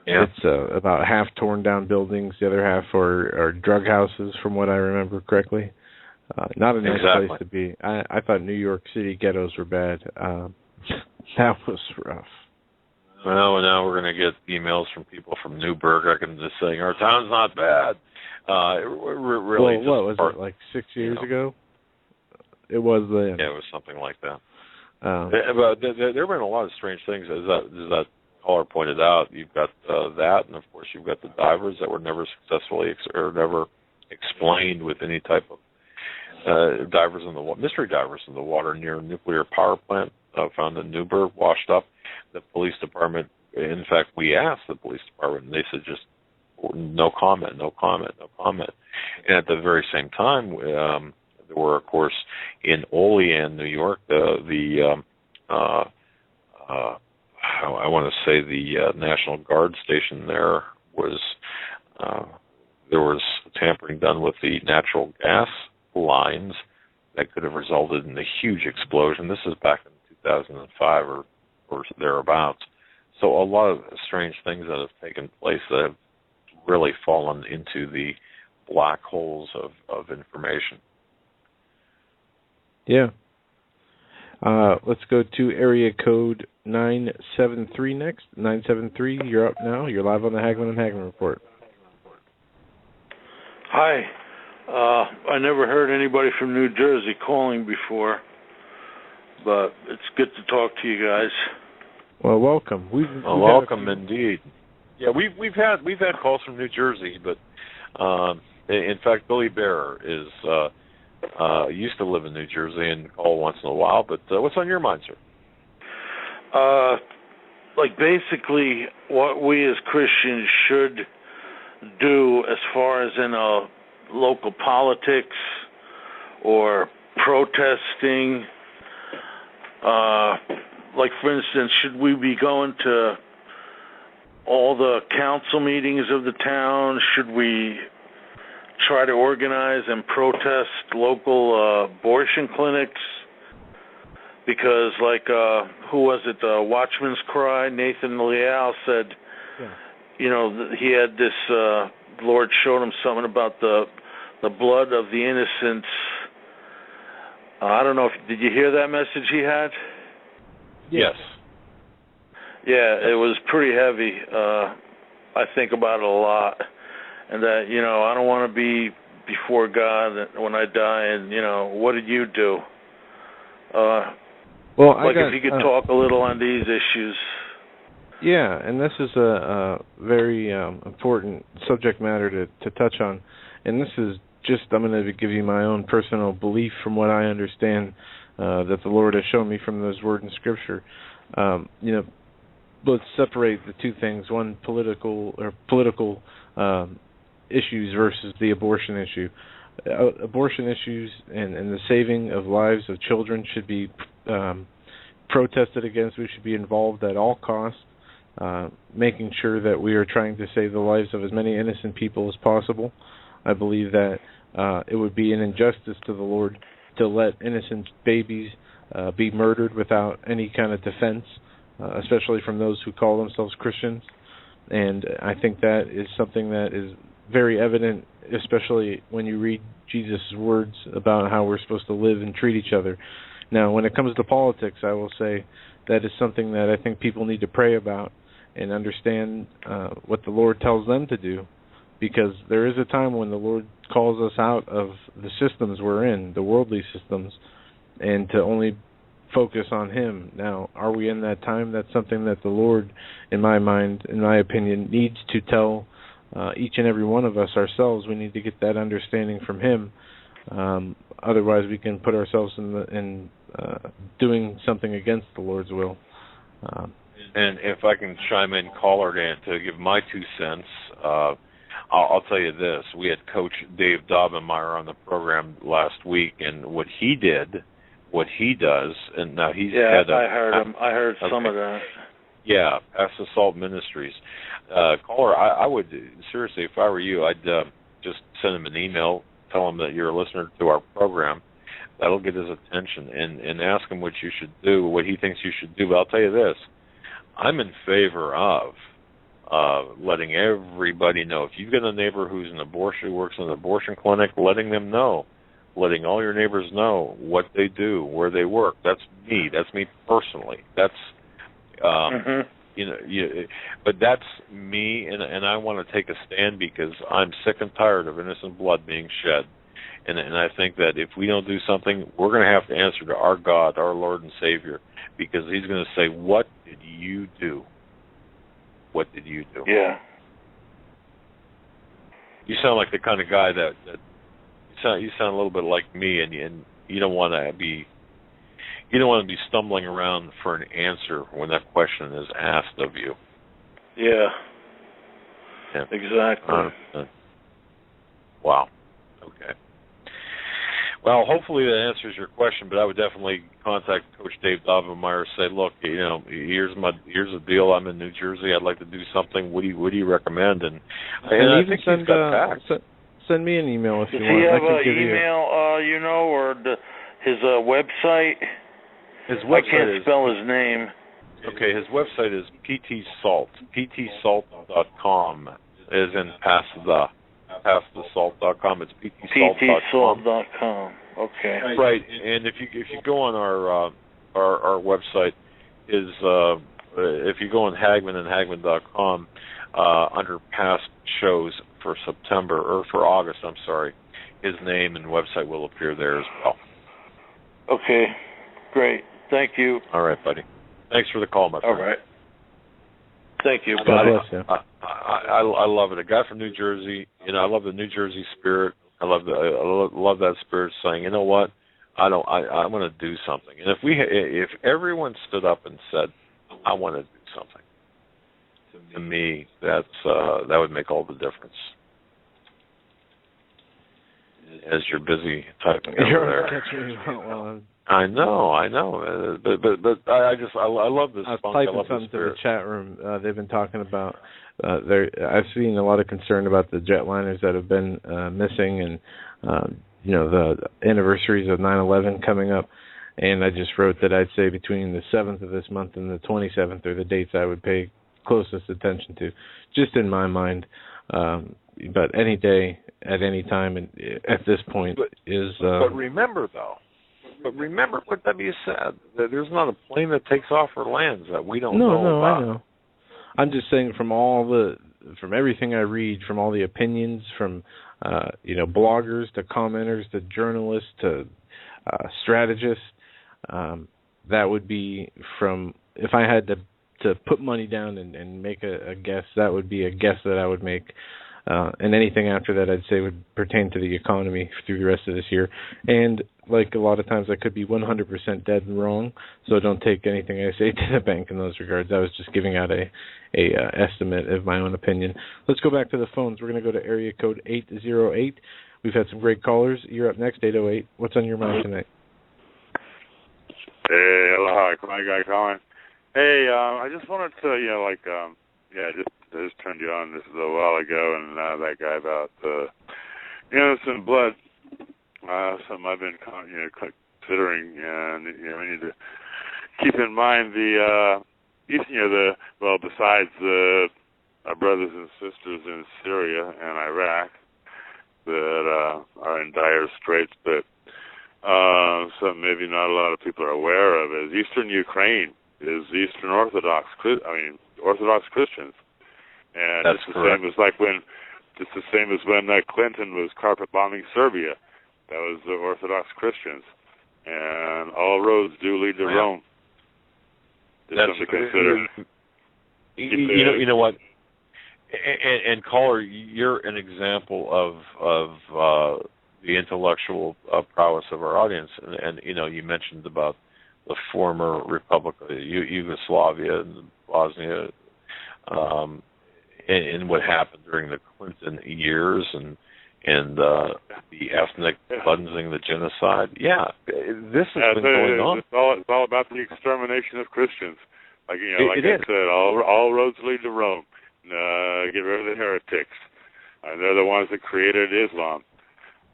it's about half torn down buildings. The other half are drug houses, from what I remember correctly. Not a nice place to be. I thought New York City ghettos were bad. That was rough. Well, now we're going to get emails from people from Newburgh. I can just saying our town's not bad. Really, what was it, like 6 years ago? It was then. Yeah, it was something like that. But there have been a lot of strange things, as that caller pointed out. You've got that, and of course you've got the divers that were never successfully or never explained with any type of mystery divers in the water near a nuclear power plant found in Newburgh, washed up. The police department, in fact, we asked the police department, and they said just no comment. And at the very same time, there were, of course, in Olean, New York, I want to say the National Guard station there was tampering done with the natural gas lines that could have resulted in a huge explosion. This is back in 2005 or thereabouts. So a lot of strange things that have taken place that have really fallen into the black holes of information. Yeah. Let's go to area code 973 next. 973, you're up now. You're live on the Hagmann and Hagmann Report. Hi. I never heard anybody from New Jersey calling before, but it's good to talk to you guys. Well, welcome. Welcome indeed. Yeah, we've had calls from New Jersey, but in fact, Billy Bear is used to live in New Jersey and call once in a while. But what's on your mind, sir? Basically, what we as Christians should do as far as in local politics or protesting. For instance, should we be going to all the council meetings of the town? Should we try to organize and protest local abortion clinics? Because, who was it? Watchman's Cry, Nathan Leal said, he had this, Lord showed him something about the blood of the innocents. I don't know did you hear that message he had? Yes. Yeah, it was pretty heavy. I think about it a lot, and that I don't want to be before God when I die, and what did you do? Well, if you could talk a little on these issues. Yeah, and this is a very important subject matter to touch on, and this is just, I'm going to give you my own personal belief from what I understand that the Lord has shown me from those words in Scripture. Let's separate the two things: one, political issues versus the abortion issue. Abortion issues and the saving of lives of children should be protested against. We should be involved at all costs, making sure that we are trying to save the lives of as many innocent people as possible. I believe that it would be an injustice to the Lord to let innocent babies be murdered without any kind of defense, especially from those who call themselves Christians. And I think that is something that is very evident, especially when you read Jesus' words about how we're supposed to live and treat each other. Now, when it comes to politics, I will say that is something that I think people need to pray about and understand what the Lord tells them to do, because there is a time when the Lord calls us out of the systems we're in, the worldly systems, and to only focus on Him. Now, are we in that time? That's something that the Lord, in my mind, in my opinion, needs to tell each and every one of us ourselves. We need to get that understanding from Him. Otherwise, we can put ourselves in doing something against the Lord's will. And if I can chime in, caller, to give my 2 cents, I'll tell you this. We had Coach Dave Daubenmire on the program last week, and what he does, and now he's I heard him. I heard some of that. Yeah, Past Assault Ministries. Caller, I would, seriously, if I were you, I'd just send him an email, tell him that you're a listener to our program. That'll get his attention, and ask him what you should do, what he thinks you should do. But I'll tell you this, I'm in favor of letting everybody know. If you've got a neighbor who's works in an abortion clinic, letting them know, letting all your neighbors know what they do, where they work. That's me. That's me personally. That's but that's me, and I want to take a stand because I'm sick and tired of innocent blood being shed. And I think that if we don't do something, we're going to have to answer to our God, our Lord and Savior, because He's going to say, "What did you do? What did you do?" Yeah. You sound like the kind of guy that you sound a little bit like me, and you don't want to be stumbling around for an answer when that question is asked of you. Yeah. Exactly. Wow. Okay. Well, hopefully that answers your question, but I would definitely contact Coach Dave Daubenmire, say, look, here's the deal. I'm in New Jersey. I'd like to do something. What do you recommend? And I think he's got back. Send me an email if you want. Does he have an email, or his website? His website I can't spell his name. Okay, his website is ptsalt, ptsalt.com, as in pastthesalt.com. It's ptsalt.com. Okay. Right, and if you go on our website, if you go on Hagmann and Hagmann.com, under past shows for September, or for August, I'm sorry, his name and website will appear there as well. Okay, great. Thank you. All right, buddy. Thanks for the call, my friend. All right. Thank you. God bless you. I love it. A guy from New Jersey. I love the New Jersey spirit. I love that spirit saying, you know what, I'm going to do something. And if everyone stood up and said, I want to do something, to me, that would make all the difference. As you're busy typing over there. I know, but I love this. I was typing something to the chat room. They've been talking about. I've seen a lot of concern about the jetliners that have been missing, and the anniversaries of 9/11 coming up. And I just wrote that I'd say between the 7th of this month and the 27th are the dates I would pay closest attention to, just in my mind. But any day, at any time, and at this point is. But remember, though. But remember what W said, that there's not a plane that takes off or lands that we don't know about. I know. I'm just saying from all the from everything I read, from all the opinions, from bloggers to commenters to journalists to strategists, that would be from, if I had to put money down and make a guess, that would be a guess that I would make. And anything after that, I'd say, would pertain to the economy through the rest of this year. And like a lot of times, I could be 100% dead and wrong, so don't take anything I say to the bank in those regards. I was just giving out a estimate of my own opinion. Let's go back to the phones. We're going to go to area code 808. We've had some great callers. You're up next, 808. What's on your mind tonight? Hey, aloha, my guy calling. Hey, I just wanted to, just turned you on this a little while ago, and that guy about innocent blood. Something I've been, considering, and we need to keep in mind besides our brothers and sisters in Syria and Iraq that are in dire straits, but something maybe not a lot of people are aware of is Eastern Ukraine is Eastern Orthodox Christians. And That's it's the correct. same as when Clinton was carpet bombing Serbia. That was the Orthodox Christians. And all roads do lead to Rome. Just something to consider. You know what? And caller, you're an example of the intellectual prowess of our audience. And you mentioned about the former Republic of Yugoslavia and Bosnia, and what happened during the Clinton years, and the ethnic cleansing, the genocide. Yeah, this has been going on. It's all about the extermination of Christians. I said, all roads lead to Rome. Get rid of the heretics. And they're the ones that created Islam.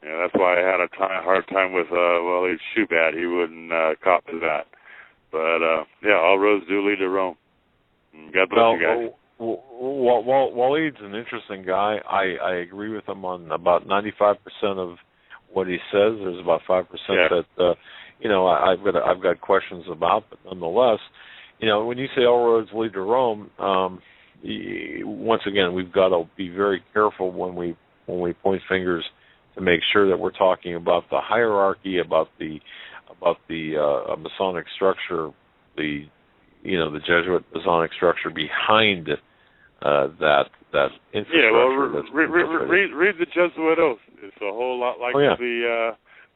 That's why I had a hard time with, he's Shubat. He wouldn't cop to that. But, all roads do lead to Rome. God bless you guys. Waleed's an interesting guy. I agree with him on about 95% of what he says. There's about 5% that I've got questions about, but nonetheless, when you say all roads lead to Rome, once again, we've got to be very careful when we point fingers to make sure that we're talking about the hierarchy, about the Masonic structure, the Jesuit Masonic structure behind that infrastructure. Read the Jesuit Oath. It's a whole lot like it's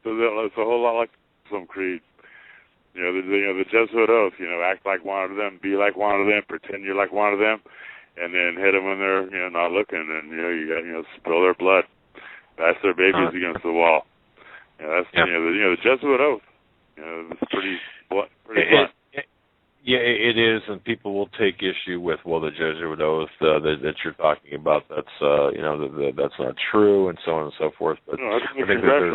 a whole lot like some creed. The Jesuit Oath. Act like one of them, be like one of them, pretend you're like one of them, and then hit them when they're not looking, and you got spill their blood. That's their babies against the wall. The Jesuit Oath. It's pretty blunt. Yeah, it is, and people will take issue with, the Jesuit Oath that you're talking about. That's that's not true, and so on and so forth. But I think that there's,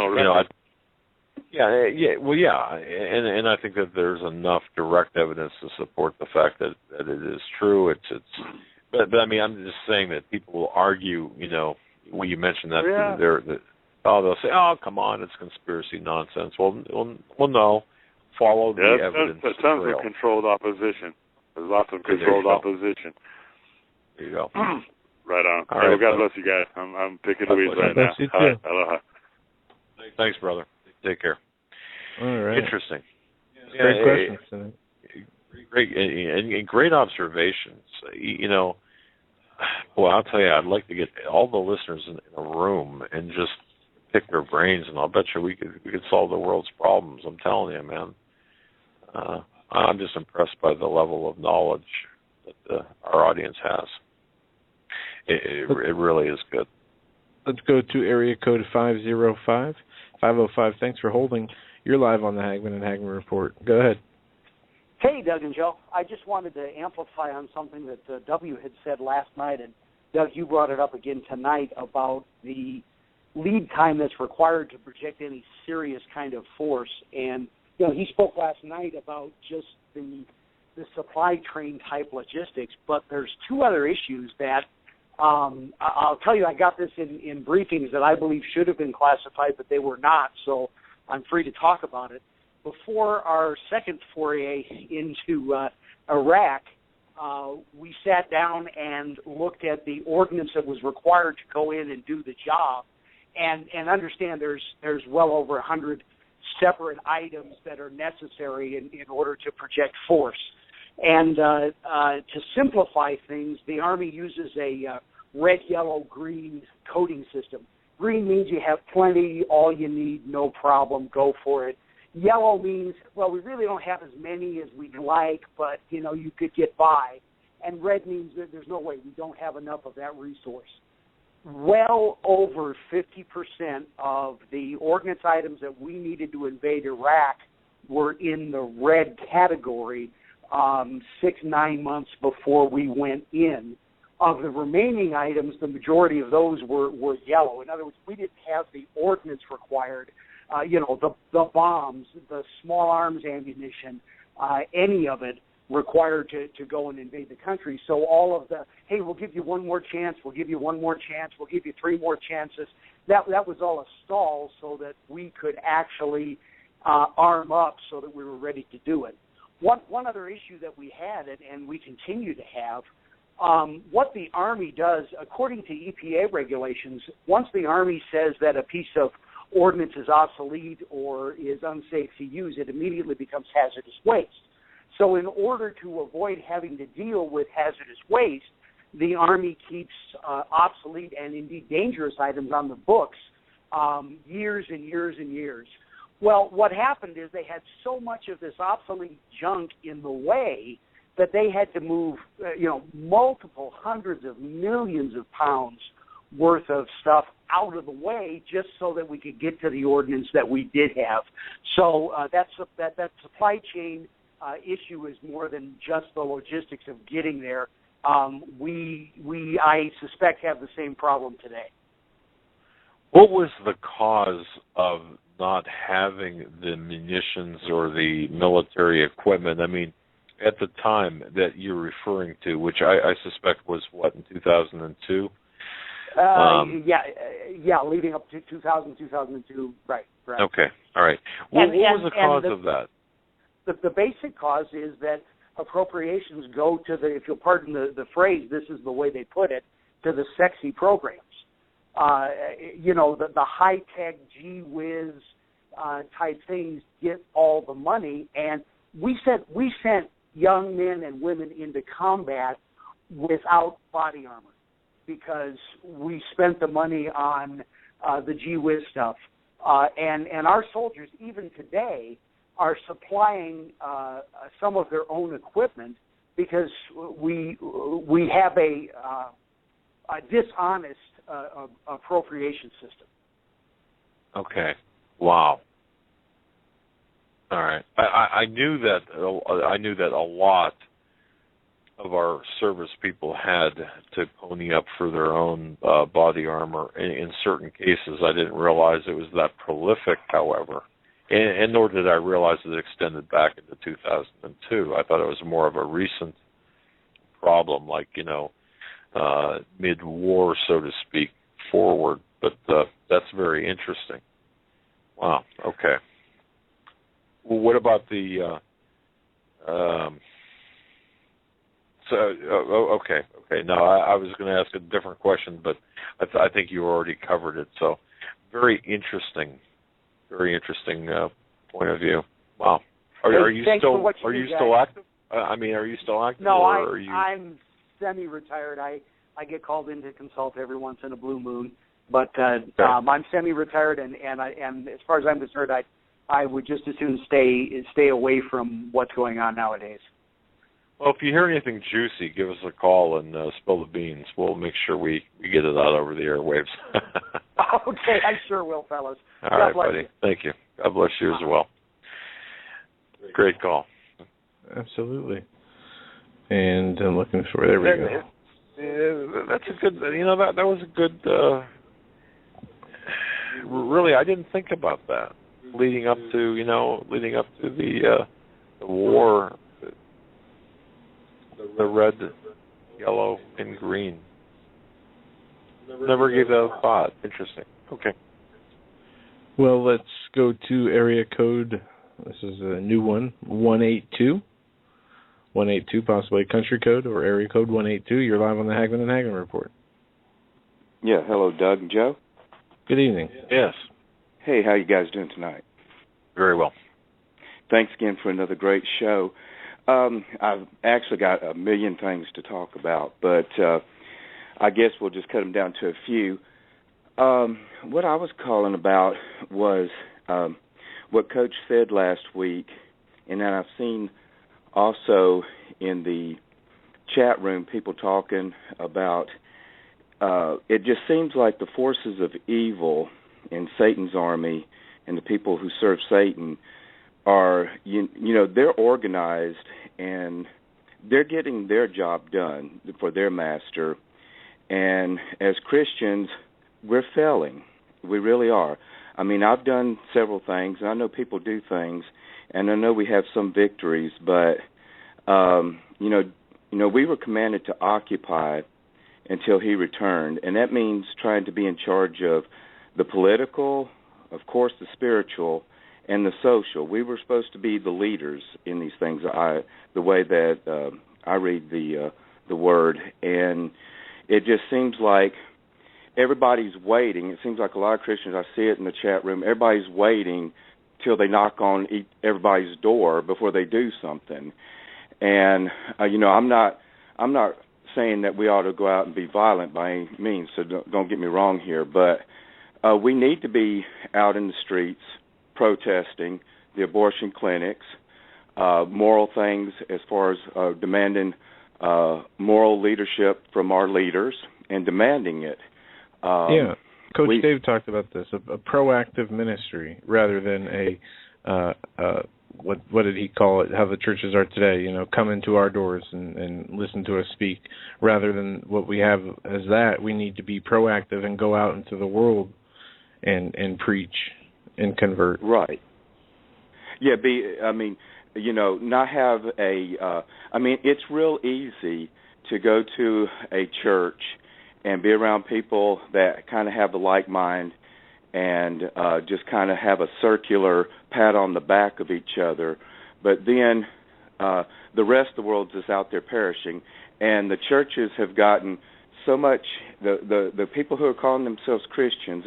and I think that there's enough direct evidence to support the fact that it is true. But I mean, I'm just saying that people will argue. When you mention that, they'll say, "Oh, come on, it's conspiracy nonsense." Well, no. Follow the evidence. There's tons of controlled opposition. There's lots of controlled opposition. There you go. Right on. All right, God bless you guys. I'm picking Louise right now. Aloha. Thanks, brother. Take care. All right. Interesting. Great questions. Great and great observations. I'll tell you, I'd like to get all the listeners in a room and just pick their brains, and I'll bet you we could solve the world's problems. I'm telling you, man. I'm just impressed by the level of knowledge that our audience has. It really is good. Let's go to area code 505. 505, thanks for holding. You're live on the Hagmann and Hagmann Report. Go ahead. Hey, Doug and Joe. I just wanted to amplify on something that W had said last night, and Doug, you brought it up again tonight about the lead time that's required to project any serious kind of force. And, he spoke last night about just the supply train type logistics, but there's two other issues that I'll tell you, I got this in briefings that I believe should have been classified, but they were not, so I'm free to talk about it. Before our second foray into Iraq, we sat down and looked at the ordinance that was required to go in and do the job, and understand there's well over 100 separate items that are necessary in order to project force. And to simplify things, the Army uses a red, yellow, green coding system. Green means you have plenty, all you need, no problem, go for it. Yellow means, well, we really don't have as many as we'd like, but, you could get by. And red means that there's no way, we don't have enough of that resource. Well over 50% of the ordnance items that we needed to invade Iraq were in the red category 6-9 months before we went in. Of the remaining items, the majority of those were yellow. In other words, we didn't have the ordnance required, the bombs, the small arms ammunition, any of it required to go and invade the country. So all of the, hey, we'll give you one more chance, we'll give you one more chance, we'll give you 3 more chances, that was all a stall so that we could actually arm up so that we were ready to do it. One other issue that we had, and we continue to have, what the Army does, according to EPA regulations, once the Army says that a piece of ordnance is obsolete or is unsafe to use, it immediately becomes hazardous waste. So in order to avoid having to deal with hazardous waste, the Army keeps obsolete and indeed dangerous items on the books years and years and years. Well, what happened is they had so much of this obsolete junk in the way that they had to move, multiple hundreds of millions of pounds worth of stuff out of the way just so that we could get to the ordnance that we did have. So that supply chain issue is more than just the logistics of getting there. I suspect, have the same problem today. What was the cause of not having the munitions or the military equipment? I mean, at the time that you're referring to, which I suspect was, what, in 2002? Leading up to 2002, right. Okay, all right. What was the cause of that? The basic cause is that appropriations go to the, if you'll pardon the phrase, this is the way they put it, to the sexy programs. The high-tech, gee-whiz type things get all the money, and we sent young men and women into combat without body armor because we spent the money on the gee-whiz stuff. And our soldiers, even today, are supplying some of their own equipment because we have a dishonest appropriation system. Okay. Wow. All right. I knew that a lot of our service people had to pony up for their own body armor in certain cases. I didn't realize it was that prolific, however. And nor did I realize it extended back into 2002. I thought it was more of a recent problem, like, mid-war, so to speak, forward. But that's very interesting. Wow, okay. Well, what about the... Okay. No, I was going to ask a different question, but I think you already covered it. So, very interesting point of view. Wow. Are you still active? Are you still active? No, I'm semi-retired. I get called in to consult every once in a blue moon, but I'm semi-retired, and as far as I'm concerned, I would just as soon stay away from what's going on nowadays. Well, if you hear anything juicy, give us a call and spill the beans. We'll make sure we get it out over the airwaves. Okay, I sure will, fellas. All right, buddy. You. Thank you. God bless you as well. Great call. Absolutely. And I'm looking for, there we go. That's a good, that was a good, really, I didn't think about that. Leading up to the war, the red, yellow, and green. Never gave that a thought. Interesting. Okay. Well, let's go to area code. This is a new one, 182. 182, possibly a country code or area code 182. You're live on the Hagmann and Hagmann Report. Yeah, hello, Doug and Joe. Good evening. Yes. Hey, how you guys doing tonight? Very well. Thanks again for another great show. I've actually got a million things to talk about, but I guess we'll just cut them down to a few. What I was calling about was what Coach said last week, and then I've seen also in the chat room people talking about it just seems like the forces of evil in Satan's army and the people who serve Satan are, they're organized and they're getting their job done for their master. And as Christians, we're failing. We really are. I mean, I've done several things, and I know people do things, and I know we have some victories, but, we were commanded to occupy until he returned, and that means trying to be in charge of the political, of course the spiritual, and the social. We were supposed to be the leaders in these things, the way that I read the word, and it just seems like everybody's waiting. It seems like a lot of Christians, I see it in the chat room, everybody's waiting till they knock on everybody's door before they do something. And, I'm not saying that we ought to go out and be violent by any means, so don't get me wrong here, but we need to be out in the streets protesting the abortion clinics, moral things as far as demanding moral leadership from our leaders and demanding it. Coach Dave talked about this, a proactive ministry rather than a what did he call it, how the churches are today, come into our doors and listen to us speak, rather than what we have as that. We need to be proactive and go out into the world and preach and convert. Right. Yeah, not have it's real easy to go to a church and be around people that kind of have the like mind and just kind of have a circular pat on the back of each other. But then the rest of the world is out there perishing, and the churches have gotten so much, the people who are calling themselves Christians,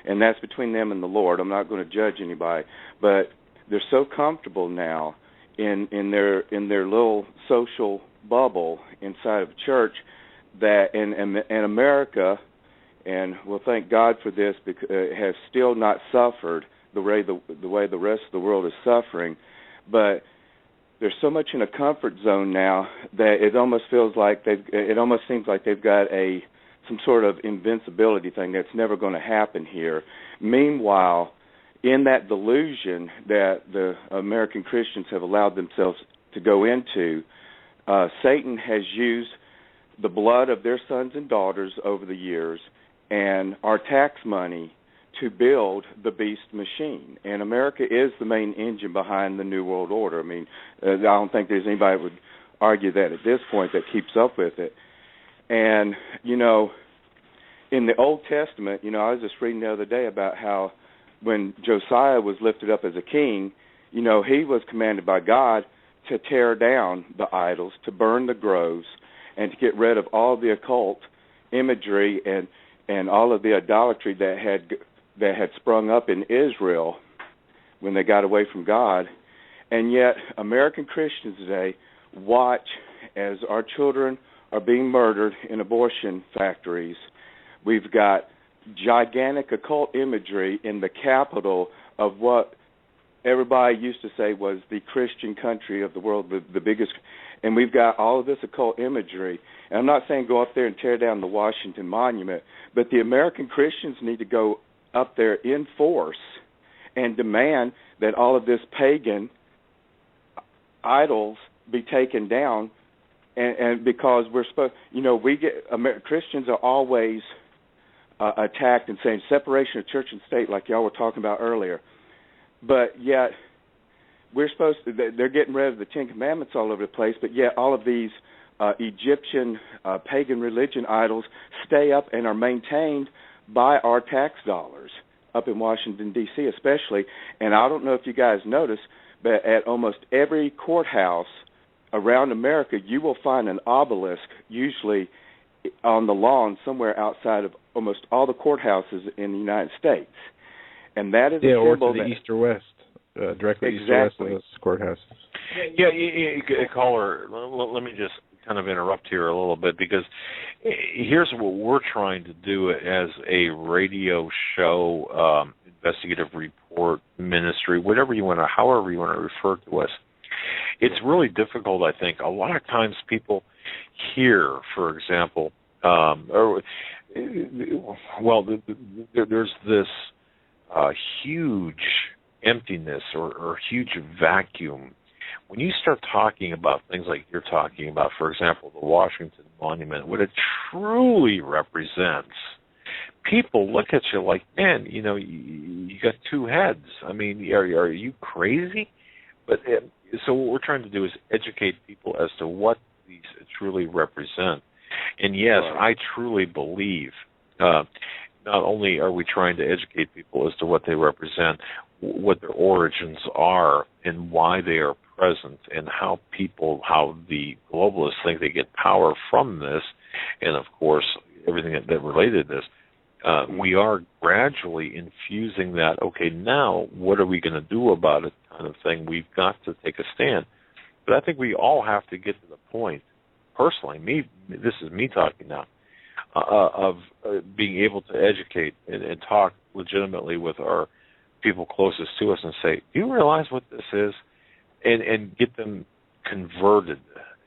and that's between them and the Lord. I'm not going to judge anybody, but they're so comfortable now in their little social bubble inside of church that and America, and we'll thank God for this, because has still not suffered the way the rest of the world is suffering. But they're so much in a comfort zone now that it almost seems like they've got some sort of invincibility thing that's never going to happen here. Meanwhile, in that delusion that the American Christians have allowed themselves to go into, Satan has used the blood of their sons and daughters over the years and our tax money to build the beast machine. And America is the main engine behind the New World Order. I mean, I don't think there's anybody that would argue that at this point that keeps up with it. And, in the Old Testament, I was just reading the other day about how when Josiah was lifted up as a king, he was commanded by God to tear down the idols, to burn the groves, and to get rid of all the occult imagery and all of the idolatry that had sprung up in Israel when they got away from God. And yet American Christians today watch as our children are being murdered in abortion factories. We've got gigantic occult imagery in the capital of what everybody used to say was the Christian country of the world, the biggest. And we've got all of this occult imagery. And I'm not saying go up there and tear down the Washington Monument, but the American Christians need to go up there in force and demand that all of this pagan idols be taken down. And because we're supposed, Christians are always attacked and saying separation of church and state, like y'all were talking about earlier. But yet we're supposed to, they're getting rid of the Ten Commandments all over the place, but yet all of these Egyptian pagan religion idols stay up and are maintained by our tax dollars up in Washington, D.C. especially. And I don't know if you guys noticed, but at almost every courthouse around America, you will find an obelisk usually on the lawn somewhere outside of almost all the courthouses in the United States. And that is a symbol or to the east or west, directly exactly. east or west of those courthouses. Caller, let me just kind of interrupt here a little bit, because here's what we're trying to do as a radio show, investigative report, ministry, whatever you want to, however you want to refer to us. It's really difficult, I think. A lot of times people hear, for example, there's this huge emptiness or huge vacuum. When you start talking about things like you're talking about, for example, the Washington Monument, what it truly represents, people look at you like, man, you got two heads. I mean, are you crazy? But so what we're trying to do is educate people as to what these truly represent. And yes, I truly believe not only are we trying to educate people as to what they represent, what their origins are and why they are present, and how the globalists think they get power from this, and of course everything that related to this. We are gradually infusing that, okay, now what are we going to do about it kind of thing. We've got to take a stand. But I think we all have to get to the point, personally, this is me talking now, of being able to educate and talk legitimately with our people closest to us and say, do you realize what this is? And get them converted,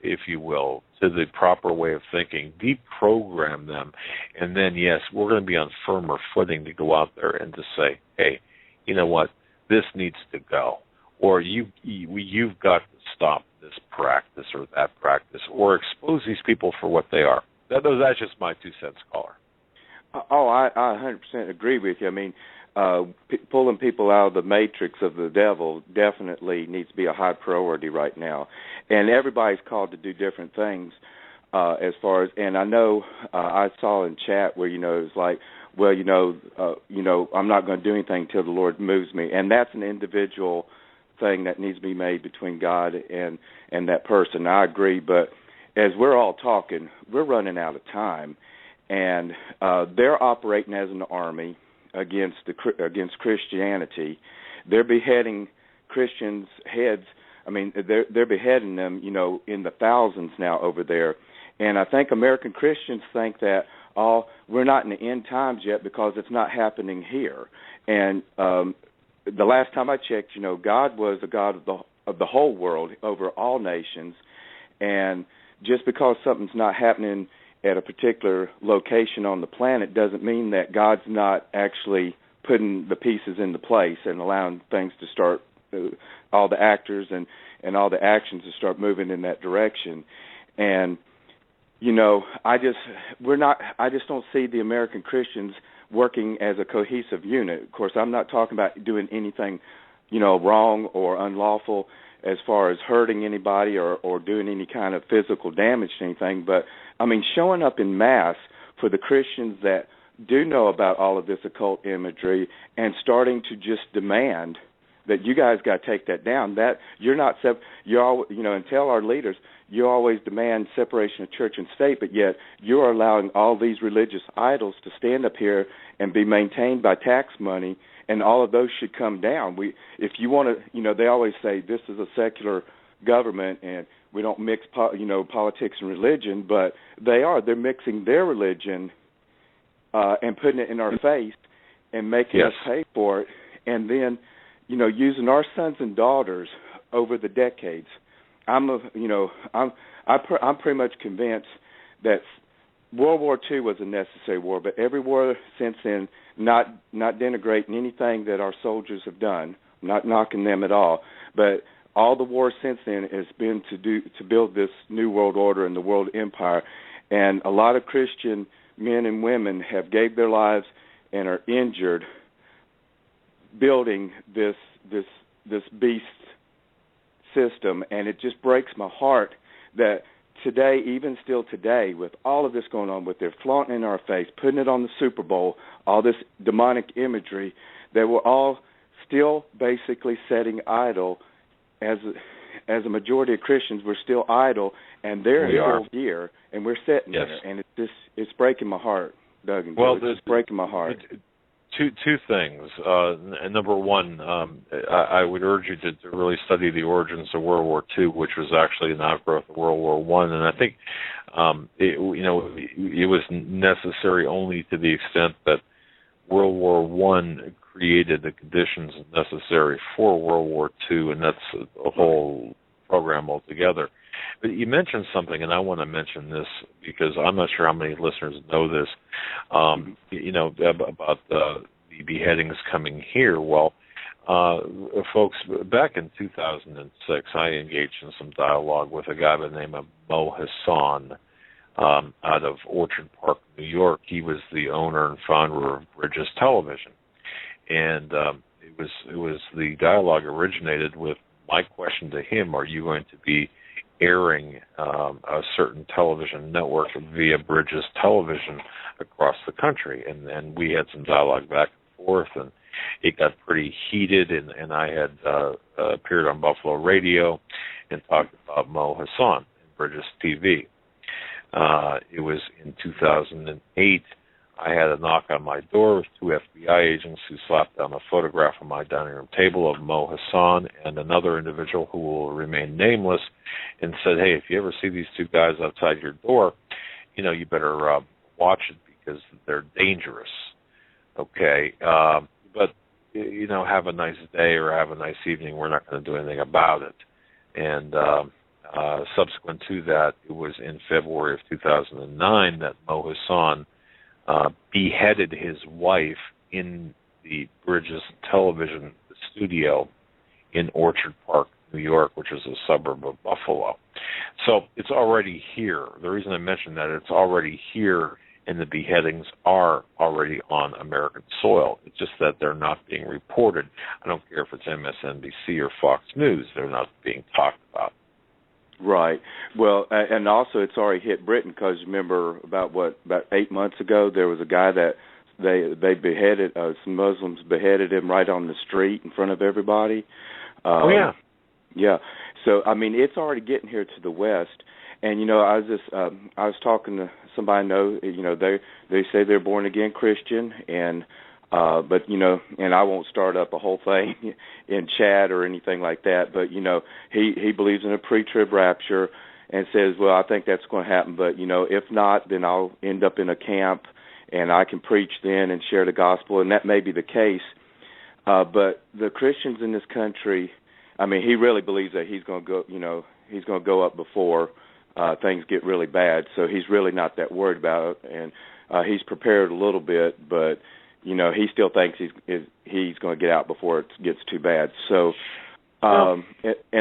if you will, to the proper way of thinking, deprogram them, and then, yes, we're going to be on firmer footing to go out there and to say, hey, you know what, this needs to go, or you've got to stop this practice or that practice, or expose these people for what they are. That's just my 2 cents, caller. Oh, I 100% agree with you. I mean, pulling people out of the matrix of the devil definitely needs to be a high priority right now. And everybody's called to do different things as far as, and I know I saw in chat where, it was like, well, I'm not going to do anything until the Lord moves me. And that's an individual thing that needs to be made between God and that person. I agree, but as we're all talking, we're running out of time. And they're operating as an army against Christianity. They're beheading Christians' heads. I mean, they're beheading them, in the thousands now over there. And I think American Christians think that, we're not in the end times yet because it's not happening here. And the last time I checked, God was the God of the whole world, over all nations. And just because something's not happening at a particular location on the planet doesn't mean that God's not actually putting the pieces into place and allowing things to start, all the actors and all the actions to start moving in that direction. And, I just don't see the American Christians working as a cohesive unit. Of course, I'm not talking about doing anything, wrong or unlawful as far as hurting anybody or doing any kind of physical damage to anything, but I mean, showing up in mass for the Christians that do know about all of this occult imagery and starting to just demand that you guys got to take that down. That you're not, and tell our leaders, you always demand separation of church and state, but yet you are allowing all these religious idols to stand up here and be maintained by tax money, and all of those should come down. If you want to, they always say this is a secular government and we don't mix, politics and religion, but they're mixing their religion and putting it in our face and making us pay for it, and then, using our sons and daughters over the decades. I'm pretty much convinced that World War II was a necessary war, but every war since then, not denigrating anything that our soldiers have done, not knocking them at all, but all the wars since then has been to build this new world order and the world empire, and a lot of Christian men and women have gave their lives and are injured building this beast system, and it just breaks my heart that today, even still today, with all of this going on, with their flaunting in our face, putting it on the Super Bowl, all this demonic imagery, that we're all still basically setting idol as as a majority of Christians, we're still idle, and they're in full gear, and we're sitting there, and it's breaking my heart, Doug and Joe. It's just breaking my heart. Two things. And number one, I would urge you to really study the origins of World War II, which was actually an outgrowth of World War I. And I think it was necessary only to the extent that World War I created the conditions necessary for World War II, and that's a whole program altogether. But you mentioned something, and I want to mention this because I'm not sure how many listeners know this, about the beheadings coming here. Well, folks, back in 2006, I engaged in some dialogue with a guy by the name of Mo Hassan out of Orchard Park, New York. He was the owner and founder of Bridges Television. And it was the dialogue originated with my question to him: are you going to be airing a certain television network via Bridges Television across the country? And we had some dialogue back and forth, and it got pretty heated. And I had appeared on Buffalo Radio and talked about Mo Hassan and Bridges TV. It was in 2008. I had a knock on my door with two FBI agents who slapped down a photograph on my dining room table of Mo Hassan and another individual who will remain nameless, and said, "Hey, if you ever see these two guys outside your door, you better watch it because they're dangerous." Okay, but have a nice day or have a nice evening. We're not going to do anything about it. And subsequent to that, it was in February of 2009 that Mo Hassan beheaded his wife in the Bridges Television studio in Orchard Park, New York, which is a suburb of Buffalo. So it's already here. The reason I mention that, it's already here, and the beheadings are already on American soil. It's just that they're not being reported. I don't care if it's MSNBC or Fox News. They're not being talked about. Right. Well, and also it's already hit Britain, because remember about 8 months ago, there was a guy that they beheaded, some Muslims beheaded him right on the street in front of everybody. Yeah. So, I mean, it's already getting here to the West. And, I was talking to somebody I know, they say they're born again Christian, and but and I won't start up a whole thing in chat or anything like that, but he believes in a pre-trib rapture and says, well, I think that's going to happen, but if not, then I'll end up in a camp and I can preach then and share the gospel, and that may be the case. But the Christians in this country, I mean, he really believes that he's going to go up before things get really bad, so he's really not that worried about it, and he's prepared a little bit, but he still thinks he's going to get out before it gets too bad. So, and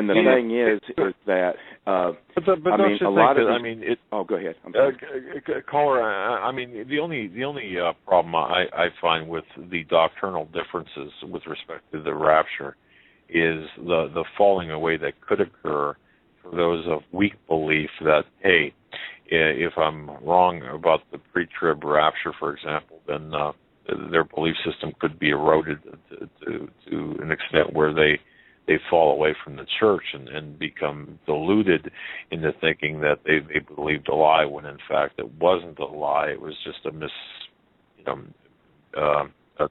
the thing is that a lot of go ahead. I'm sorry. Caller, I mean, the only problem I find with the doctrinal differences with respect to the rapture is the falling away that could occur for those of weak belief that, hey, if I'm wrong about the pre-trib rapture, for example, then their belief system could be eroded to an extent where they fall away from the church and become deluded into thinking that they believed a lie, when in fact it wasn't a lie. It was just a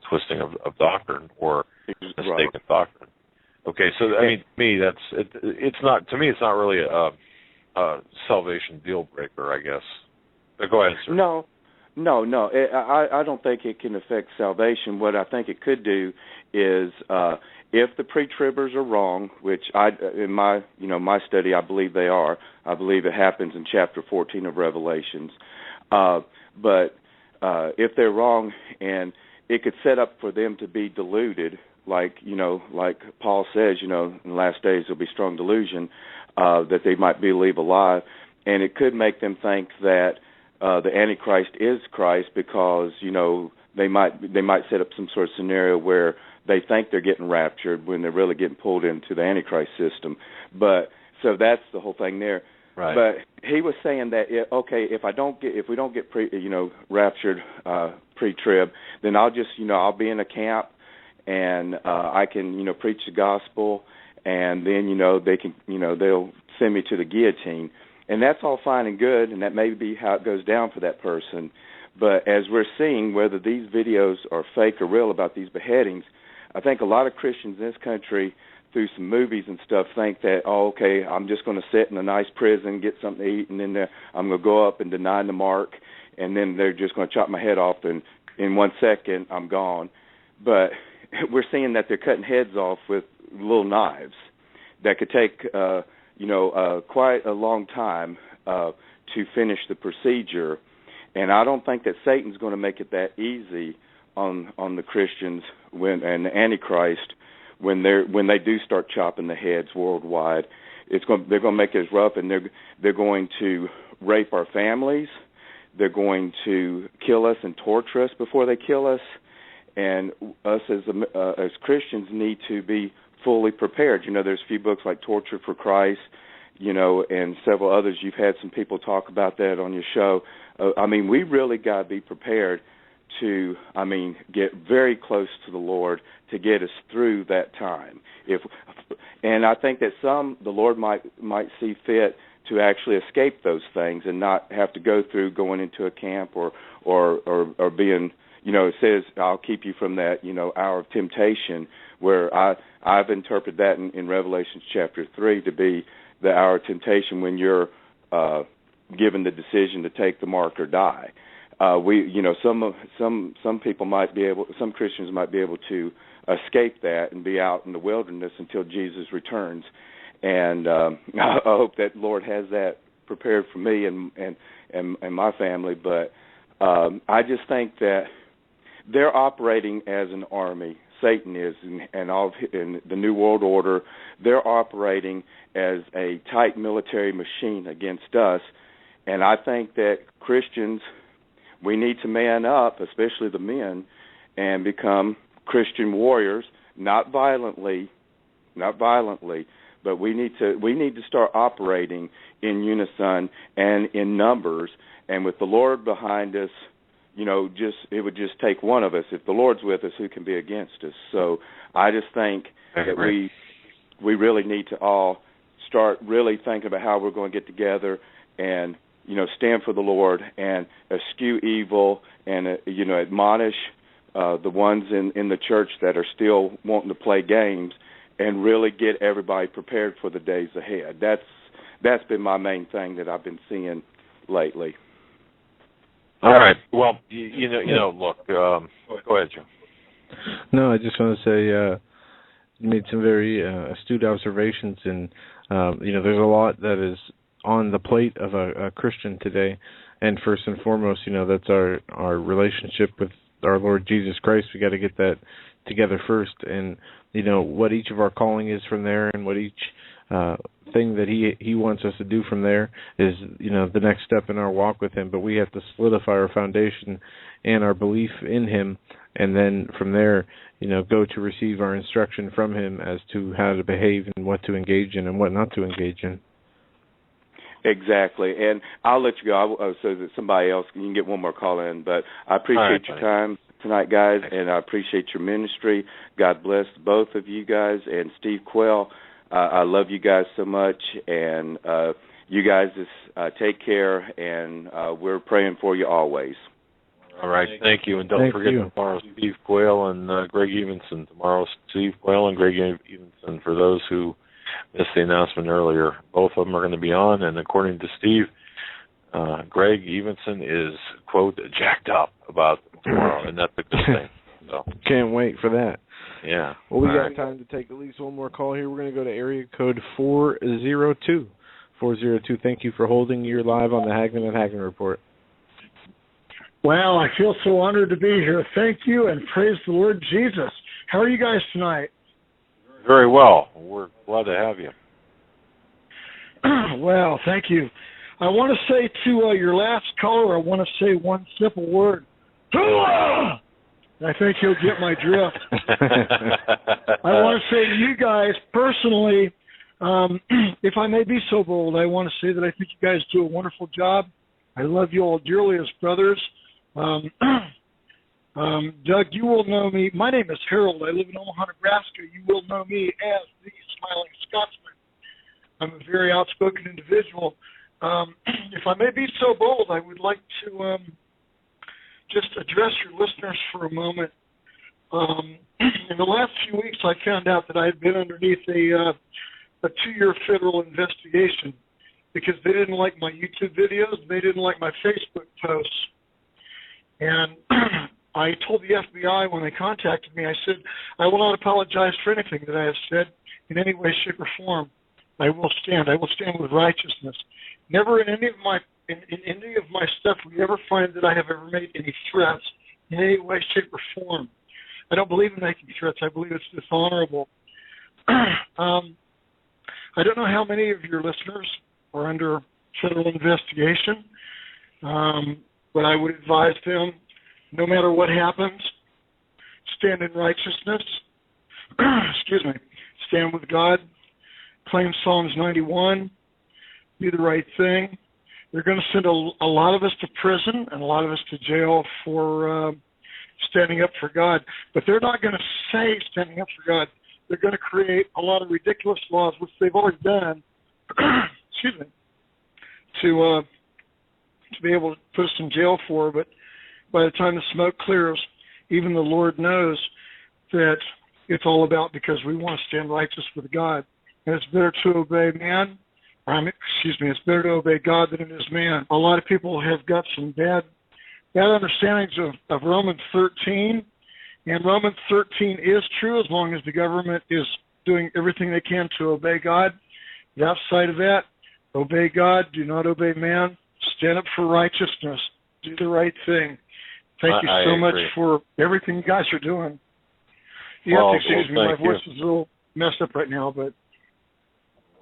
twisting of doctrine or mistaken doctrine. Okay, so I mean, to me, it's not really a salvation deal breaker, I guess. But go ahead, sir. No. I don't think it can affect salvation. What I think it could do is, if the pre-tribbers are wrong, which in my study, I believe they are. I believe it happens in chapter 14 of Revelations. But if they're wrong, and it could set up for them to be deluded, like Paul says, in the last days there'll be strong delusion, that they might believe a lie, and it could make them think that the Antichrist is Christ, because they might set up some sort of scenario where they think they're getting raptured when they're really getting pulled into the Antichrist system. But so that's the whole thing there. Right. But he was saying that if we don't get raptured pre-trib, then I'll just I'll be in a camp and I can preach the gospel, and then they can they'll send me to the guillotine, and that's all fine and good, and that may be how it goes down for that person. But as we're seeing, whether these videos are fake or real about these beheadings, I think a lot of Christians in this country, through some movies and stuff, think that, okay, I'm just going to sit in a nice prison, get something to eat, and then I'm going to go up and deny the mark, and then they're just going to chop my head off, and in 1 second I'm gone. But we're seeing that they're cutting heads off with little knives that could take, quite a long time to finish the procedure. And I don't think that Satan's going to make it that easy on the Christians and the Antichrist when they do start chopping the heads worldwide. They're going to make it as rough, and they're going to rape our families. They're going to kill us and torture us before they kill us. And us as Christians need to be fully prepared. There's a few books like Torture for Christ, and several others. You've had some people talk about that on your show. We really got to be prepared to, get very close to the Lord to get us through that time. And I think that the Lord might see fit to actually escape those things and not have to go through going into a camp or being, it says, I'll keep you from that, hour of temptation, where I've interpreted that in Revelation chapter 3 to be the hour of temptation when you're given the decision to take the mark or die. Some people might be able, some Christians might be able to escape that and be out in the wilderness until Jesus returns. And I hope that Lord has that prepared for me and my family. But I just think that they're operating as an army. Satan is, and the New World Order. They're operating as a tight military machine against us. And I think that Christians, we need to man up, especially the men, and become Christian warriors, not violently, but we need to start operating in unison and in numbers. And with the Lord behind us, it would just take one of us. If the Lord's with us, who can be against us? So I just think that we really need to all start really thinking about how we're going to get together and stand for the Lord and eschew evil and admonish the ones in the church that are still wanting to play games and really get everybody prepared for the days ahead. That's been my main thing that I've been seeing lately. All right. Well, look, go ahead, Joe. No, I just want to say you made some very astute observations, and there's a lot that is on the plate of a Christian today. And first and foremost, that's our relationship with our Lord Jesus Christ. We got to get that together first, and what each of our calling is from there, and what each thing that he wants us to do from there is the next step in our walk with him. But we have to solidify our foundation and our belief in him, and then from there go to receive our instruction from him as to how to behave and what to engage in and what not to engage in. Exactly, and I'll let you go so that somebody else, you can get one more call in, but I appreciate your time tonight, guys, and I appreciate your ministry. God bless both of you guys, and Steve Quayle, I love you guys so much, and you guys just take care, and we're praying for you always. All right, thank you, and don't forget tomorrow Steve Quayle and Greg Evenson. Tomorrow Steve Quayle and Greg Evenson, for those who missed the announcement earlier. Both of them are going to be on, and according to Steve, Greg Evenson is, quote, jacked up about tomorrow, and that's a good thing. So can't wait for that. Yeah. Well, we got time to take at least one more call here. We're going to go to area code 402. 402, thank you for holding. You're live on the Hagmann and Hagmann Report. Well, I feel so honored to be here. Thank you, and praise the Lord Jesus. How are you guys tonight? Very well. We're glad to have you. Well, thank you. I want to say to your last caller, I want to say one simple word. I think you'll get my drift. I want to say to you guys personally, if I may be so bold, I want to say that I think you guys do a wonderful job. I love you all dearly as brothers. Doug, you will know me. My name is Harold. I live in Omaha, Nebraska. You will know me as the Smiling I'm a very outspoken individual. If I may be so bold, I would like to just address your listeners for a moment. In the last few weeks, I found out that I had been underneath a 2-year federal investigation because they didn't like my YouTube videos, they didn't like my Facebook posts. And I told the FBI when they contacted me, I said, I will not apologize for anything that I have said in any way, shape, or form. I will stand with righteousness. Never in any of my stuff will you ever find that I have ever made any threats in any way, shape, or form. I don't believe in making threats. I believe it's dishonorable. I don't know how many of your listeners are under federal investigation, but I would advise them, no matter what happens, stand in righteousness, stand with God, claim Psalms 91, do the right thing. They're going to send a lot of us to prison and a lot of us to jail for standing up for God, but they're not going to say standing up for God. They're going to create a lot of ridiculous laws, which they've already done, to be able to put us in jail for. But by the time the smoke clears, even the Lord knows that it's all about because we want to stand righteous with God. And it's better to obey man, it's better to obey God than it is man. A lot of people have got some bad understandings of Romans 13. And Romans 13 is true as long as the government is doing everything they can to obey God. But outside of that, obey God, do not obey man, stand up for righteousness, do the right thing. Thank you so much for everything you guys are doing. You have to excuse me, my voice is a little messed up right now, but...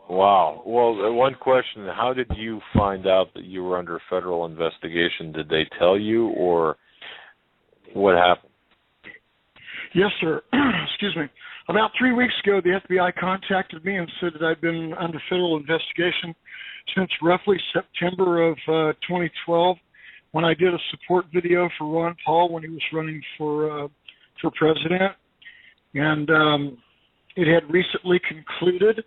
Wow. Well, one question, how did you find out that you were under federal investigation? Did they tell you, or what happened? Yes, sir. Excuse me. About 3 weeks ago, the FBI contacted me and said that I'd been under federal investigation since roughly September of 2012, when I did a support video for Ron Paul when he was running for president. And it had recently concluded,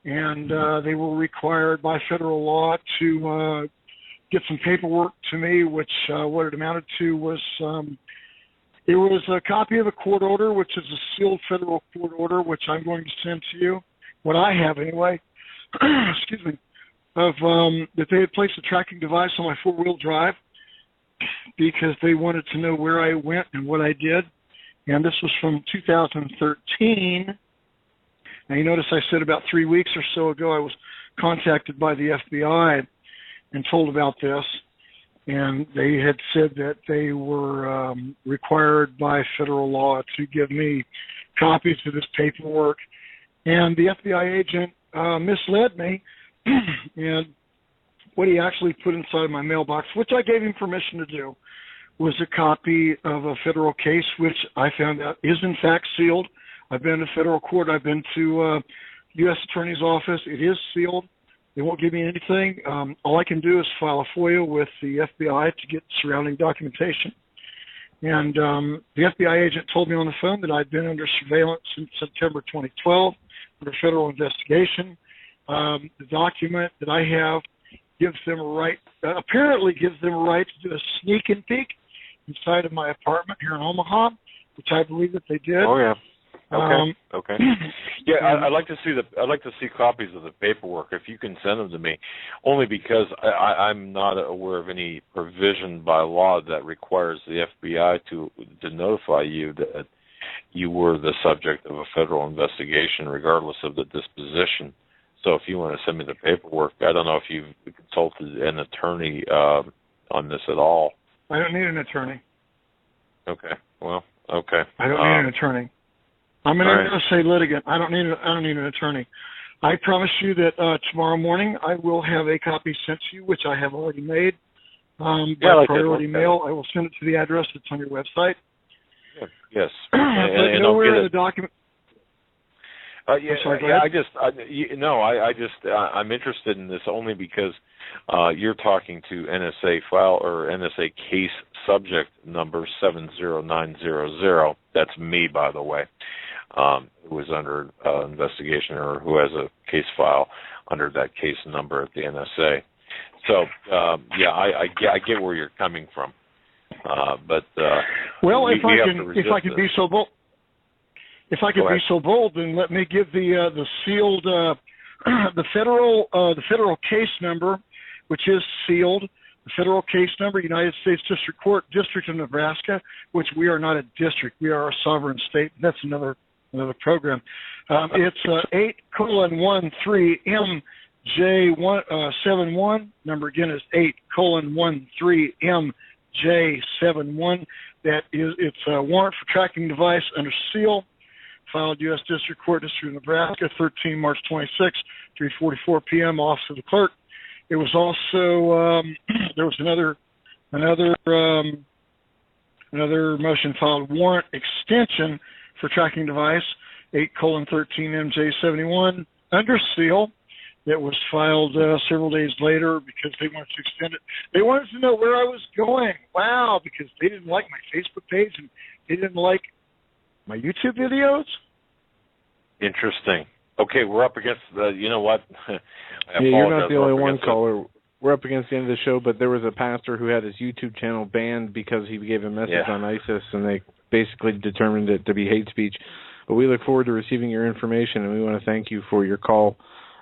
and they were required by federal law to get some paperwork to me, which what it amounted to was... it was a copy of a court order, which is a sealed federal court order, which I'm going to send to you, what I have anyway, of that they had placed a tracking device on my four-wheel drive because they wanted to know where I went and what I did. And this was from 2013. Now, you notice I said about 3 weeks or so ago I was contacted by the FBI and told about this. And they had said that they were required by federal law to give me copies of this paperwork. And the FBI agent misled me, and what he actually put inside my mailbox, which I gave him permission to do, was a copy of a federal case, which I found out is in fact sealed. I've been to federal court. I've been to U.S. Attorney's Office. It is sealed. They won't give me anything. All I can do is file a FOIA with the FBI to get surrounding documentation. And the FBI agent told me on the phone that I'd been under surveillance since September 2012 under federal investigation. The document that I have gives them a right, apparently gives them a right to do a sneak and peek inside of my apartment here in Omaha, which I believe that they did. Oh, yeah. Okay. Yeah, I'd like to see copies of the paperwork if you can send them to me. Only because I'm not aware of any provision by law that requires the FBI to notify you that you were the subject of a federal investigation, regardless of the disposition. So if you want to send me the paperwork, I don't know if you've consulted an attorney on this at all. I don't need an attorney. Okay. Well, okay. I don't need an attorney. I'm an NSA litigant. I don't need an attorney. I promise you that tomorrow morning I will have a copy sent to you, which I have already made by priority mail. I will send it to the address that's on your website. Yeah. Yes. And nowhere in the document. I'm interested in this only because you're talking to NSA file or NSA case subject number 70900. That's me, by the way. who is under investigation or who has a case file under that case number at the NSA. So, I get where you're coming from. But well, if I can be so bold, then let me give the sealed the federal case number, which is sealed. The federal case number, United States District Court, District of Nebraska, which we are not a district, we are a sovereign state. That's another program. It's 8:13MJ71. Number again is 8:13MJ71. It's a warrant for tracking device under seal. Filed U.S. District Court, District of Nebraska, 13 March 26, 3:44 p.m. Office of the Clerk. It was also there was another motion filed, warrant extension for tracking device 8:13MJ71 under seal. That was filed several days later because they wanted to extend it. They wanted to know where I was going. Wow, because they didn't like my Facebook page and they didn't like my YouTube videos. Interesting. Okay, we're up against the, you know what? You're not the only one, caller. We're up against the end of the show, but there was a pastor who had his YouTube channel banned because he gave a message on ISIS, and they basically determined it to be hate speech. But we look forward to receiving your information, and we want to thank you for your call.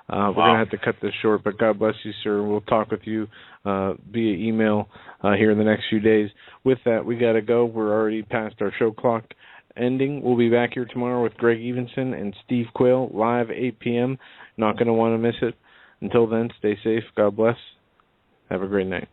We're going to have to cut this short, but God bless you, sir. We'll talk with you via email here in the next few days. With that, we got to go. We're already past our show clock ending. We'll be back here tomorrow with Greg Evenson and Steve Quayle, live 8 p.m. Not going to want to miss it. Until then, stay safe. God bless. Have a great night.